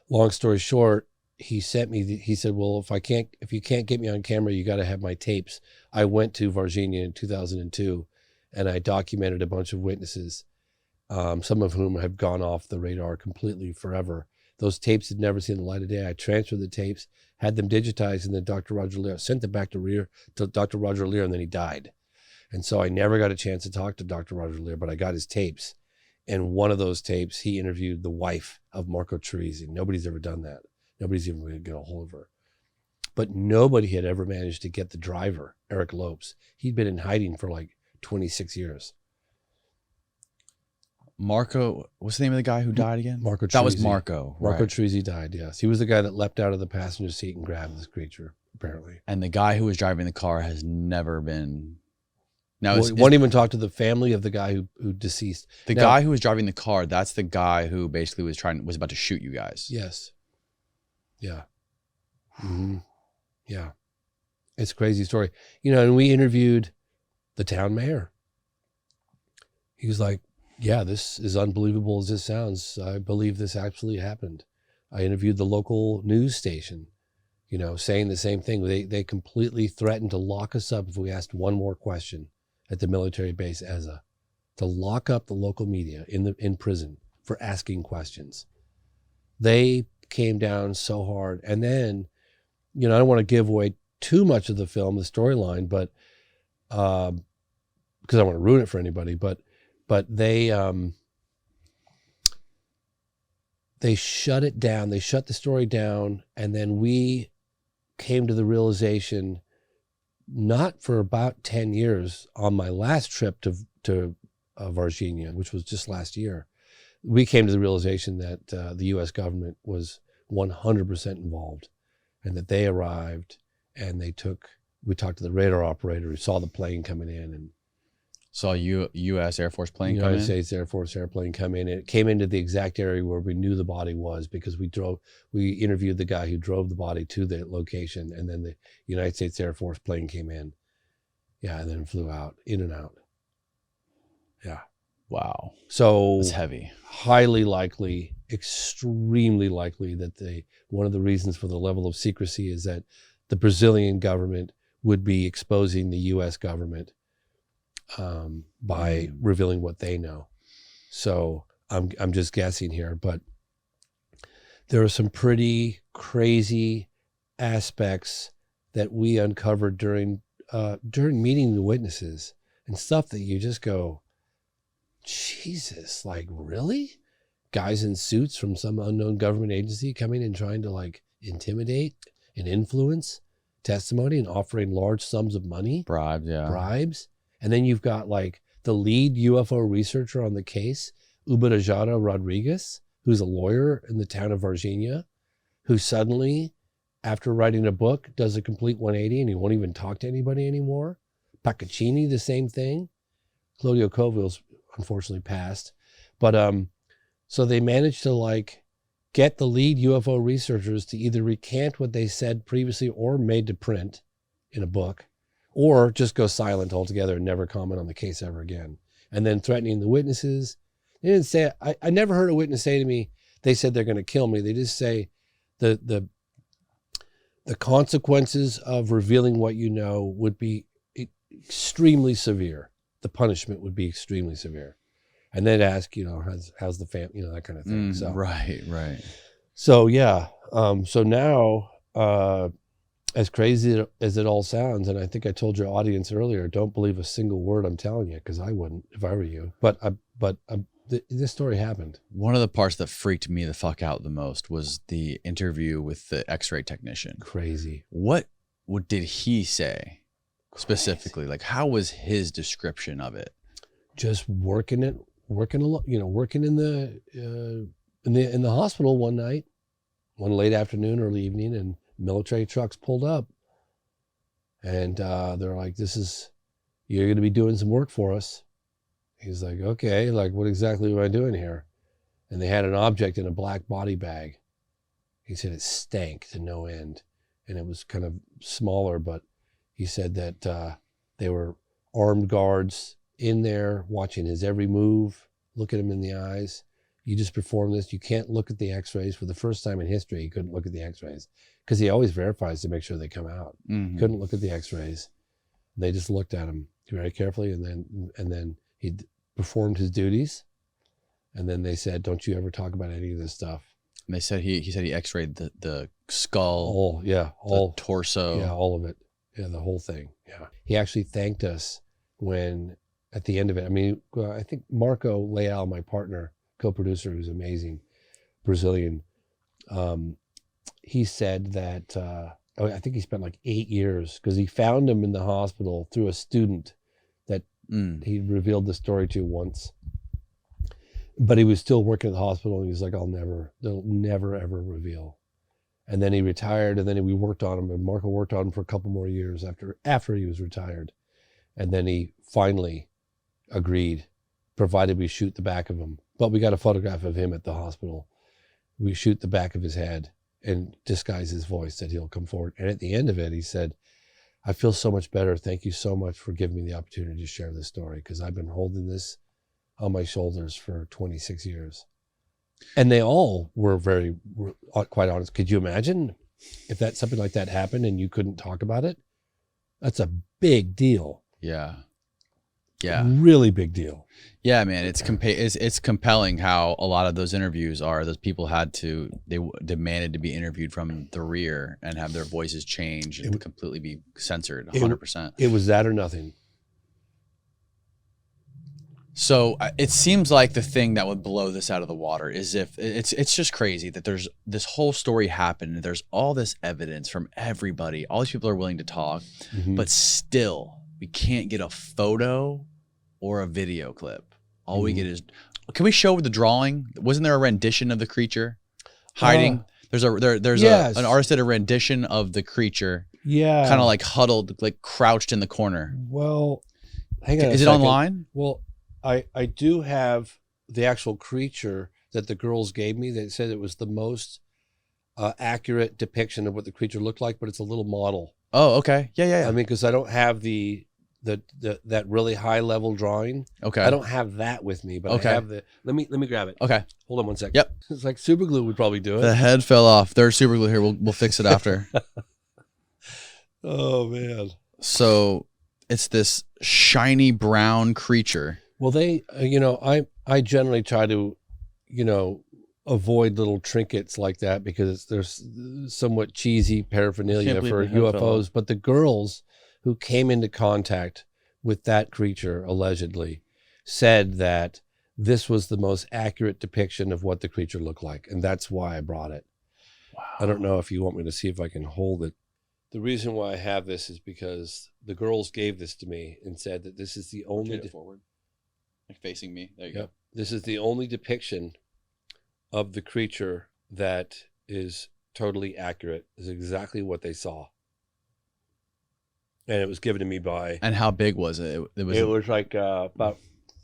Long story short, he said, well, if you can't get me on camera, you got to have my tapes. I went to Varginha in 2002 and I documented a bunch of witnesses, some of whom have gone off the radar completely forever. Those tapes had never seen the light of day. I transferred the tapes, had them digitized, and then Dr. Roger Lear sent them back to Dr. Roger Lear, and then he died. And so I never got a chance to talk to Dr. Roger Lear, but I got his tapes. And one of those tapes, he interviewed the wife of Marco Teresi. Nobody's ever done that. Nobody's even going to get a hold of her. But nobody had ever managed to get the driver, Eric Lopes. He'd been in hiding for like 26 years. Marco, what's the name of the guy who died again? Marco Teresi. That was Marco. Marco right. Teresi died, yes. He was the guy that leapt out of the passenger seat and grabbed this creature, apparently. And the guy who was driving the car has never been... Now, won't even talk to the family of the guy who deceased. The guy who was driving the car, that's the guy who basically was about to shoot you guys. Yes. Yeah. Mm-hmm. Yeah. It's a crazy story. And we interviewed the town mayor. He was like, yeah, this is unbelievable as this sounds. I believe this actually happened. I interviewed the local news station, saying the same thing. They completely threatened to lock us up if we asked one more question at the military base Eza, to lock up the local media in prison for asking questions. They came down so hard. And then, I don't want to give away too much of the film, the storyline, but because I don't want to ruin it for anybody, but they shut it down. They shut the story down. And then we came to the realization, not for about 10 years, on my last trip to Varginha, which was just last year, we came to the realization that the U.S. government was 100% involved, and that they arrived and we talked to the radar operator who saw the plane coming in and saw U.S. Air Force plane come in? United States Air Force airplane come in. It came into the exact area where we knew the body was, because we interviewed the guy who drove the body to the location, and then the United States Air Force plane came in. Yeah, and then flew out, in and out. Yeah. Wow. So it's heavy. Highly likely, extremely likely that one of the reasons for the level of secrecy is that the Brazilian government would be exposing the U.S. government by revealing what they know. So I'm just guessing here, but there are some pretty crazy aspects that we uncovered during meeting the witnesses, and stuff that you just go, Jesus, like, really? Guys in suits from some unknown government agency coming and trying to like intimidate and influence testimony and offering large sums of money. Bribes, yeah. Bribes. And then you've got like the lead UFO researcher on the case, Uberajada Rodriguez, who's a lawyer in the town of Varginha, who suddenly, after writing a book, does a complete 180 and he won't even talk to anybody anymore. Paccaccini, the same thing. Claudio Coville's unfortunately passed. But so they managed to like get the lead UFO researchers to either recant what they said previously or made to print in a book, or just go silent altogether and never comment on the case ever again. And then threatening the witnesses. They didn't say, I never heard a witness say to me, they said they're going to kill me. They just say the consequences of revealing what you know would be extremely severe. The punishment would be extremely severe. And then ask, how's the family, that kind of thing. So Right. So yeah. So now, as crazy as it all sounds, and I think I told your audience earlier, don't believe a single word I'm telling you, because I wouldn't if I were you. But This story happened. One of the parts that freaked me the fuck out the most was the interview with the X-ray technician. Crazy. What did he say specifically? Like, how was his description of it? Just working in the hospital one night, one late afternoon, early evening, and military trucks pulled up, and they're like, you're going to be doing some work for us. He's like, okay, like, what exactly am I doing here? And they had an object in a black body bag. He said it stank to no end, and it was kind of smaller, but he said that they were armed guards in there watching his every move, looking him in the eyes. You just perform this. You can't look at the x-rays. For the first time in history, he couldn't look at the x-rays because he always verifies to make sure they come out. Mm-hmm. Couldn't look at the x-rays. They just looked at him very carefully, and then he performed his duties. And then they said, don't you ever talk about any of this stuff. And they said he said he x-rayed the skull. All the torso. Yeah, all of it. Yeah, the whole thing. Yeah. He actually thanked us when, at the end of it, I mean, I think Marco Leal, my partner, co-producer, who's amazing, Brazilian, he said that, I think he spent like 8 years, because he found him in the hospital through a student that he revealed the story to once. But he was still working at the hospital, and he was like, they'll never ever reveal. And then he retired, and then we worked on him, and Marco worked on him for a couple more years after he was retired. And then he finally agreed, provided we shoot the back of him. But we got a photograph of him at the hospital. We shoot the back of his head and disguise his voice that he'll come forward. And at the end of it, he said, I feel so much better. Thank you so much for giving me the opportunity to share this story, because I've been holding this on my shoulders for 26 years. And they all were quite honest. Could you imagine if something like that happened and you couldn't talk about it? That's a big deal. Yeah. Yeah. Really big deal. Yeah, man. It's compelling how a lot of those interviews are. Those people they demanded to be interviewed from the rear and have their voices change and completely be censored 100%. It was that or nothing. So it seems like the thing that would blow this out of the water is if it's just crazy that there's this whole story happened and there's all this evidence from everybody. All these people are willing to talk, but still we can't get a photo or a video clip. All we get is, can we show the drawing? Wasn't there a rendition of the creature hiding? There's an artist did a rendition of the creature. Yeah. Kind of like huddled, like crouched in the corner. Well, hang on. Is it online? Well, I do have the actual creature that the girls gave me. They said it was the most accurate depiction of what the creature looked like, but it's a little model. Oh, okay. Yeah. I mean, because I don't have that really high level drawing. Okay. I don't have that with me, but I have let me grab it. Okay. Hold on one second. Yep. It's like super glue would probably do it. The head fell off. There's super glue here. We'll fix it after. Oh man. So it's this shiny brown creature. Well, I generally try to, avoid little trinkets like that because there's somewhat cheesy paraphernalia for UFOs. But the girls who came into contact with that creature, allegedly, said that this was the most accurate depiction of what the creature looked like. And that's why I brought it. Wow. I don't know if you want me to see if I can hold it. The reason why I have this is because the girls gave this to me and said that this is the only... forward. Like facing me. There you go. This is the only depiction of the creature that is totally accurate. Is exactly what they saw. And it was given to me by... And how big was it? It was like about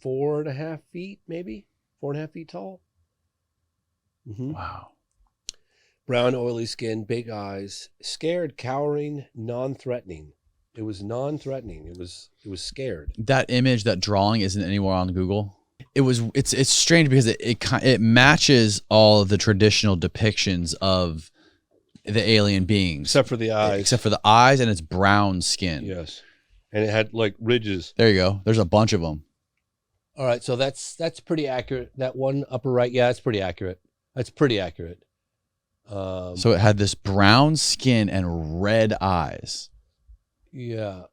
4.5 feet, maybe 4.5 feet tall. Mm-hmm. Wow. Brown, oily skin, big eyes, scared, cowering, non-threatening. It was non-threatening. It was scared. That image, that drawing, isn't anywhere on Google. It's strange because it matches all of the traditional depictions of the alien beings, except for the eyes. And its brown skin. Yes, and it had like ridges. There you go. There's a bunch of them. All right, so that's pretty accurate. That one upper right, yeah, that's pretty accurate. That's pretty accurate. So it had this brown skin and red eyes. Yeah,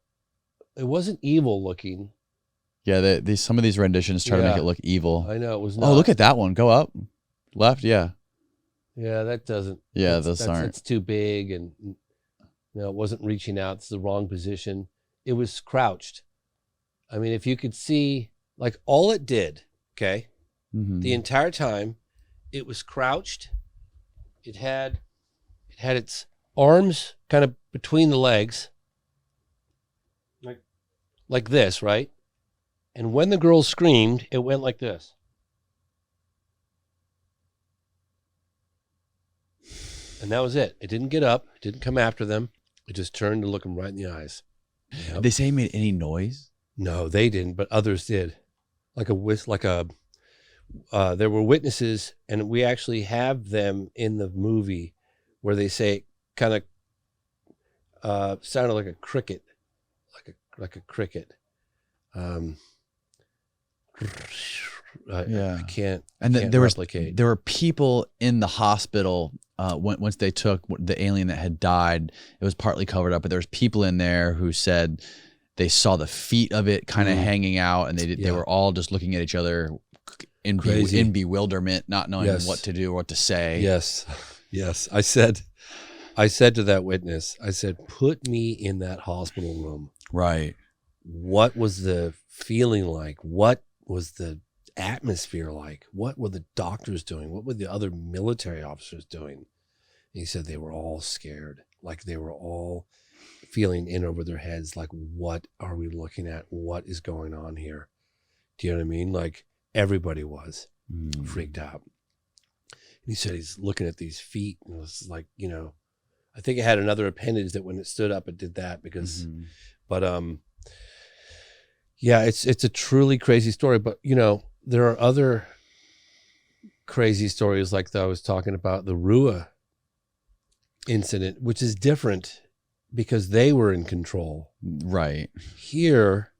it wasn't evil looking. Yeah, some of these renditions try to make it look evil. I know it was not. Oh, look at that one. Go up. Left, yeah. Yeah, that doesn't. Yeah, those aren't. It's too big, and it wasn't reaching out. It's the wrong position. It was crouched. I mean, if you could see, like, all it did, okay, the entire time, it was crouched. It had its arms kind of between the legs, like this, right? And when the girl screamed, it went like this. And that was it. It didn't get up. It didn't come after them. It just turned to look them right in the eyes. Yep. Did they say it made any noise? No, they didn't, but others did. There were witnesses, and we actually have them in the movie where they say kind of sounded like a cricket, like a cricket. I can't. And can't there replicate. There were people in the hospital once they took the alien that had died. It was partly covered up, but there was people in there who said they saw the feet of it kind of hanging out, and they were all just looking at each other in bewilderment, not knowing what to do or what to say. Yes. I said to that witness, I said, put me in that hospital room. Right. What was the feeling like? What was the atmosphere like? What were the doctors doing? What were the other military officers doing? And he said they were all scared. Like they were all feeling in over their heads. Like, what are we looking at? What is going on here? Do you know what I mean? Like everybody was freaked out. And he said he's looking at these feet, and it was like, I think it had another appendage that when it stood up, it did that because, yeah, it's a truly crazy story. But, there are other crazy stories like I was talking about, the Rua incident, which is different because they were in control. Right. Here,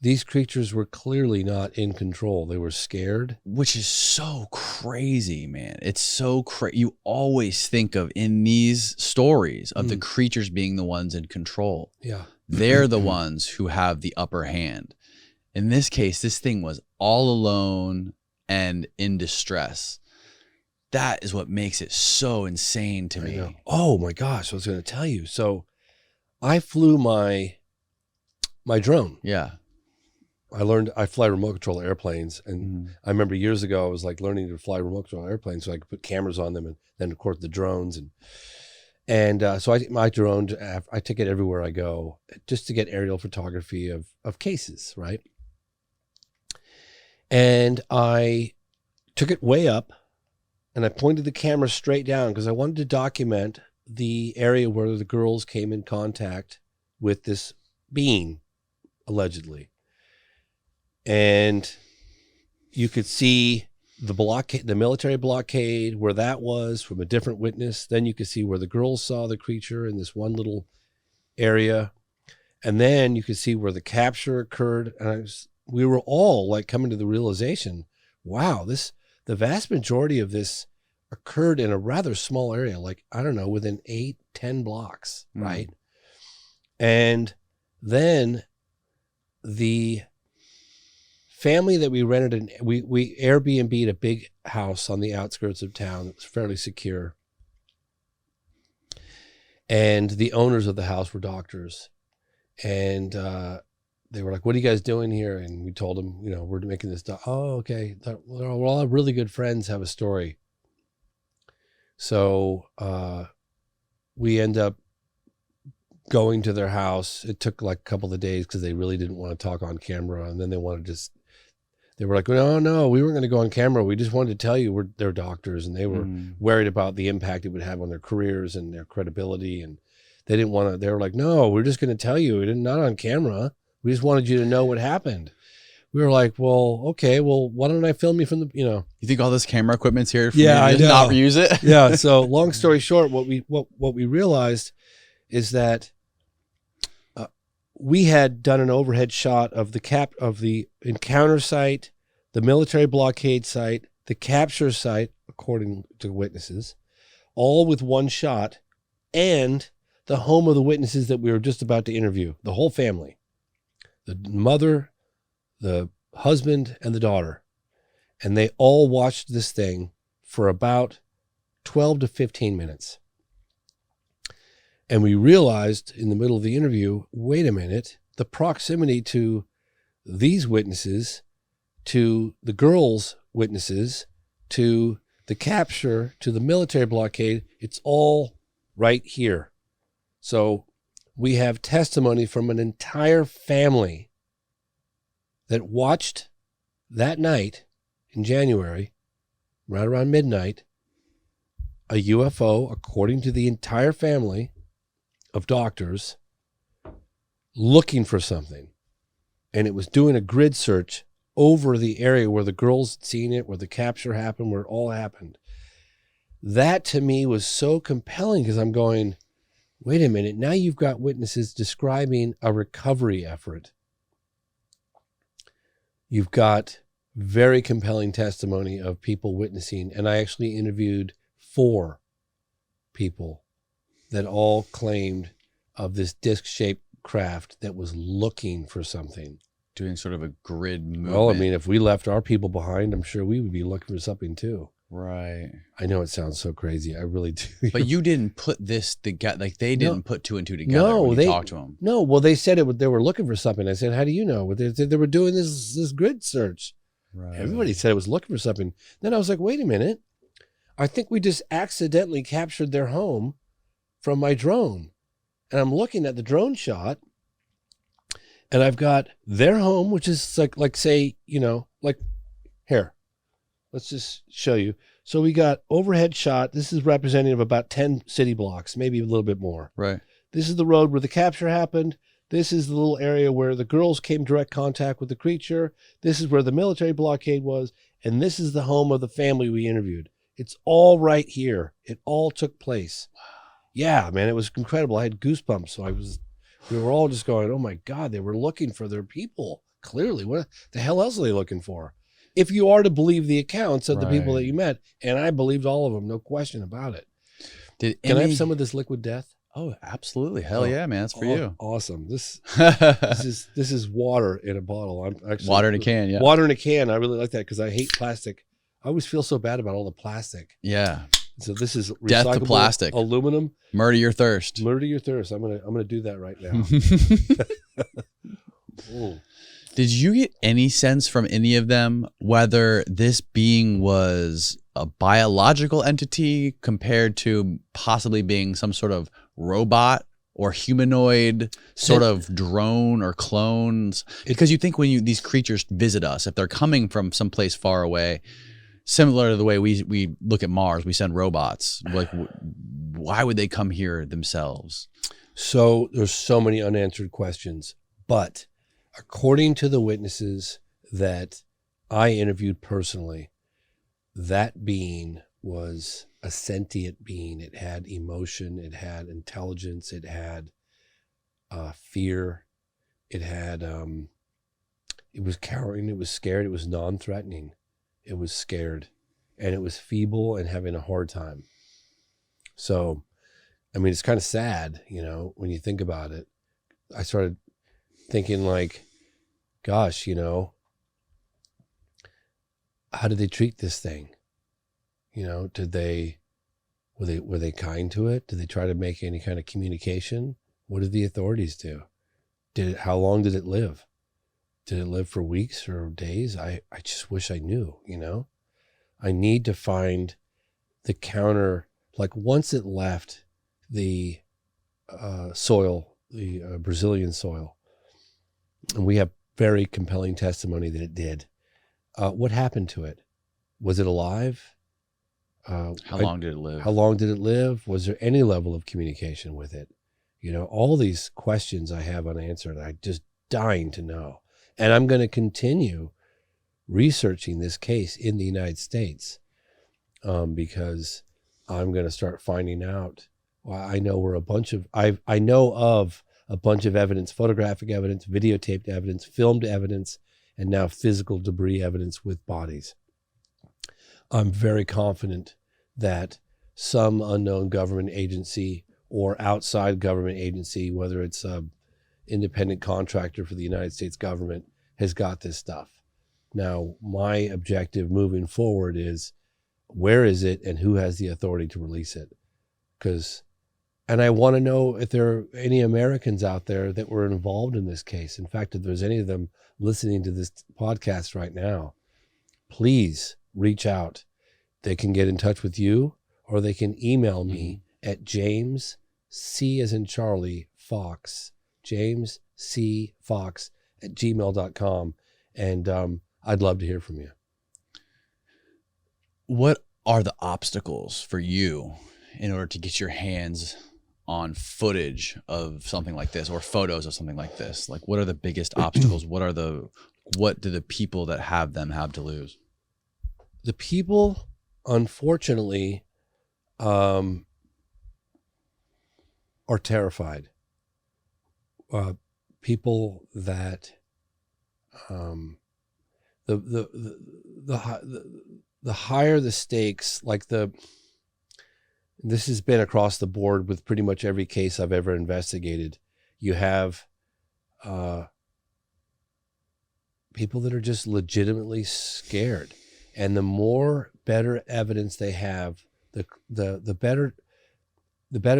these creatures were clearly not in control. They were scared. Which is so crazy, man. It's so crazy. You always think of, in these stories, of the creatures being the ones in control. Yeah. They're the ones who have the upper hand. In this case, this thing was all alone and in distress. That is what makes it so insane to me. Oh my gosh, I was going to tell you. So I flew my drone. Yeah. I fly remote control airplanes, and I remember years ago I was like learning to fly remote control airplanes so I could put cameras on them, and then of course the drones, and so my drone, I take it everywhere I go just to get aerial photography of cases, right? And I took it way up, and I pointed the camera straight down because I wanted to document the area where the girls came in contact with this being, allegedly. And you could see the blockade, the military blockade, where that was from a different witness. Then you could see where the girls saw the creature in this one little area. And then you could see where the capture occurred. And we were all like coming to the realization, wow, the vast majority of this occurred in a rather small area, like, I don't know, within 8-10 blocks, right? And then the family that we rented, we Airbnb'd a big house on the outskirts of town that was fairly secure. And the owners of the house were doctors. And they were like, what are you guys doing here? And we told them, we're making this stuff. Oh, okay. We're all really good friends, have a story. So we end up going to their house. It took like a couple of days because they really didn't want to talk on camera. And then they were like, no, we weren't going to go on camera. We just wanted to tell you they're doctors, and they were worried about the impact it would have on their careers and their credibility. And they didn't want to, they were like, no, we're just going to tell you, not on camera. We just wanted you to know what happened. We were like, well, okay, well, why don't I film you from the, You think all this camera equipment's here for I me to not reuse it? Yeah. So long story short, what we realized is that we had done an overhead shot of the encounter site, the military blockade site, the capture site, according to witnesses, all with one shot, and the home of the witnesses that we were just about to interview, the whole family, the mother, the husband and the daughter, and they all watched this thing for about 12 to 15 minutes. And we realized in the middle of the interview, wait a minute, the proximity to these witnesses, to the girls' witnesses, to the capture, to the military blockade, it's all right here. So we have testimony from an entire family that watched that night in January, right around midnight, a UFO, according to the entire family of doctors, looking for something. And it was doing a grid search over the area where the girls had seen it, where the capture happened, where it all happened. That to me was so compelling because I'm going, wait a minute, now you've got witnesses describing a recovery effort. You've got very compelling testimony of people witnessing, and I actually interviewed 4 people that all claimed of this disc-shaped craft that was looking for something. Doing sort of a grid movement. Well, I mean, if we left our people behind, I'm sure we would be looking for something too. Right. I know it sounds so crazy. I really do. But you didn't put this together. Like they didn't put 2 and 2 together no, when you talked to them. No, well, they said they were looking for something. I said, how do you know? They were doing this grid search. Right. Everybody said it was looking for something. Then I was like, wait a minute. I think we just accidentally captured their home from my drone. And I'm looking at the drone shot, and I've got their home, which is like say, you know, like here. Let's just show you. So we got overhead shot. This is representative of about 10 city blocks, maybe a little bit more. Right. This is the road where the capture happened. This is the little area where the girls came direct contact with the creature. This is where the military blockade was. And this is the home of the family we interviewed. It's all right here. It all took place. Wow. Yeah, man, it was incredible. I had goosebumps. So we were all just going, oh my God, they were looking for their people. Clearly, what the hell else are they looking for? If you are to believe the accounts of the people that you met, and I believed all of them, no question about it. Can I have some of this liquid death? Oh, absolutely. Hell yeah, man. That's for you. Awesome. This is water in a bottle. I'm actually water in a can, yeah. Water in a can. I really like that because I hate plastic. I always feel so bad about all the plastic. Yeah. So this is death to plastic. Aluminum. Murder your thirst. Murder your thirst. I'm gonna do that right now. Did you get any sense from any of them whether this being was a biological entity compared to possibly being some sort of robot or humanoid sort of drone or clones? Because you think when these creatures visit us, if they're coming from someplace far away, similar to the way we look at Mars, we send robots. Like, why would they come here themselves? So there's so many unanswered questions, but according to the witnesses that I interviewed personally, that being was a sentient being. It had emotion, it had intelligence, it had fear, it had, it was cowering, it was scared, it was non-threatening, it was scared, and it was feeble and having a hard time. So, I mean, it's kind of sad, you know, when you think about it. I started thinking like, gosh, you know, how did they treat this thing? You know, were they kind to it? Did they try to make any kind of communication? What did the authorities do? How long did it live? Did it live for weeks or days? I just wish I knew, you know? I need to find the counter, like once it left the soil, the Brazilian soil, and we have very compelling testimony that it did. What happened to it? Was it alive? How long did it live? How long did it live? Was there any level of communication with it? You know, all these questions I have unanswered. I'm just dying to know. And I'm going to continue researching this case in the United States because I'm going to start finding out. Well, I know I know of a bunch of evidence, photographic evidence, videotaped evidence, filmed evidence, and now physical debris evidence with bodies. I'm very confident that some unknown government agency or outside government agency, whether it's an independent contractor for the United States government, has got this stuff. Now, my objective moving forward is, where is it and who has the authority to release it? And I want to know if there are any Americans out there that were involved in this case. In fact, if there's any of them listening to this podcast right now, please reach out. They can get in touch with you, or they can email me at James C as in Charlie Fox, James C Fox at gmail.com. And I'd love to hear from you. What are the obstacles for you in order to get your hands on footage of something like this, or photos of something like this? Like, what are the biggest obstacles? What do the people that have them have to lose? The people, unfortunately, are terrified. People that the higher the stakes, this has been across the board with pretty much every case I've ever investigated. You have people that are just legitimately scared, and the more better evidence they have, the better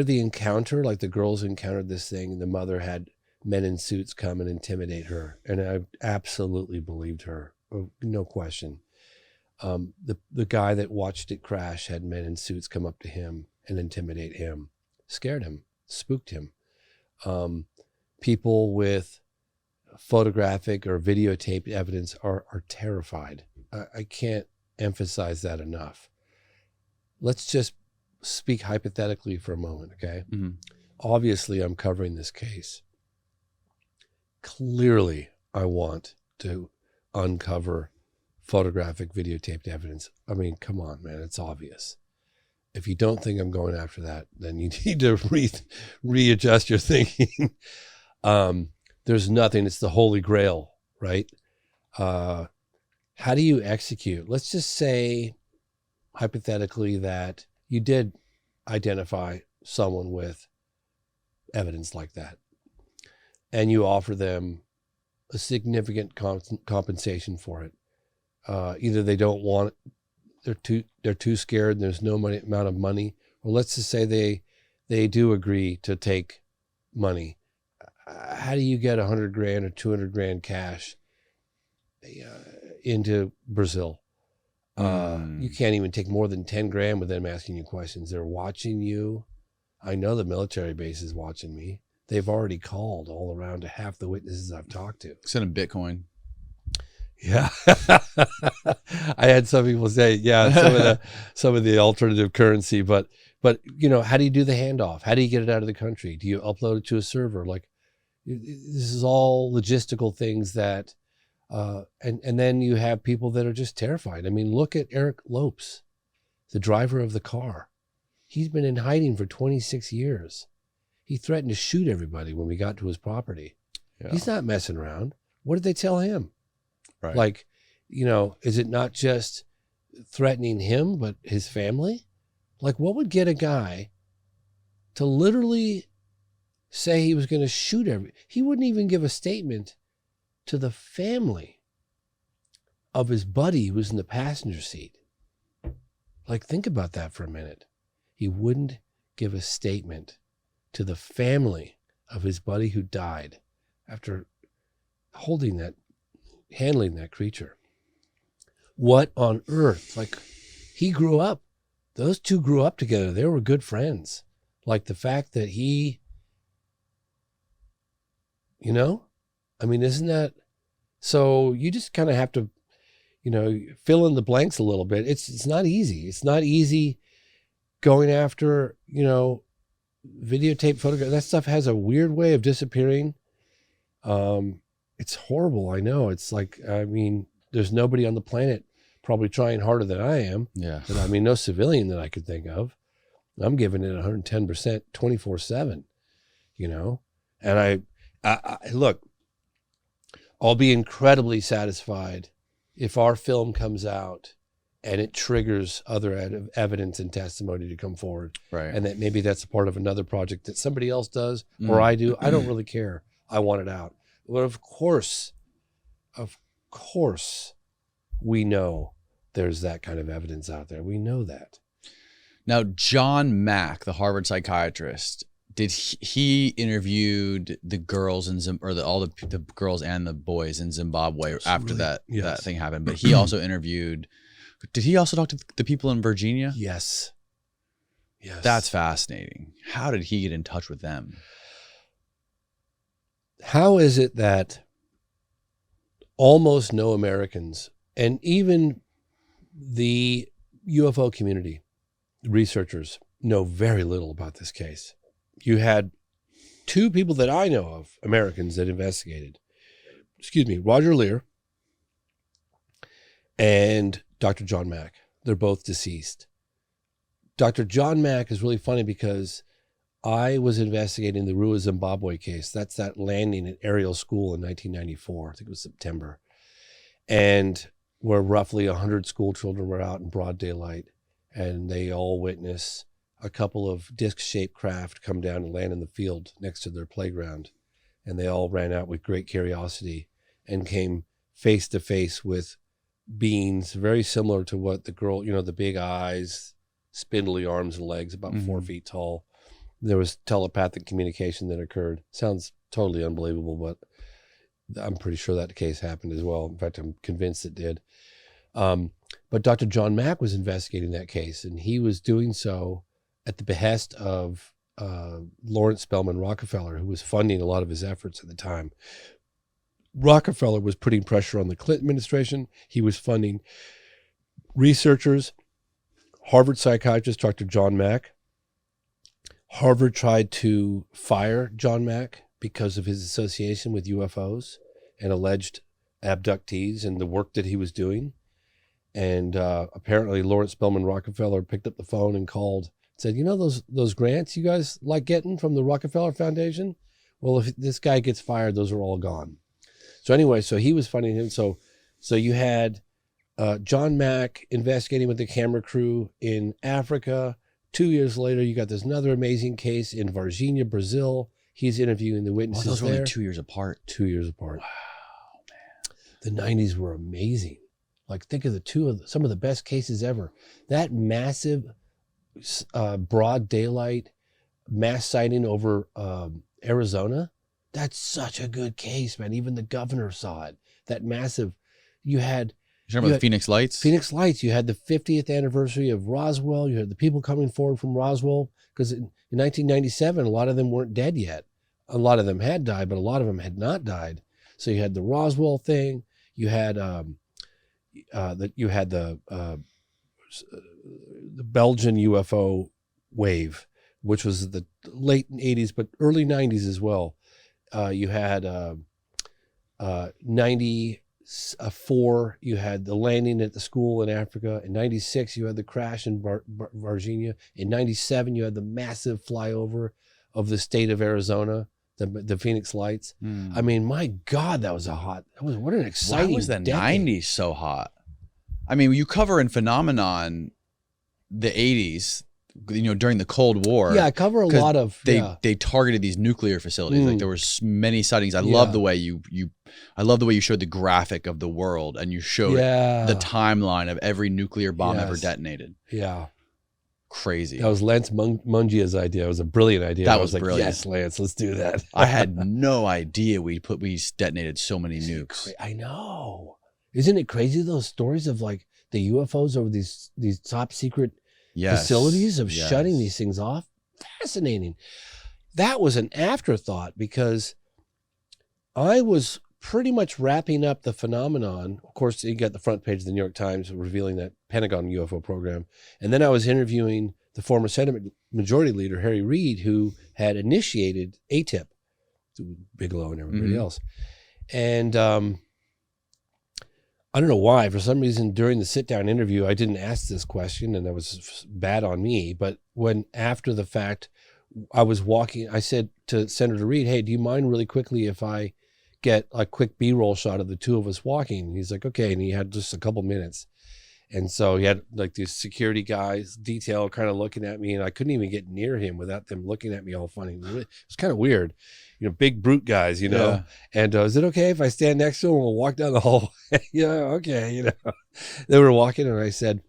the encounter. Like the girls encountered this thing, and the mother had men in suits come and intimidate her, and I absolutely believed her, no question. The guy that watched it crash had men in suits come up to him and intimidate him, scared him, spooked him. People with photographic or videotaped evidence are terrified. I can't emphasize that enough. Let's just speak hypothetically for a moment, okay? Mm-hmm. Obviously, I'm covering this case. Clearly, I want to uncover photographic, videotaped evidence. I mean, come on, man, it's obvious. If you don't think I'm going after that, then you need to readjust your thinking. There's nothing, it's the Holy Grail, right? How do you execute? Let's just say, hypothetically, that you did identify someone with evidence like that, and you offer them a significant compensation for it. Either they don't want it, they're too scared, and there's no amount of money, or let's just say they do agree to take money. How do you get $100 grand or $200 grand cash into Brazil? You can't even take more than 10 grand with them asking you questions. They're watching you. I know the military base is watching me. They've already called all around to half the witnesses I've talked to. Send them Bitcoin. Yeah. I had some people say, yeah, some of the alternative currency, but you know, how do you do the handoff? How do you get it out of the country? Do you upload it to a server? Like, this is all logistical things that, and then you have people that are just terrified. I mean, look at Eric Lopes, the driver of the car. He's been in hiding for 26 years. He threatened to shoot everybody when we got to his property. Yeah. He's not messing around. What did they tell him? Right. Like, you know, is it not just threatening him, but his family? Like, what would get a guy to literally say he was going to shoot he wouldn't even give a statement to the family of his buddy who was in the passenger seat. Like, think about that for a minute. He wouldn't give a statement to the family of his buddy who died after handling that creature. What on earth? Like, he grew up, those two grew up together. They were good friends. Like, the fact that he, you know, I mean, isn't that, so you just kind of have to, you know, fill in the blanks a little bit. It's not easy. It's not easy going after, you know, videotape photograph. That stuff has a weird way of disappearing. It's horrible. I know. It's like, I mean, there's nobody on the planet probably trying harder than I am. Yeah. And I mean, no civilian that I could think of. I'm giving it 110%, 24/7, you know? And I look, I'll be incredibly satisfied if our film comes out and it triggers other evidence and testimony to come forward. Right. And that maybe that's a part of another project that somebody else does or I do. I don't really care. I want it out. But of course, of course, we know there's that kind of evidence out there. We know that. Now, John Mack, the Harvard psychiatrist, he interviewed the girls in all the girls and the boys in Zimbabwe after that thing happened. But he also interviewed. Did he also talk to the people in Virginia? Yes. Yes. That's fascinating. How did he get in touch with them? How is it that almost no Americans, and even the UFO community, researchers, know very little about this case? You had two people that I know of, Americans, that investigated. Roger Lear and Dr. John Mack. They're both deceased. Dr. John Mack is really funny because I was investigating the Rua, Zimbabwe case. That's that landing at Ariel School in 1994. I think it was September. And where roughly 100 school children were out in broad daylight, and they all witnessed a couple of disc-shaped craft come down and land in the field next to their playground. And they all ran out with great curiosity and came face to face with beings very similar to what the girl, the big eyes, spindly arms and legs, about 4 feet tall. There was telepathic communication that occurred. Sounds totally unbelievable, but I'm pretty sure that case happened as well. In fact, I'm convinced it did. But Dr. John Mack was investigating that case, and he was doing so at the behest of Lawrence Spelman Rockefeller, who was funding a lot of his efforts at the time. Rockefeller was putting pressure on the Clinton administration. He was funding researchers. Harvard psychiatrist Dr. John Mack. Harvard tried to fire John Mack because of his association with UFOs and alleged abductees and the work that he was doing. And apparently Lawrence Spelman Rockefeller picked up the phone and called, said, those grants you guys like getting from the Rockefeller Foundation? Well, if this guy gets fired, those are all gone. So anyway, so he was funding him. So you had John Mack investigating with the camera crew in Africa. 2 years later, you got this another amazing case in Varginha, Brazil. He's interviewing the witnesses those were there. only 2 years apart. 2 years apart. Wow, man. The 90s were amazing. Like, think of some of the best cases ever. That massive broad daylight mass sighting over Arizona, that's such a good case, man. Even the governor saw it. That massive, you had... You're talking about the Phoenix Lights? Phoenix Lights. You had the 50th anniversary of Roswell. You had the people coming forward from Roswell, because in 1997, a lot of them weren't dead yet. A lot of them had died, but a lot of them had not died. So you had the Roswell thing. You had the Belgian UFO wave, which was the late 80s, but early 90s as well. You had 94, you had the landing at the school in Africa. In 96, you had the crash in Varginha. In 97, you had the massive flyover of the state of Arizona, the Phoenix Lights. I mean, my God, what an exciting Why was the decade. 90s so hot? I mean, you cover in Phenomenon the 80s, during the Cold War. Yeah, I cover a lot of... They targeted these nuclear facilities. Like, there was many sightings. I love the way you showed the graphic of the world, and you showed the timeline of every nuclear bomb ever detonated. Yeah. Crazy. That was Lance Mungia's idea. It was a brilliant idea. That was like, brilliant. yes, Lance, let's do that. I had no idea we detonated so many nukes. I know. Isn't it crazy, those stories of like the UFOs over these top secret facilities of shutting these things off? Fascinating. That was an afterthought, because I was pretty much wrapping up the phenomenon. Of course, you got the front page of the New York Times revealing that Pentagon UFO program. And then I was interviewing the former Senate Majority Leader, Harry Reid, who had initiated ATIP, Bigelow and everybody else. And I don't know why, for some reason during the sit-down interview, I didn't ask this question, and that was bad on me. But when after the fact, I was walking, I said to Senator Reid, hey, do you mind really quickly if I get a quick B-roll shot of the two of us walking? And he's like, okay. And he had just a couple minutes. And so he had like these security guys, detail kind of looking at me, and I couldn't even get near him without them looking at me all funny. It was kind of weird, big brute guys, Yeah. And is it okay if I stand next to him and we'll walk down the hallway? Okay, They were walking, and I said,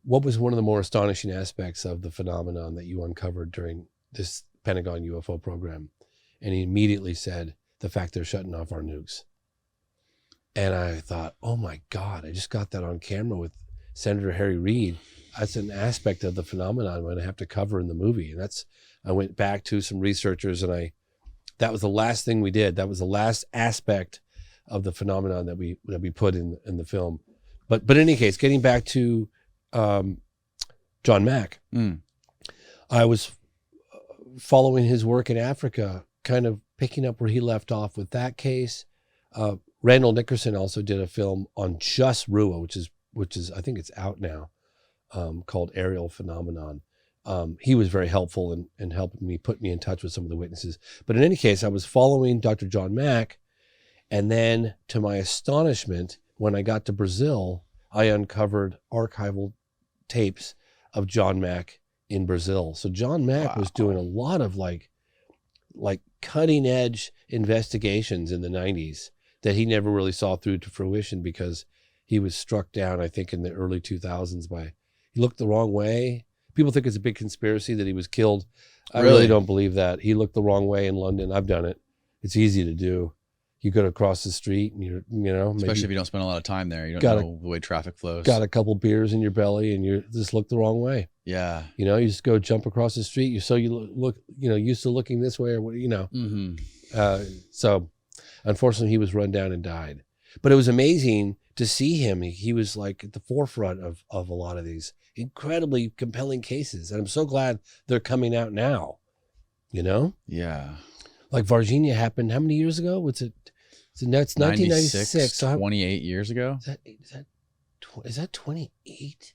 what was one of the more astonishing aspects of the phenomenon that you uncovered during this Pentagon UFO program? And he immediately said, the fact they're shutting off our nukes. And I thought, oh my God, I just got that on camera with Senator Harry Reid. That's an aspect of the phenomenon I'm going to have to cover in the movie. And I went back to some researchers, and that was the last thing we did. That was the last aspect of the phenomenon that we put in the film. But in any case, getting back to John Mack, I was following his work in Africa, kind of picking up where he left off with that case. Randall Nickerson also did a film on just Rua, which is I think it's out now, called Aerial Phenomenon. He was very helpful in helping me, put me in touch with some of the witnesses. But in any case, I was following Dr. John Mack, and then to my astonishment, when I got to Brazil, I uncovered archival tapes of John Mack in Brazil. So John Mack was doing a lot of like cutting edge investigations in the 90s that he never really saw through to fruition, because he was struck down, I think, in the early 2000s he looked the wrong way. People think it's a big conspiracy that he was killed. I really don't believe that. He looked the wrong way in London. I've done it. It's easy to do. You go across the street and especially if you don't spend a lot of time there, you don't know the way traffic flows. Got a couple beers in your belly and you just look the wrong way. Yeah. You just go jump across the street. You look, used to looking this way or what, So unfortunately he was run down and died, but it was amazing to see him. He was like at the forefront of a lot of these incredibly compelling cases. And I'm so glad they're coming out now, Yeah. Like Varginha happened how many years ago? What's it? It's 1996. 28 years ago. Is that 28?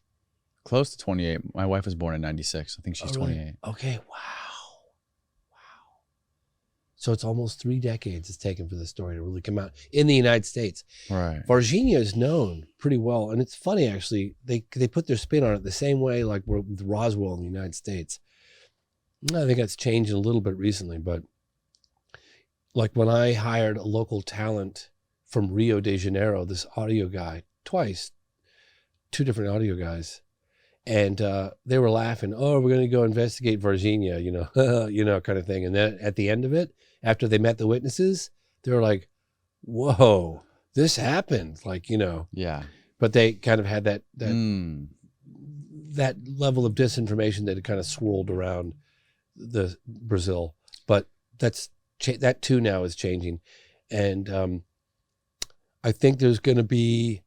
Close to 28. My wife was born in 96. I think she's 28. Okay. Wow. So it's almost 3 decades it's taken for the story to really come out in the United States. Right. Varginha is known pretty well. And it's funny, actually, they put their spin on it the same way like with Roswell in the United States. I think that's changed a little bit recently, but like when I hired a local talent from Rio de Janeiro, this audio guy, twice, 2 different audio guys, and they were laughing, oh, we're going to go investigate Varginha, kind of thing. And then at the end of it, after they met the witnesses, they were like, whoa, this happened. Yeah. But they kind of had that level of disinformation that had kind of swirled around the Brazil. But that too now is changing. And I think there's going to be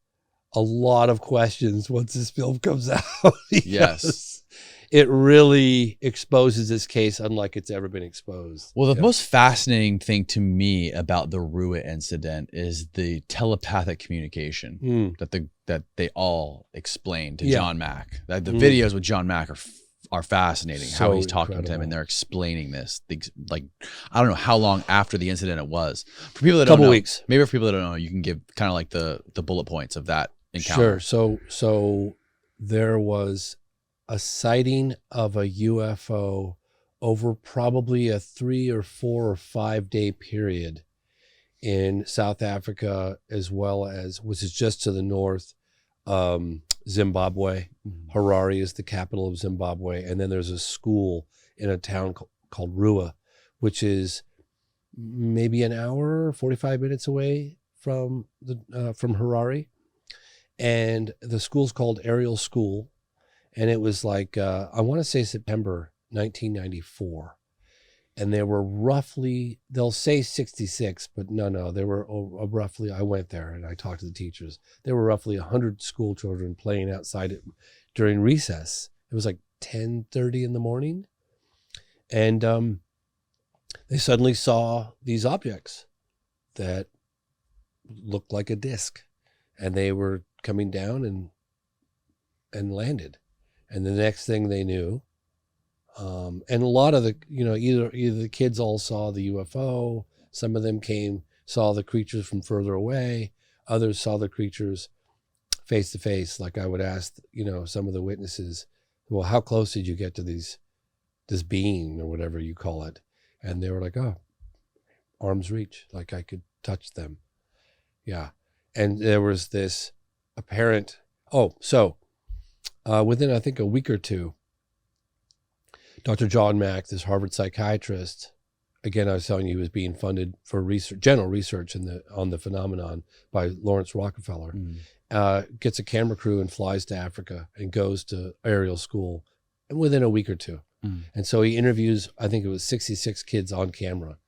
a lot of questions once this film comes out. Yes. It really exposes this case unlike it's ever been exposed. Well, the most fascinating thing to me about the Rua incident is the telepathic communication that they all explained to John Mack. The videos with John Mack are fascinating. How he's talking to him and they're explaining this. Like, I don't know how long after the incident it was. For people that don't know, couple weeks. Maybe for people that don't know, you can give kind of like the bullet points of that encounter. Sure. So there was a sighting of a UFO over probably a 3 or 4 or 5 day period in South Africa, as well as, which is just to the north, Zimbabwe. Harare is the capital of Zimbabwe. And then there's a school in a town called Rua, which is maybe an hour, 45 minutes away from Harare. And the school's called Aerial School. And it was like, I want to say September 1994. And there were roughly, they'll say 66, but no, there were roughly, I went there and I talked to the teachers. There were roughly 100 school children playing outside during recess. It was like 10:30 in the morning. And they suddenly saw these objects that looked like a disc. And they were coming down and landed. And the next thing they knew, and a lot of the, either the kids all saw the UFO, some of them saw the creatures from further away, others saw the creatures face to face. Like I would ask, you know, some of the witnesses, well, how close did you get to this being or whatever you call it? And they were like, oh, arm's reach, like I could touch them. Yeah. And there was this apparent, within, I think, a week or two, Dr. John Mack, this Harvard psychiatrist, again, I was telling you, he was being funded for research, general research on the phenomenon by Lawrence Rockefeller, gets a camera crew and flies to Africa and goes to aerial school, and within a week or two. And so he interviews, I think it was 66 kids on camera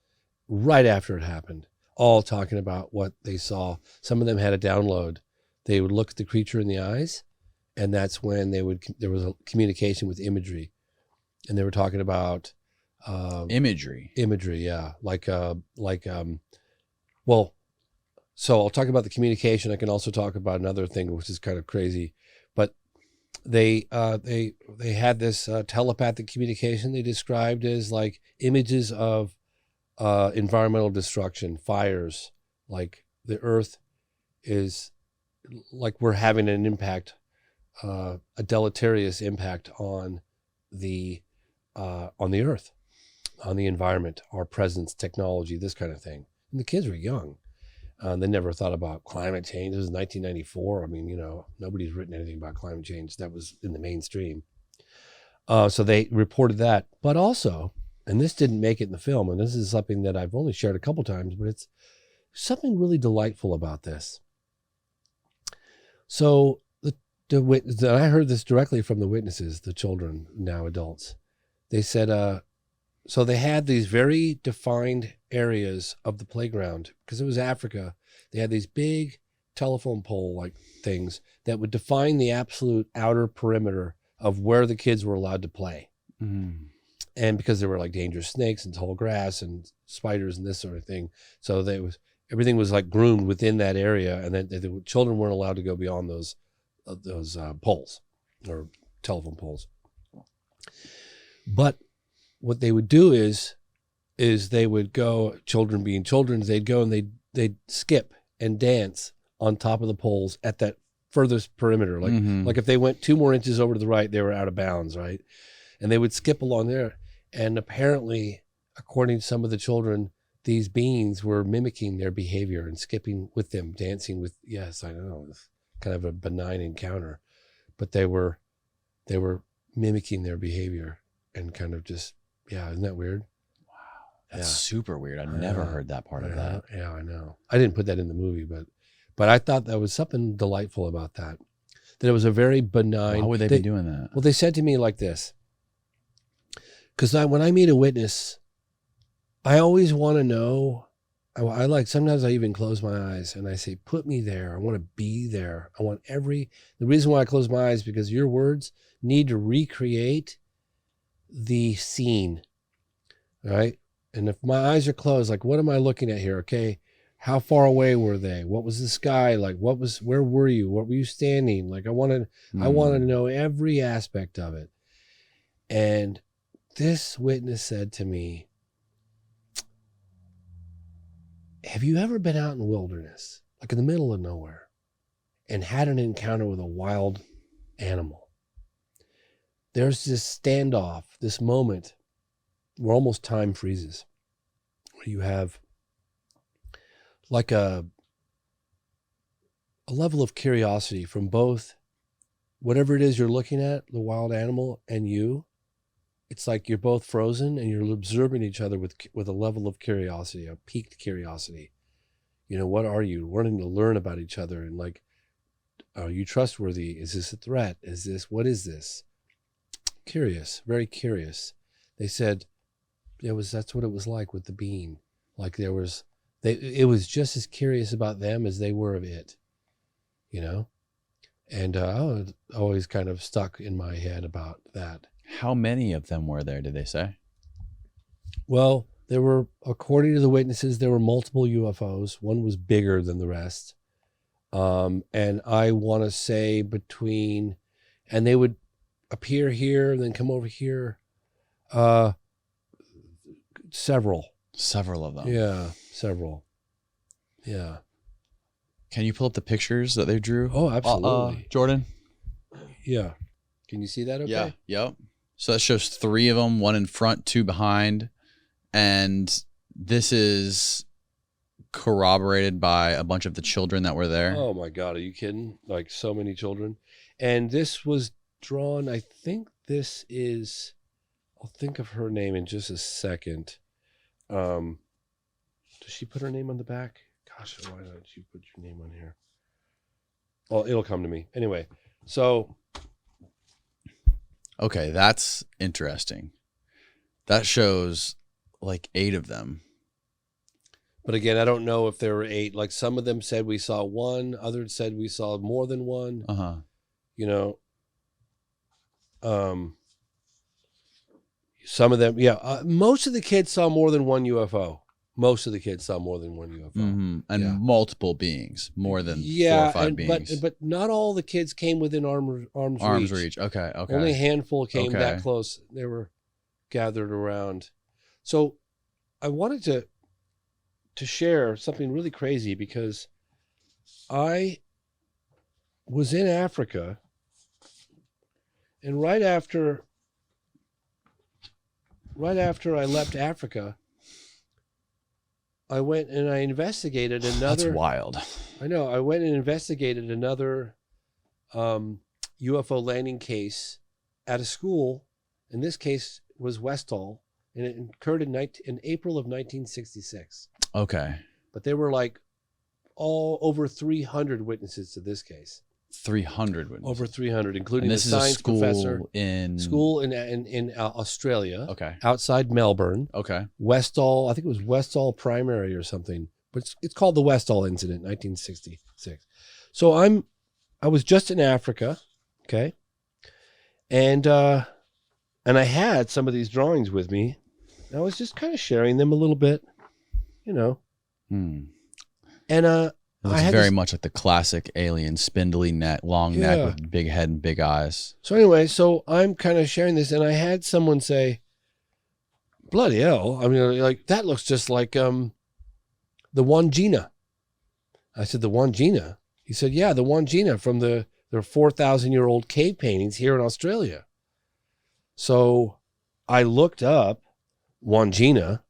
right after it happened, all talking about what they saw. Some of them had a download. They would look at the creature in the eyes, and that's when there was a communication with imagery. And they were talking about imagery, yeah. So I'll talk about the communication. I can also talk about another thing, which is kind of crazy, but they had this telepathic communication they described as like images of environmental destruction, fires, like the earth is like we're having an impact, a deleterious impact on the earth, on the environment, our presence, technology, this kind of thing. And the kids were young. They never thought about climate change. It was 1994. I mean, you know, nobody's written anything about climate change. That was in the mainstream. So they reported that. But also, and this didn't make it in the film, and this is something that I've only shared a couple times, but it's something really delightful about this. So I heard this directly from the witnesses, the children, now adults. They said, so they had these very defined areas of the playground because it was Africa. They had these big telephone pole like things that would define the absolute outer perimeter of where the kids were allowed to play. And because there were like dangerous snakes and tall grass and spiders and this sort of thing. So everything was like groomed within that area, and then the children weren't allowed to go beyond those poles or telephone poles. But what they would do is they would go, children being children, they'd go and they'd skip and dance on top of the poles at that furthest perimeter. Like if they went 2 more inches over to the right, they were out of bounds, right? And they would skip along there. And apparently, according to some of the children, these beings were mimicking their behavior and skipping with them, dancing with, yes, I know, it's kind of a benign encounter, but they were mimicking their behavior and kind of just, yeah, isn't that weird? Wow. That's super weird. I've never heard that part of that. Yeah, I know. I didn't put that in the movie, but I thought that was something delightful about that. That it was a very benign. Why would they be doing that? Well, they said to me like this, because when I meet a witness, I always want to know. I like, sometimes I even close my eyes and I say, put me there. I want to be there. I want the reason why I close my eyes is because your words need to recreate the scene, right? And if my eyes are closed, like, what am I looking at here? Okay, how far away were they? What was the sky like? Where were you? What were you standing? Like, I want to know every aspect of it. And this witness said to me, have you ever been out in the wilderness, like in the middle of nowhere, and had an encounter with a wild animal? There's this standoff, this moment where almost time freezes, where you have like a level of curiosity from both whatever it is you're looking at, the wild animal, and you. It's like you're both frozen and you're observing each other with a level of curiosity, a piqued curiosity. You know, what are you? Wanting to learn about each other and like, are you trustworthy? Is this a threat? What is this? Curious, very curious. They said that's what it was like with the being. Like it was just as curious about them as they were of it, you know? And I was always kind of stuck in my head about that. How many of them were there, did they say? Well, there were, according to the witnesses, there were multiple UFOs. One was bigger than the rest. And I want to say and they would appear here and then come over here. Several. Several of them. Yeah, several. Yeah. Can you pull up the pictures that they drew? Oh, absolutely. Jordan? Yeah. Can you see that okay? Yeah. Yep. So that shows 3 of them, 1 in front, 2 behind. And this is corroborated by a bunch of the children that were there. Oh my God. Are you kidding? Like so many children. And this was drawn, I think this is, I'll think of her name in just a second. Does she put her name on the back? Gosh, why don't you put your name on here? Well, it'll come to me. Anyway, so. Okay, that's interesting. That shows like 8 of them. But again, I don't know if there were 8. Like some of them said we saw 1. Others said we saw more than 1. Uh-huh. You know. Some of them, yeah. Most of the kids saw more than 1 UFO. Most of the kids saw more than 1 UFO. Mm-hmm. And yeah. multiple beings, more than 4 or 5 beings. But not all the kids came within arm's reach. Okay. Only a handful came that close. They were gathered around. So I wanted to share something really crazy because I was in Africa, and right after I left Africa, I went and I investigated another. That's wild. I know. I went and investigated another UFO landing case at a school. In this case was Westall, and it occurred in April of 1966. Okay. But there were like all over 300 witnesses to this case. 300 witnesses. Over 300, including and the this science is a school professor. in Australia. Okay. Outside Melbourne. Okay. Westall, I think it was Westall Primary or something, but it's called the Westall Incident, 1966. So I was just in Africa, okay, and I had some of these drawings with me. I was just kind of sharing them a little bit, you know. And it looks very much like the classic alien, spindly neck, long neck with big head and big eyes. So anyway, so I'm kind of sharing this, and I had someone say, bloody hell, I mean, like, that looks just like the Wangina. I said, the Wangina? He said, yeah, the Wangina from their 4,000-year-old cave paintings here in Australia. So I looked up Wangina,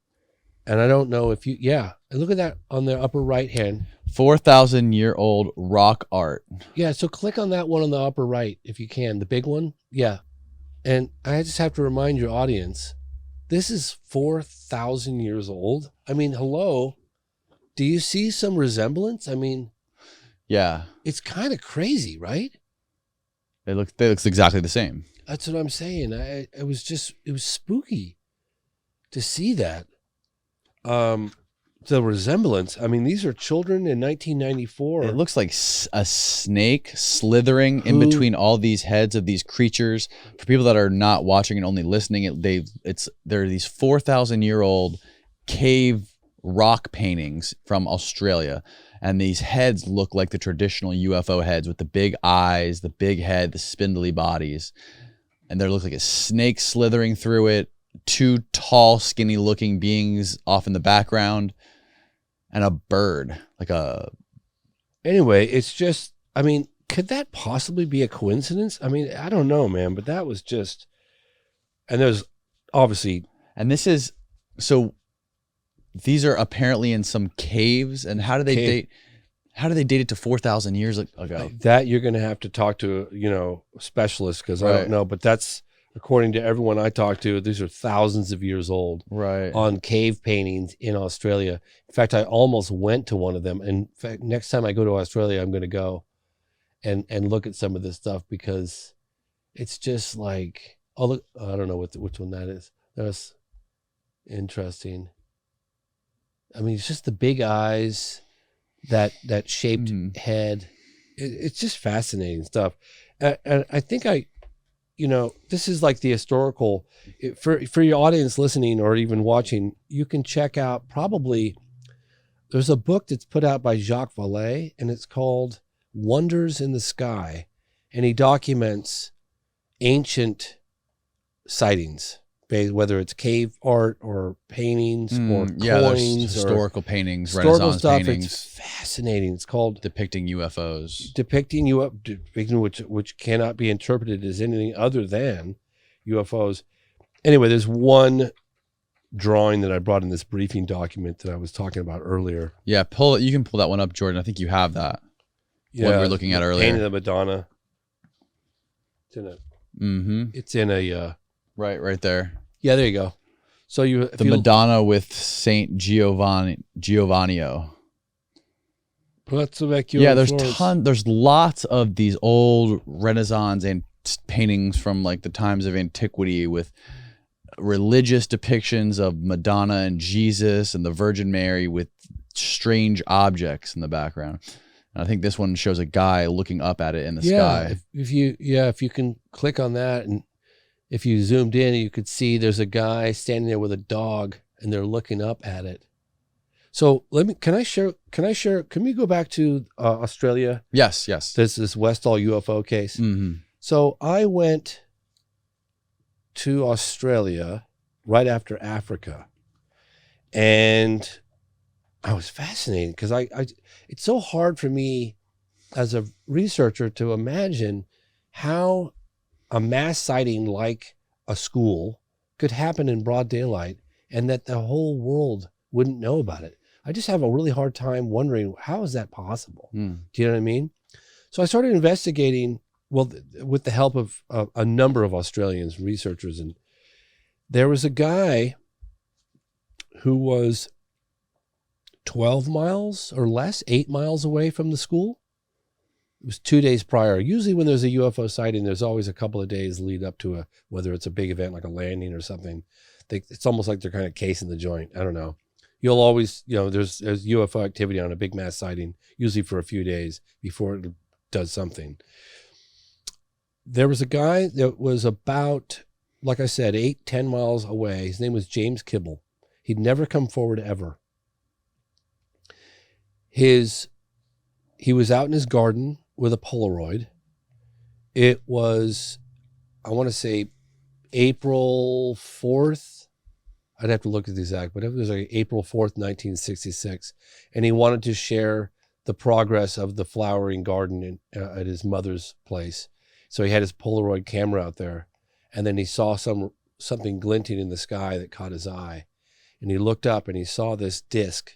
and I don't know if and look at that on the upper right hand. 4,000-year-old rock art. Yeah, so click on that one on the upper right if you can, the big one. Yeah. And I just have to remind your audience, this is 4,000 years old. I mean, hello. Do you see some resemblance? I mean, yeah. It's kind of crazy, right? They look exactly the same. That's what I'm saying. It was spooky to see that. The resemblance. I mean, these are children in 1994. It looks like a snake slithering in between all these heads of these creatures. For people that are not watching and only listening, there are these 4,000-year-old cave rock paintings from Australia, and these heads look like the traditional UFO heads with the big eyes, the big head, the spindly bodies, and there looks like a snake slithering through it. 2 tall, skinny-looking beings off in the background. And a bird, Anyway, it's just, I mean, could that possibly be a coincidence? I mean, I don't know, man, but that was just, and there's obviously. And this is, so these are apparently in some caves, and how do they date it to 4,000 years ago? That you're going to have to talk to, specialists, because I don't know, but that's, according to everyone I talked to, these are thousands of years old, right? On cave paintings in Australia. In fact, I almost went to one of them. And in fact, next time I go to Australia, I'm going to go and look at some of this stuff, because it's just like, oh, look, I don't know which one that is. That's interesting. I mean, it's just the big eyes, that shaped head. It's just fascinating stuff. And I think this is like the historical, for your audience listening or even watching, you can check out there's a book that's put out by Jacques Vallée, and it's called Wonders in the Sky. And he documents ancient sightings whether it's cave art or paintings or there's coins, historical paintings, historical Renaissance stuff. paintings. It's fascinating. It's called depicting UFOs, depicting which cannot be interpreted as anything other than UFOs. Anyway, there's one drawing that I brought in this briefing document that I was talking about earlier. Yeah, you can pull that one up, Jordan. I think you have that. Yeah, one we were looking at earlier. Painting the Madonna. It's in a right there. Yeah, there you go. So the Madonna with Saint Giovanni. Yeah, there's lots of these old Renaissance and paintings from like the times of antiquity with religious depictions of Madonna and Jesus and the Virgin Mary with strange objects in the background. And I think this one shows a guy looking up at it in the sky. If you can click on that, and if you zoomed in, you could see there's a guy standing there with a dog and they're looking up at it. So can we go back to Australia? Yes. This is Westall UFO case. Mm-hmm. So I went to Australia right after Africa, and I was fascinated because it's so hard for me as a researcher to imagine how a mass sighting like a school could happen in broad daylight and that the whole world wouldn't know about it. I just have a really hard time wondering, how is that possible? Do you know what I mean? So I started investigating, with the help of a number of Australians, researchers, and there was a guy who was 12 miles or less, 8 miles away from the school. It was 2 days prior. Usually when there's a UFO sighting, there's always a couple of days lead up to whether it's a big event like a landing or something. It's almost like they're kind of casing the joint. I don't know. You'll always, there's UFO activity on a big mass sighting, usually for a few days before it does something. There was a guy that was about, like I said, 8-10 miles away. His name was James Kibble. He'd never come forward ever. He was out in his garden with a Polaroid. It was, I want to say, April 4th. I'd have to look at the exact, but it was like April 4th, 1966. And he wanted to share the progress of the flowering garden at his mother's place. So he had his Polaroid camera out there, and then he saw something glinting in the sky that caught his eye. And he looked up and he saw this disc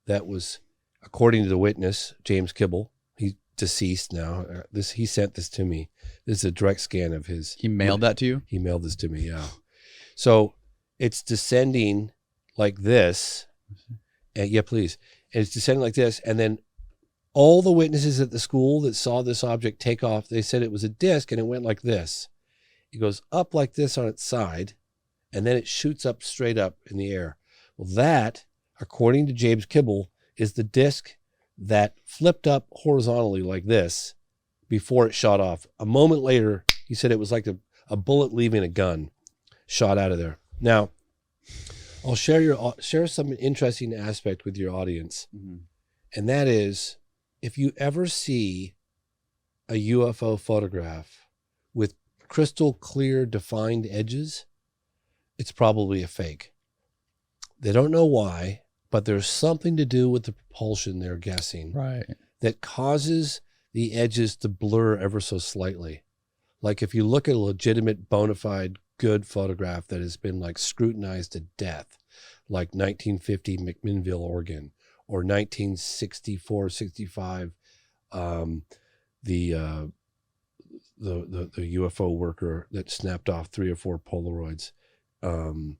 that was, according to the witness, James Kibble, he's deceased now. He sent this to me. This is a direct scan of his. He mailed that to you? He mailed this to me, yeah. So it's descending like this. Yeah, please. And it's descending like this. And then all the witnesses at the school that saw this object take off, they said it was a disc and it went like this. It goes up like this on its side, and then it shoots up straight up in the air. Well, that, according to James Kibble, is the disc that flipped up horizontally like this before it shot off. A moment later, he said it was like a bullet leaving a gun shot out of there. Now, I'll share some interesting aspect with your audience, and that is, if you ever see a UFO photograph with crystal clear defined edges, it's probably a fake. They don't know why, but there's something to do with the propulsion, they're guessing, right, that causes the edges to blur ever so slightly. Like if you look at a legitimate, bona fide, good photograph that has been like scrutinized to death, like 1950 McMinnville, Oregon, or 1964, 65, the UFO worker that snapped off 3 or 4 Polaroids. I'm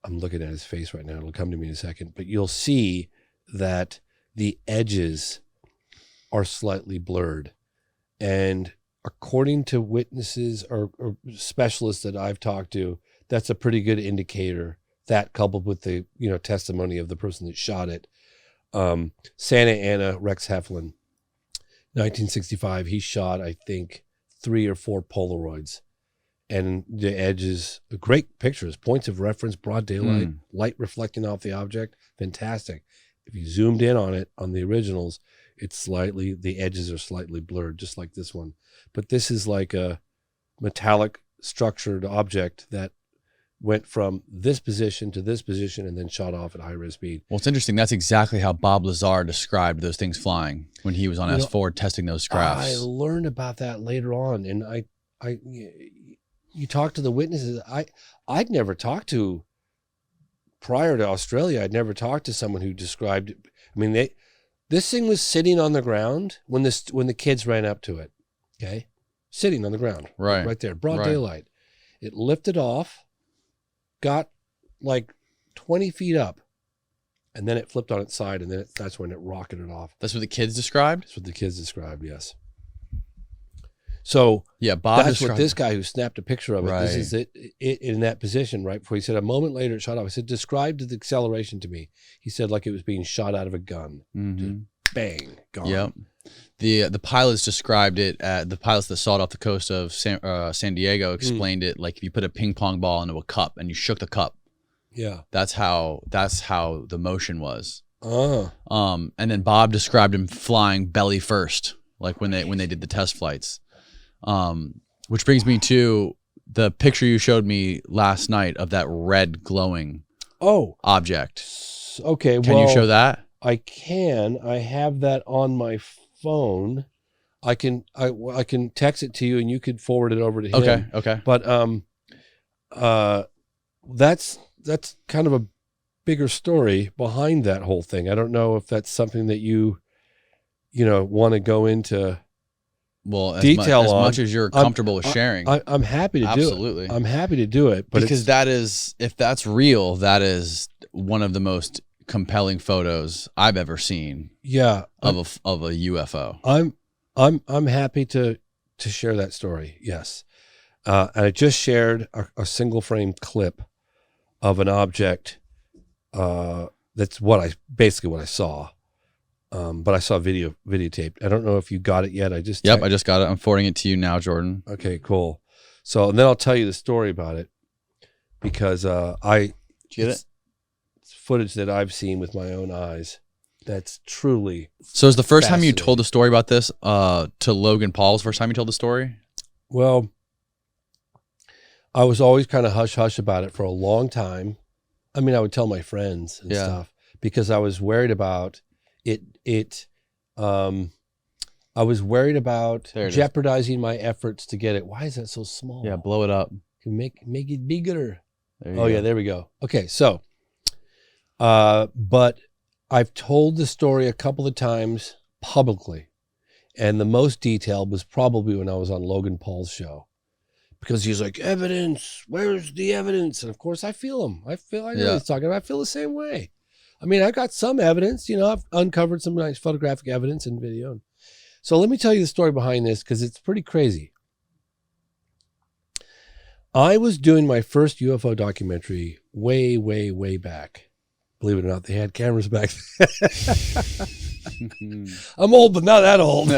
looking at his face right now. It'll come to me in a second, but you'll see that the edges are slightly blurred. And according to witnesses or specialists that I've talked to, that's a pretty good indicator. That coupled with the testimony of the person that shot it. Santa Ana, Rex Heflin, 1965, he shot, I think, 3 or 4 Polaroids. And the edges, great pictures, points of reference, broad daylight, light reflecting off the object, fantastic. If you zoomed in on it, on the originals, the edges are slightly blurred, just like this one. But this is like a metallic structured object that went from this position to this position and then shot off at high-rate speed. Well, it's interesting. That's exactly how Bob Lazar described those things flying when he was on S4 testing those graphs. I learned about that later on, and you talk to the witnesses. I'd never talked to, prior to Australia, I'd never talked to someone who described it. I mean, this thing was sitting on the ground when the kids ran up to it. Okay, sitting on the ground, right there, broad daylight. It lifted off, got like 20 feet up, and then it flipped on its side, and then that's when it rocketed off. That's what the kids described? That's what the kids described, yes. So yeah, Bob that's what this guy who snapped a picture of it, right. This is it in that position right before he said, a moment later it shot off. I said, describe the acceleration to me. He said, like it was being shot out of a gun. Mm-hmm. Just bang, gone. Yep. The pilots described it, the pilots that saw it off the coast of San Diego explained it like if you put a ping pong ball into a cup and you shook the cup. Yeah. That's how the motion was. Oh. And then Bob described him flying belly first, like when they did the test flights. Which brings me to the picture you showed me last night of that red glowing object. Okay. Can you show that? I can. I have that on my phone. I can text it to you and you could forward it over to him. Okay. But that's kind of a bigger story behind that whole thing. I don't know if that's something that you want to go into detail as on. much as you're comfortable with sharing. I'm happy to do it. Absolutely. I'm happy to do it. But because that is, if that's real, that is one of the most compelling photos I've ever seen. Yeah. Of a UFO. I'm happy to share that story. Yes. And I just shared a single frame clip of an object. That's basically what I saw. But I saw videotaped. I don't know if you got it yet. I just got it. I'm forwarding it to you now, Jordan. Okay, cool. So, and then I'll tell you the story about it because Did you get it? It's footage that I've seen with my own eyes. That's truly. So, is the first time you told the story about this to Logan Paul's first time you told the story? Well, I was always kind of hush hush about it for a long time. I mean, I would tell my friends and stuff because I was worried about it. I was worried about jeopardizing my efforts to get it. Why is that so small? Yeah, blow it up. Make it bigger. Yeah, there we go. Okay, so, but I've told the story a couple of times publicly, and the most detailed was probably when I was on Logan Paul's show, because he's like, evidence, where's the evidence? And of course I feel him. I know what he's talking about. I feel the same way. I mean, I got some evidence, I've uncovered some nice photographic evidence and video. So let me tell you the story behind this because it's pretty crazy. I was doing my first UFO documentary way, way, way back. Believe it or not, they had cameras back then. I'm old, but not that old.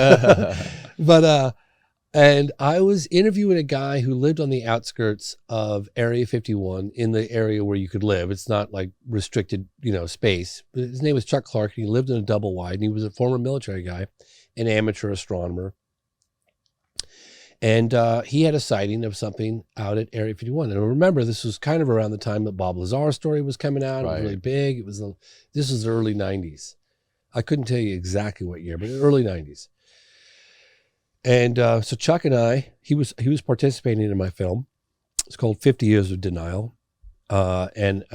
And I was interviewing a guy who lived on the outskirts of Area 51 in the area where you could live. It's not like restricted, space. But his name was Chuck Clark, and he lived in a double wide, and he was a former military guy, an amateur astronomer. And he had a sighting of something out at Area 51. And remember, this was kind of around the time that Bob Lazar's story was coming out. It was really big. This was the early 90s. I couldn't tell you exactly what year, but the early 90s. And so Chuck and I, he was participating in my film. It's called 50 Years of Denial. And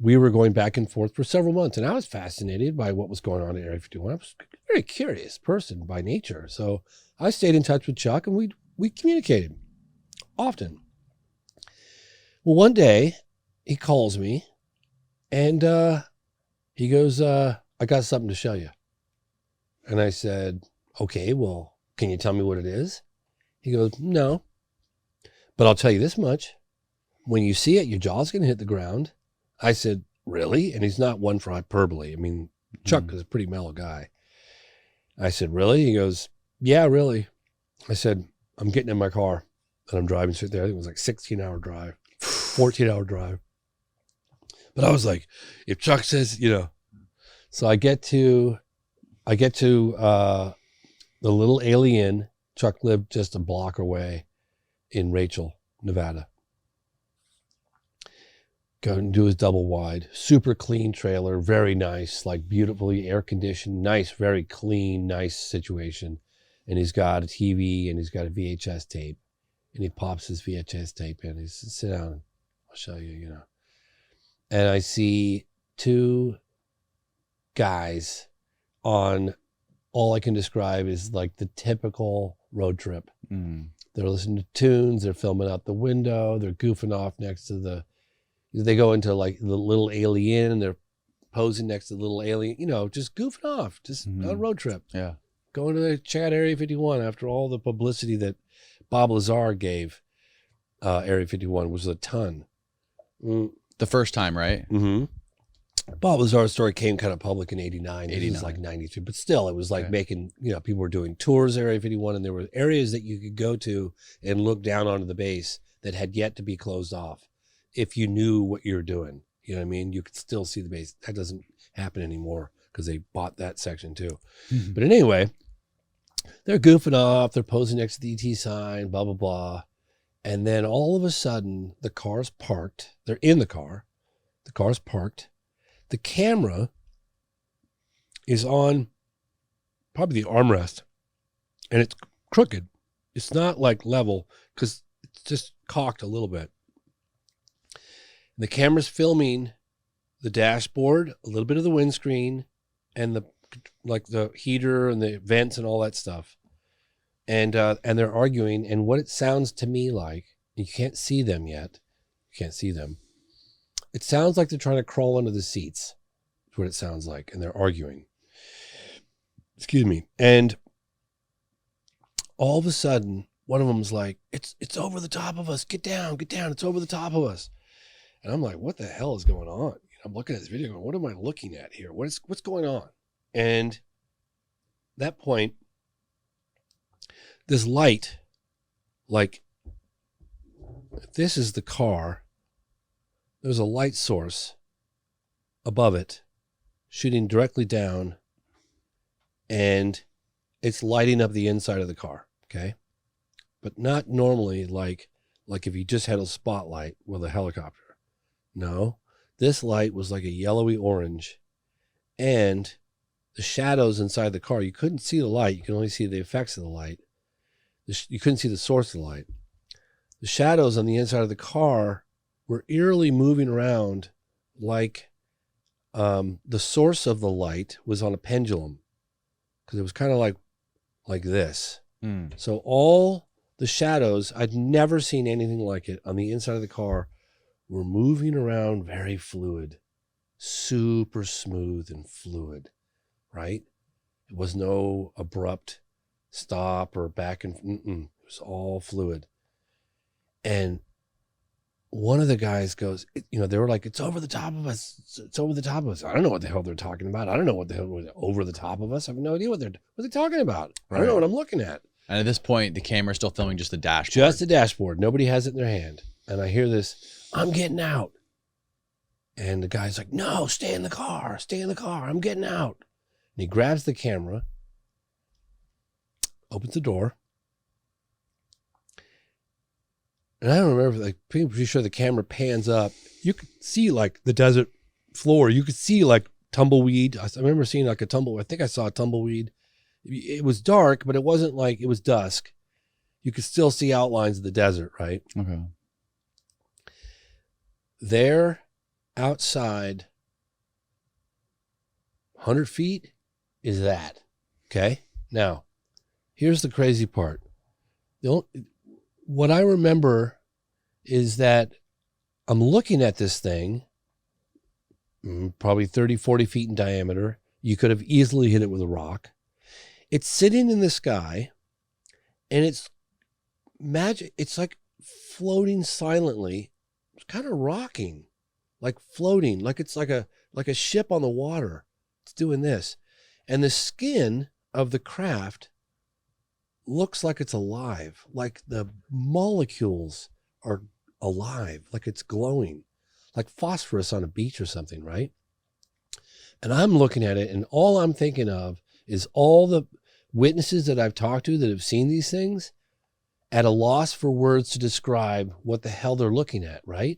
we were going back and forth for several months. And I was fascinated by what was going on at Area 51. I was a very curious person by nature. So I stayed in touch with Chuck and we communicated often. Well, one day he calls me and he goes, I got something to show you. And I said, okay, well, can you tell me what it is? He goes, no, but I'll tell you this much. When you see it, your jaw's going to hit the ground. I said, really? And he's not one for hyperbole. I mean, Chuck is a pretty mellow guy. I said, really? He goes, yeah, really. I said, I'm getting in my car and I'm driving straight there. I think it was like 16-hour drive, 14-hour drive. But I was like, if Chuck says, so I get to the little alien. Chuck lived just a block away in Rachel. Nevada. Go and do his double wide. Super clean trailer, very nice, like beautifully air conditioned, nice, very clean, nice situation. And he's got a TV and he's got a VHS tape. And he pops his VHS tape in. He says, sit down, I'll show you, you know. And I see two guys on, all I can describe is like the typical road trip. They're listening to tunes, they're filming out the window, they're goofing off next to the, they go into like the little alien and they're posing next to the little alien, you know, just goofing off, just on a road trip. Yeah. Going to check out Area 51 after all the publicity that Bob Lazar gave Area 51 was a ton. The first time, right? Mm-hmm. Bob Lazar's story came kind of public in 89. It was like 93, but still it was like making, you know, people were doing tours Area 51 and there were areas that you could go to and look down onto the base that had yet to be closed off. If you knew what you were doing, you know what I mean? You could still see the base. That doesn't happen anymore because they bought that section too. But anyway, they're goofing off. They're posing next to the ET sign, blah, blah, blah. And then all of a sudden the car's parked. They're in the car. The car's parked. The camera is on probably the armrest and it's crooked. It's not like level because it's just cocked a little bit. And the camera's filming the dashboard, a little bit of the windscreen and the, like the heater and the vents and all that stuff. And they're arguing. And what it sounds to me like, you can't see them yet. You can't see them. It sounds like they're trying to crawl under the seats. That's what it sounds like. And they're arguing. Excuse me. And all of a sudden, one of them's like, it's over the top of us. Get down, get down. It's over the top of us. And I'm like, what the hell is going on? You know, I'm looking at this video going, what am I looking at here? What's going on? And at that point, this light, like, this is the car. There's a light source above it shooting directly down and it's lighting up the inside of the car, okay? But not normally like if you just had a spotlight with a helicopter. No, this light was like a yellowy orange and the shadows inside the car, you couldn't see the light. You can only see the effects of the light. You couldn't see the source of the light. The shadows on the inside of the car were eerily moving around like the source of the light was on a pendulum because it was kind of like this. So all the shadows, I'd never seen anything like it on the inside of the car, were moving around very fluid, super smooth and fluid, right? It was no abrupt stop or back and it was all fluid. And one of the guys goes, you know, they were like, it's over the top of us. It's over the top of us. I don't know what the hell they're talking about. I don't know what the hell was over the top of us. I have no idea what they're talking about. Right. I don't know what I'm looking at. And at this point, the camera's still filming just the dashboard. Just the dashboard. Nobody has it in their hand. And I hear this, I'm getting out. And the guy's like, no, stay in the car. Stay in the car. I'm getting out. And he grabs the camera, opens the door. And I don't remember, like, pretty sure the camera pans up. You could see like the desert floor. You could see like tumbleweed. I remember seeing like I think I saw a tumbleweed. It was dark, but it wasn't like, it was dusk. You could still see outlines of the desert, right? Okay. There, outside, 100 feet is that, okay? Now, here's the crazy part. What I remember is that I'm looking at this thing, probably 30, 40 feet in diameter. You could have easily hit it with a rock. It's sitting in the sky, and it's magic. It's like floating silently. It's kind of rocking, like floating, like it's like a ship on the water. It's doing this. And the skin of the craft looks like it's alive, like the molecules are alive, like it's glowing, like phosphorus on a beach or something, right? And I'm looking at it, and all I'm thinking of is all the witnesses that I've talked to that have seen these things, at a loss for words to describe what the hell they're looking at, right?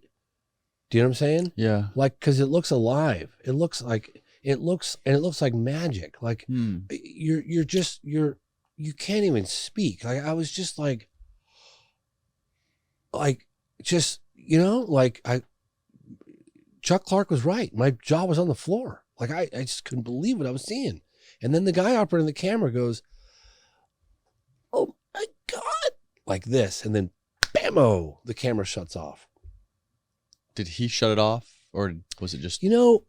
Do you know what I'm saying? Yeah. Like, because it looks alive. It looks like magic. Like you can't even speak. Like I was just like Chuck Clark was right. My jaw was on the floor. Like I just couldn't believe what I was seeing. And then the guy operating the camera goes, "Oh my God," like this, and then bammo, the camera shuts off. Did he shut it off? Or was it just,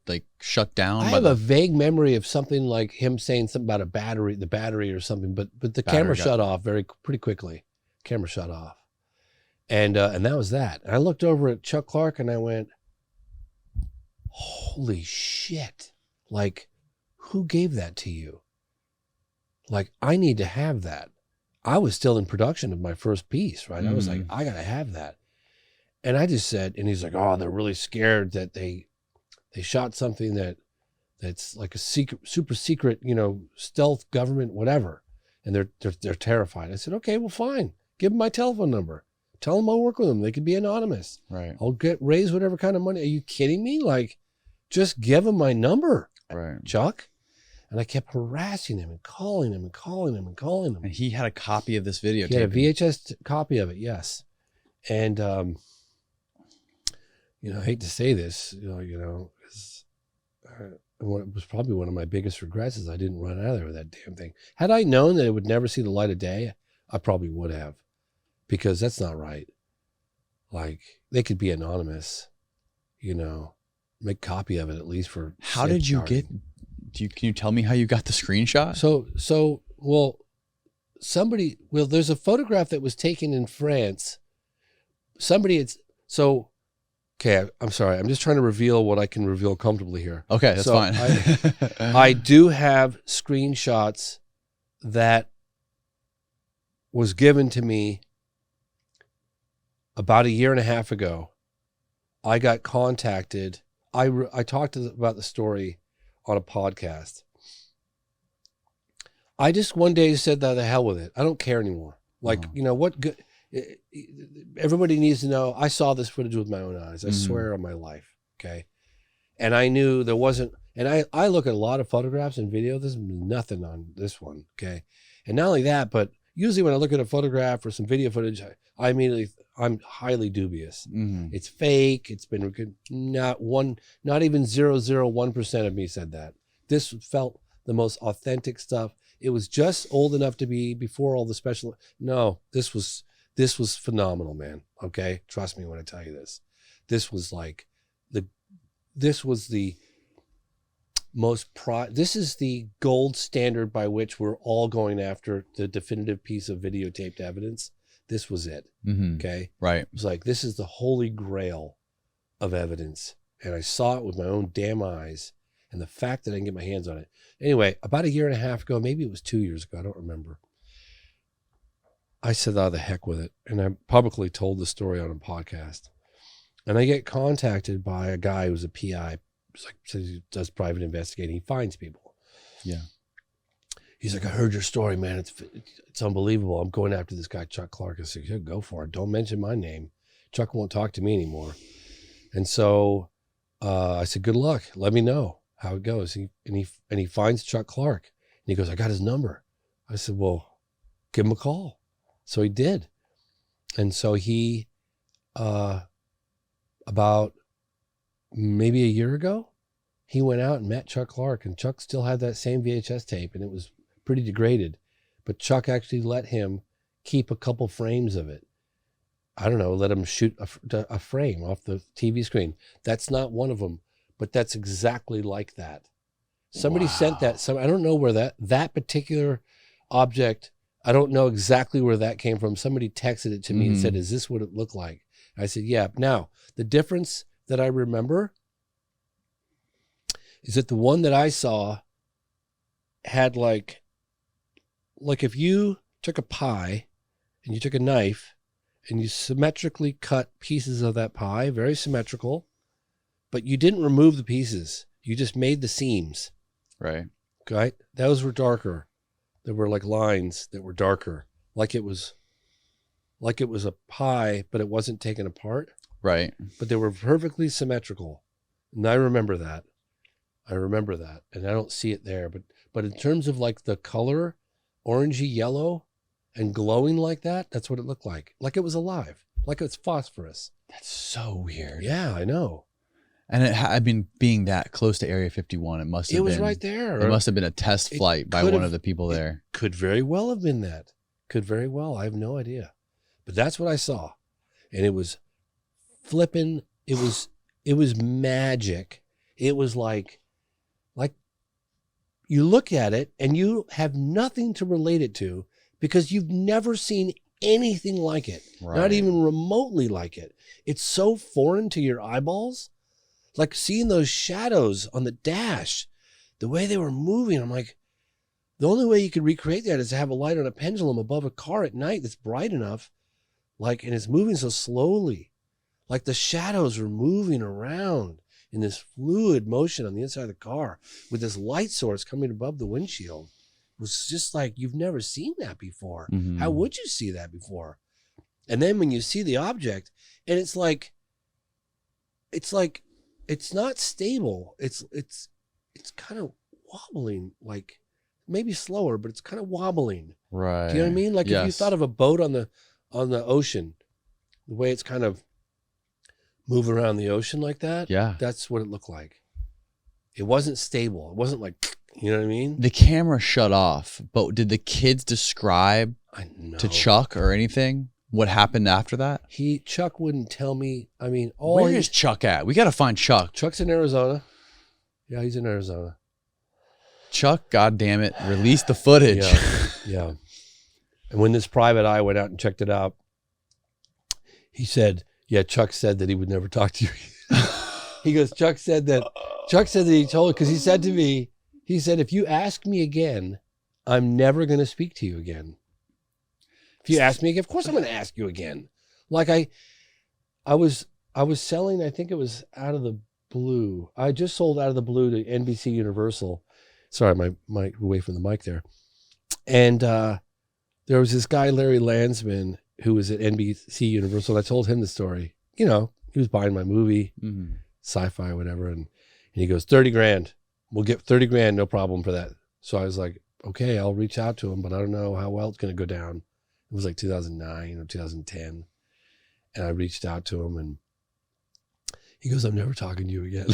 like shut down? I have a vague memory of something like him saying something about the battery or something, but the camera shut off pretty quickly. Camera shut off. And that was that. And I looked over at Chuck Clark and I went, holy shit. Like, who gave that to you? Like, I need to have that. I was still in production of my first piece, right? I was like, I got to have that. And I just said, and he's like, oh, they're really scared that they shot something that's like a secret, super secret, stealth government, whatever. And they're terrified. I said, okay, well, fine. Give them my telephone number. Tell them I'll work with them. They could be anonymous. Right. I'll raise whatever kind of money. Are you kidding me? Like, just give them my number, right, Chuck. And I kept harassing him and calling him and calling him and calling him. And he had a copy of this video. He had a VHS copy of it, yes. And I hate to say this, it was probably one of my biggest regrets is I didn't run out of there with that damn thing. Had I known that it would never see the light of day, I probably would have, because that's not right. Like, they could be anonymous, make a copy of it at least for. How did you get? Can you tell me how you got the screenshot? There's a photograph that was taken in France. Okay, I'm sorry. I'm just trying to reveal what I can reveal comfortably here. Okay, that's fine. I do have screenshots that was given to me about a year and a half ago. I got contacted. I talked about the story on a podcast. I just one day said, the hell with it. I don't care anymore. Like, what good... Everybody needs to know I saw this footage with my own eyes. I swear on my life. Okay. And I knew there wasn't, and I look at a lot of photographs and video. There's nothing on this one. Okay. And not only that, but usually when I look at a photograph or some video footage, I'm highly dubious. It's fake. It's been not even 0.001% of me said that. This felt the most authentic stuff. It was just old enough to be before all the special. No, this was phenomenal, man. Okay. Trust me when I tell you this. This was the most this is the gold standard by which we're all going after the definitive piece of videotaped evidence. This was it. Okay. Right. It was like, this is the holy grail of evidence. And I saw it with my own damn eyes. And the fact that I can get my hands on it. Anyway, about a year and a half ago, maybe it was 2 years ago, I don't remember. I said, the heck with it. And I publicly told the story on a podcast. And I get contacted by a guy who's a PI. Says he does private investigating. He finds people. Yeah. He's like, I heard your story, man. It's unbelievable. I'm going after this guy, Chuck Clark. I said, yeah, go for it. Don't mention my name. Chuck won't talk to me anymore. And so I said, good luck. Let me know how it goes. And he finds Chuck Clark. And he goes, I got his number. I said, well, give him a call. So he did. And so he, about maybe a year ago, he went out and met Chuck Clark, and Chuck still had that same VHS tape, and it was pretty degraded. But Chuck actually let him keep a couple frames of it. I don't know, let him shoot a frame off the TV screen. That's not one of them, but that's exactly like that. Somebody sent that. I don't know where that particular object, I don't know exactly where that came from. Somebody texted it to me and said, is this what it looked like? I said, yeah. Now, the difference that I remember is that the one that I saw had like if you took a pie and you took a knife and you symmetrically cut pieces of that pie, very symmetrical, but you didn't remove the pieces. You just made the seams. Right. Okay. Those were darker. There were like lines that were darker, like it was like it was a pie, but it wasn't taken apart. Right. But they were perfectly symmetrical. And I remember that. And I don't see it there. But in terms of like the color, orangey yellow and glowing like that, that's what it looked like. Like it was alive. Like it's phosphorus. That's so weird. Yeah, I know. And being that close to Area 51, it was right there. It must have been a test flight by one of the people there. Could very well have been that. Could very well. I have no idea. But that's what I saw. And it was flipping. It was magic. It was like you look at it and you have nothing to relate it to because you've never seen anything like it. Right. Not even remotely like it. It's so foreign to your eyeballs. Like seeing those shadows on the dash, the way they were moving. I'm like, the only way you could recreate that is to have a light on a pendulum above a car at night that's bright enough, like, and it's moving so slowly. Like the shadows were moving around in this fluid motion on the inside of the car with this light source coming above the windshield. It was just like, you've never seen that before. Mm-hmm. How would you see that before? And then when you see the object, and it's not stable. It's kind of wobbling, like maybe slower, but it's kind of wobbling. Right. Do you know what I mean? Like if you thought of a boat on the ocean, the way it's kind of moving around the ocean like that. Yeah. That's what it looked like. It wasn't stable. It wasn't like, you know what I mean? The camera shut off, but did the kids describe to Chuck or anything what happened after that? Chuck wouldn't tell me. I mean, where is Chuck at? We got to find Chuck. Chuck's in Arizona. Yeah, he's in Arizona. Chuck, goddamn it, release the footage. Yeah. And when this private eye went out and checked it out, he said, "Yeah, Chuck said that he would never talk to you." He goes, Chuck said that he told, because he said to me, he said, "If you ask me again, I'm never going to speak to you again. If you ask me again, of course I'm going to ask you again." Like I was selling, I think it was Out of the Blue. I just sold Out of the Blue to NBC Universal. Sorry, my mic, away from the mic there. And there was this guy, Larry Landsman, who was at NBC Universal. And I told him the story. You know, he was buying my movie, sci-fi or whatever. And he goes, $30,000. We'll get $30,000, no problem for that. So I was like, okay, I'll reach out to him, but I don't know how well it's going to go down. It was like 2009 or 2010. And I reached out to him and he goes, "I'm never talking to you again."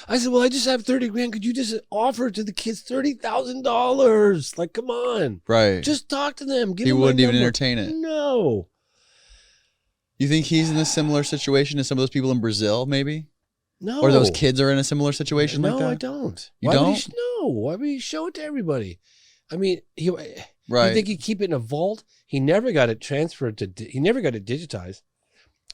I said, "Well, I just have $30,000. Could you just offer it to the kids $30,000? Like, come on. Right. Just talk to them. He wouldn't even entertain it. No. You think he's in a similar situation as some of those people in Brazil, maybe? No. Or those kids are in a similar situation like that? No, I don't. You don't? Why would he show it to everybody? I mean, right. You think he'd keep it in a vault? He never got it transferred he never got it digitized.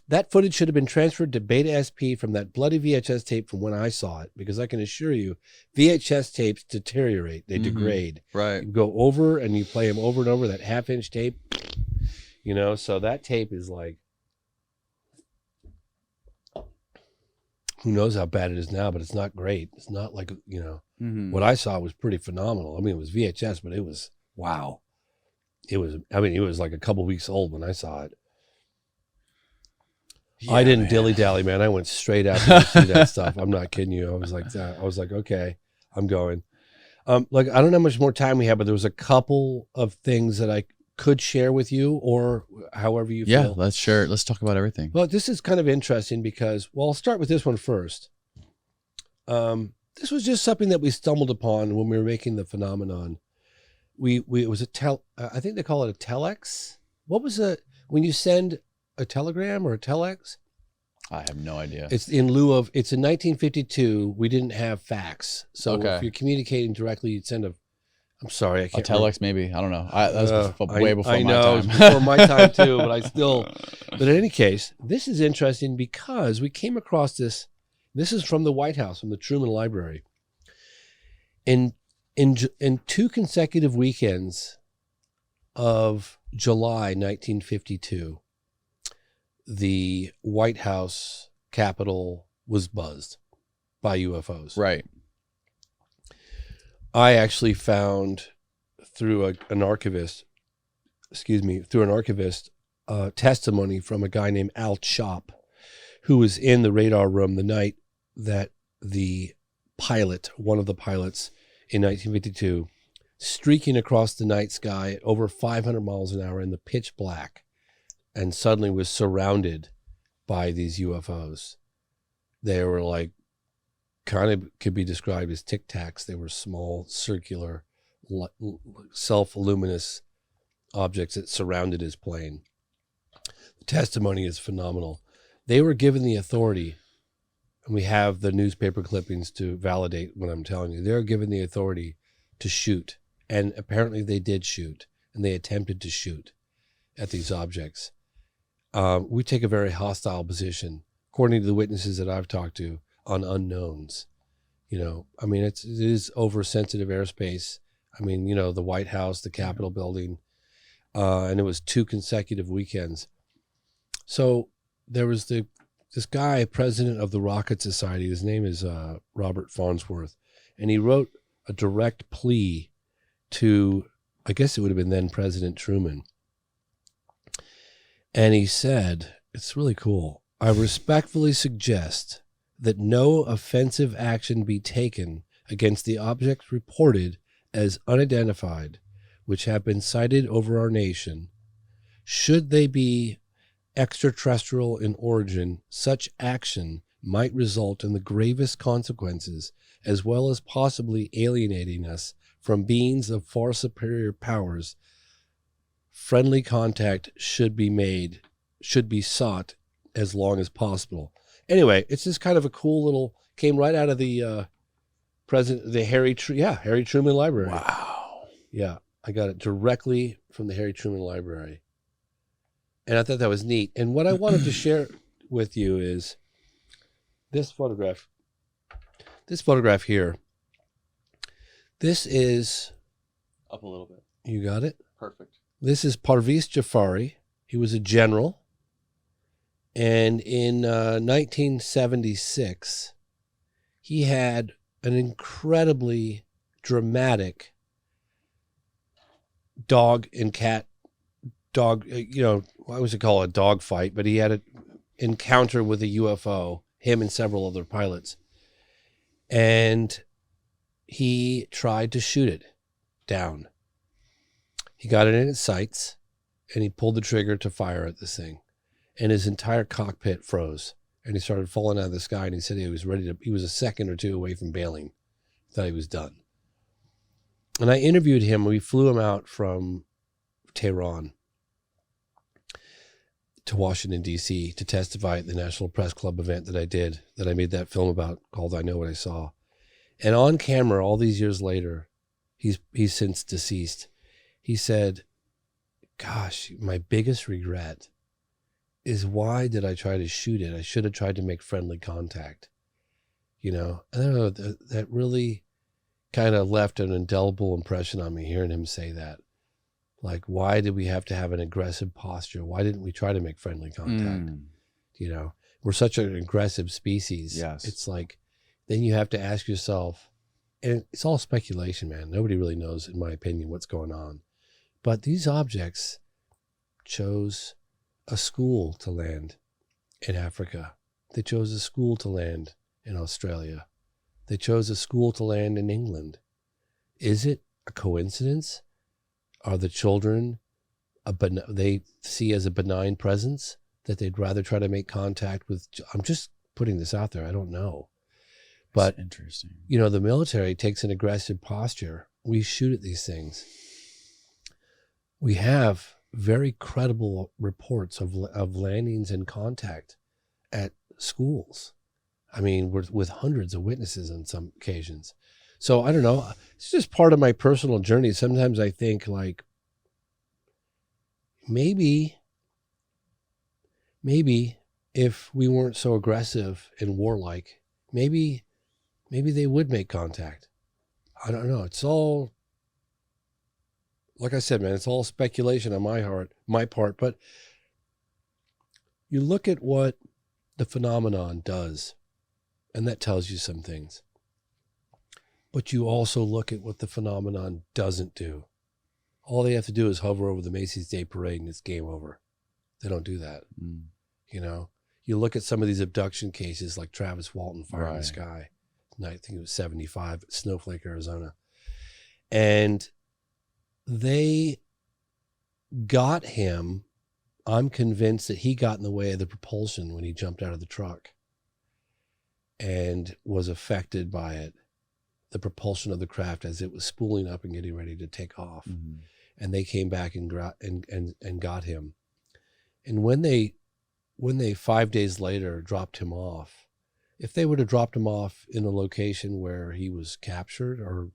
That footage should have been transferred to Beta SP from that bloody VHS tape from when I saw it, because I can assure you, VHS tapes deteriorate. They degrade. Right. You go over and you play them over and over, that half-inch tape, you know, so that tape is like, who knows how bad it is now, but it's not great. It's not like, you know, what I saw was pretty phenomenal. I mean, it was VHS, but it was, wow. It was like a couple weeks old when I saw it. Yeah, I didn't dilly-dally, man. I went straight out to see that stuff. I'm not kidding you. I was like, okay, I'm going. Like, I don't know how much more time we have, but there was a couple of things that I could share with you, or however you feel. Yeah, let's share it. Let's talk about everything. Well, this is kind of interesting because, well, I'll start with this one first. This was just something that we stumbled upon when we were making the phenomenon. It was I think they call it a telex. What was when you send a telegram or a telex? I have no idea. It's in it's in 1952. We didn't have fax. So if you're communicating directly, you'd send I'm sorry, I can't. A telex, maybe. I don't know. That was way before my time. I know, it was before my time too, but in any case, this is interesting because we came across this. This is from the White House, from the Truman Library. In 2 consecutive weekends of July 1952, the White House Capitol was buzzed by UFOs. Right. I actually found through an archivist through an archivist, testimony from a guy named Al Chop, who was in the radar room the night that the pilot, one of the pilots in 1952, streaking across the night sky at over 500 miles an hour in the pitch black, and suddenly was surrounded by these UFOs. They were like, kind of could be described as Tic Tacs. They were small, circular, self-luminous objects that surrounded his plane. The testimony is phenomenal. They were given the authority, and we have the newspaper clippings to validate what I'm telling you. They were given the authority to shoot, and apparently they did shoot, and they attempted to shoot at these objects. We take a very hostile position, according to the witnesses that I've talked to, on unknowns. You know, I mean, it is oversensitive airspace. I mean, you know, the White House, the Capitol building, and it was 2 consecutive weekends. So there was this guy, president of the Rocket Society. His name is Robert Farnsworth, and he wrote a direct plea to, I guess it would have been then President Truman. And he said, it's really cool, I respectfully suggest that no offensive action be taken against the objects reported as unidentified, which have been sighted over our nation. Should they be extraterrestrial in origin, such action might result in the gravest consequences, as well as possibly alienating us from beings of far superior powers. Friendly contact should be sought as long as possible. Anyway, it's just kind of a cool little, came right out of the Harry Truman Library. Wow. Yeah, I got it directly from the Harry Truman Library. And I thought that was neat. And what I wanted to share with you is this photograph. This photograph here. This is... Up a little bit. You got it? Perfect. This is Parviz Jafari. He was a general. And in 1976, he had an incredibly dramatic dog, I was call it a dog fight, but he had an encounter with a UFO, him and several other pilots. And he tried to shoot it down. He got it in its sights, and he pulled the trigger to fire at this thing. And his entire cockpit froze, and he started falling out of the sky, and he said he was a second or two away from bailing. Thought he was done. And I interviewed him. We flew him out from Tehran to Washington, D.C. to testify at the National Press Club event that I did, that I made that film about called I Know What I Saw. And on camera, all these years later, he's since deceased. He said, gosh, my biggest regret is why did I try to shoot it? I should have tried to make friendly contact. You know, I don't know, that really kind of left an indelible impression on me, hearing him say that. Like, why did we have to have an aggressive posture? Why didn't we try to make friendly contact? You know, we're such an aggressive species. Yes. It's like, then you have to ask yourself, and it's all speculation, man. Nobody really knows, in my opinion, what's going on. But these objects chose a school to land in Africa. They chose a school to land in Australia. They chose a school to land in England. Is it a coincidence? Are the children they see as a benign presence that they'd rather try to make contact with? I'm just putting this out there. I don't know. But, that's interesting. You know, the military takes an aggressive posture. We shoot at these things. We have very credible reports of landings and contact at schools. I mean, with hundreds of witnesses on some occasions. So I don't know. It's just part of my personal journey. Sometimes I think, like, maybe if we weren't so aggressive and warlike, maybe they would make contact. I don't know. It's all, like I said, man, it's all speculation on my part. But you look at what the phenomenon does, and that tells you some things. But you also look at what the phenomenon doesn't do. all they have to do is hover over the Macy's Day Parade and it's game over. They don't do that. You know, you look at some of these abduction cases like Travis Walton, Fire in the Sky. I think it was 75, Snowflake, Arizona. And they got him. I'm convinced that he got in the way of the propulsion when he jumped out of the truck and was affected by it, the propulsion of the craft as it was spooling up and getting ready to take off. And they came back and got him. And when they 5 days later dropped him off, if they would have dropped him off in a location where he was captured or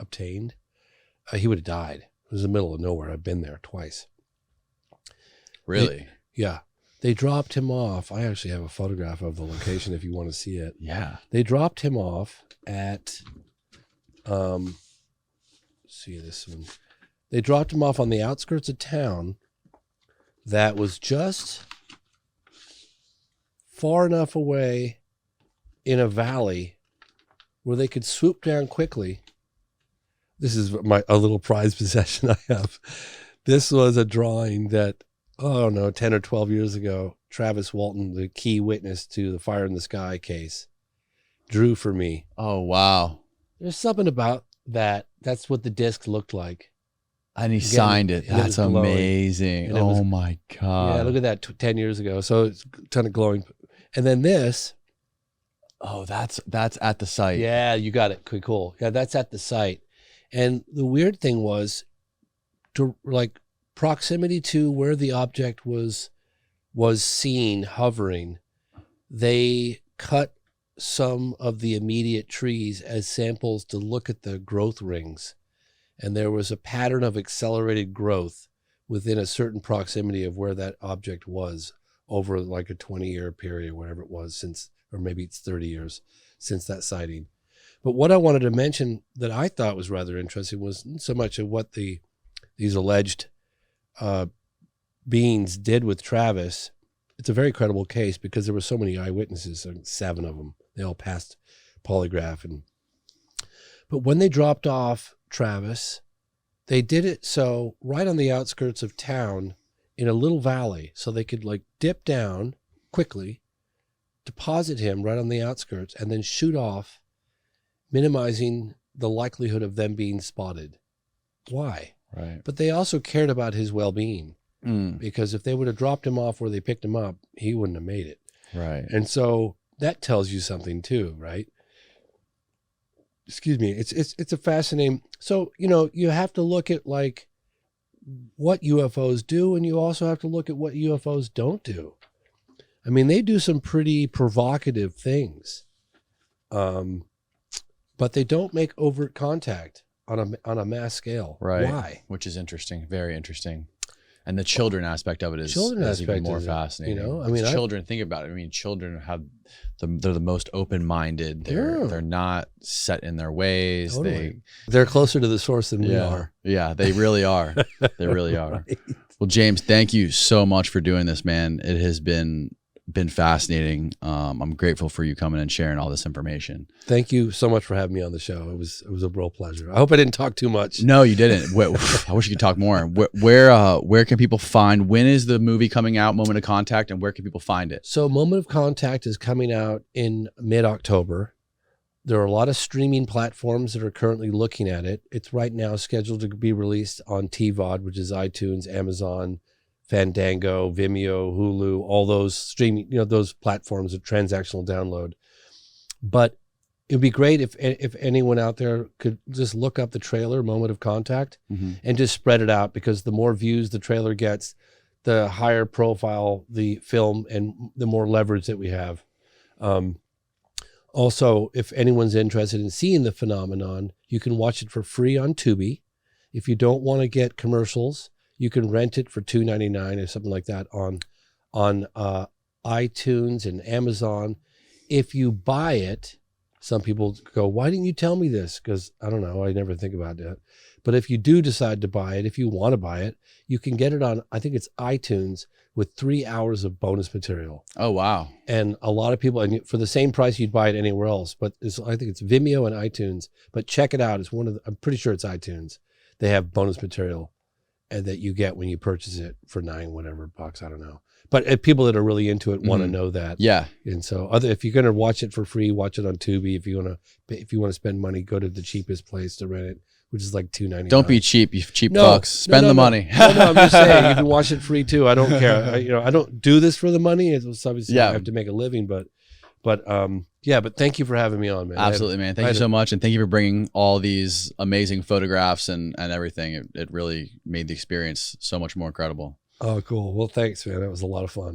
obtained, he would have died. It was the middle of nowhere. I've been there twice. Really? Yeah. They dropped him off. I actually have a photograph of the location if you want to see it. Yeah. They dropped him off at, see this one. They dropped him off on the outskirts of town that was just far enough away in a valley where they could swoop down quickly. This is a little prized possession I have. This was a drawing that, 10 or 12 years ago, Travis Walton, the key witness to the Fire in the Sky case, drew for me. Oh, wow. There's something about that. That's what the disc looked like. And he signed it. That's amazing. Oh my God. Yeah, look at that 10 years ago. So it's a ton of glowing. And then this. Oh, that's at the site. Yeah, you got it. Cool. Yeah, that's at the site. And the weird thing was, to like proximity to where the object was seen hovering, they cut some of the immediate trees as samples to look at the growth rings. And there was a pattern of accelerated growth within a certain proximity of where that object was over like a 20-year period, whatever it was, since, or maybe it's 30 years since that sighting. But what I wanted to mention that I thought was rather interesting was so much of what these alleged beings did with Travis. It's a very credible case because there were so many eyewitnesses, 7 of them. They all passed polygraph. But when they dropped off Travis, they did it so right on the outskirts of town in a little valley, so they could like dip down quickly, deposit him right on the outskirts, and then shoot off, minimizing the likelihood of them being spotted. Why? Right. But they also cared about his well-being, because if they would have dropped him off where they picked him up, he wouldn't have made it. Right. And so that tells you something too, right? Excuse me. It's a fascinating. So, you have to look at like what UFOs do, and you also have to look at what UFOs don't do. I mean, they do some pretty provocative things, but they don't make overt contact on a mass scale. Right. Why? Which is interesting. Very interesting. And the children aspect of it is even more fascinating. I mean, children, think about it. I mean, children they're the most open-minded. They're not set in their ways. Totally. They're closer to the source than we are. Yeah, they really are. They really are. Right. Well, James, thank you so much for doing this, man. It has been fascinating. I'm grateful for you coming and sharing all this information. Thank you so much for having me on the show. It was a real pleasure. I hope I didn't talk too much. No, you didn't. I wish you could talk more. Where can people find, when is the movie coming out, Moment of Contact, and where can people find it? So Moment of Contact is coming out in mid-October. There are a lot of streaming platforms that are currently looking at it. It's right now scheduled to be released on TVOD, which is iTunes, Amazon, Fandango, Vimeo, Hulu, all those streaming, those platforms of transactional download. But it would be great if anyone out there could just look up the trailer, Moment of Contact, and just spread it out, because the more views the trailer gets, the higher profile the film and the more leverage that we have. Also, if anyone's interested in seeing the phenomenon, you can watch it for free on Tubi. If you don't want to get commercials, you can rent it for $2.99 or something like that on iTunes and Amazon. If you buy it, some people go, why didn't you tell me this? Because I don't know, I never think about that. But if you do decide to buy it, if you want to buy it, you can get it on, I think it's iTunes, with 3 hours of bonus material. Oh, wow. And a lot of people, and for the same price you'd buy it anywhere else, but I think it's Vimeo and iTunes. But check it out. It's I'm pretty sure it's iTunes. They have bonus material. and that you get when you purchase it for $9 whatever bucks. I don't know. But if people that are really into it want to know that. Yeah. And so if you're going to watch it for free, watch it on Tubi. If you want to spend money, go to the cheapest place to rent it, which is like $2.99. Don't be cheap, you cheap fucks. Spend the money. No, I'm just saying you can watch it free too. I don't care. I don't do this for the money. It's obviously I have to make a living, but thank you for having me on, man. Absolutely, man. Thank you so much. And thank you for bringing all these amazing photographs and everything. It really made the experience so much more incredible. Oh, cool. Well, thanks, man. That was a lot of fun.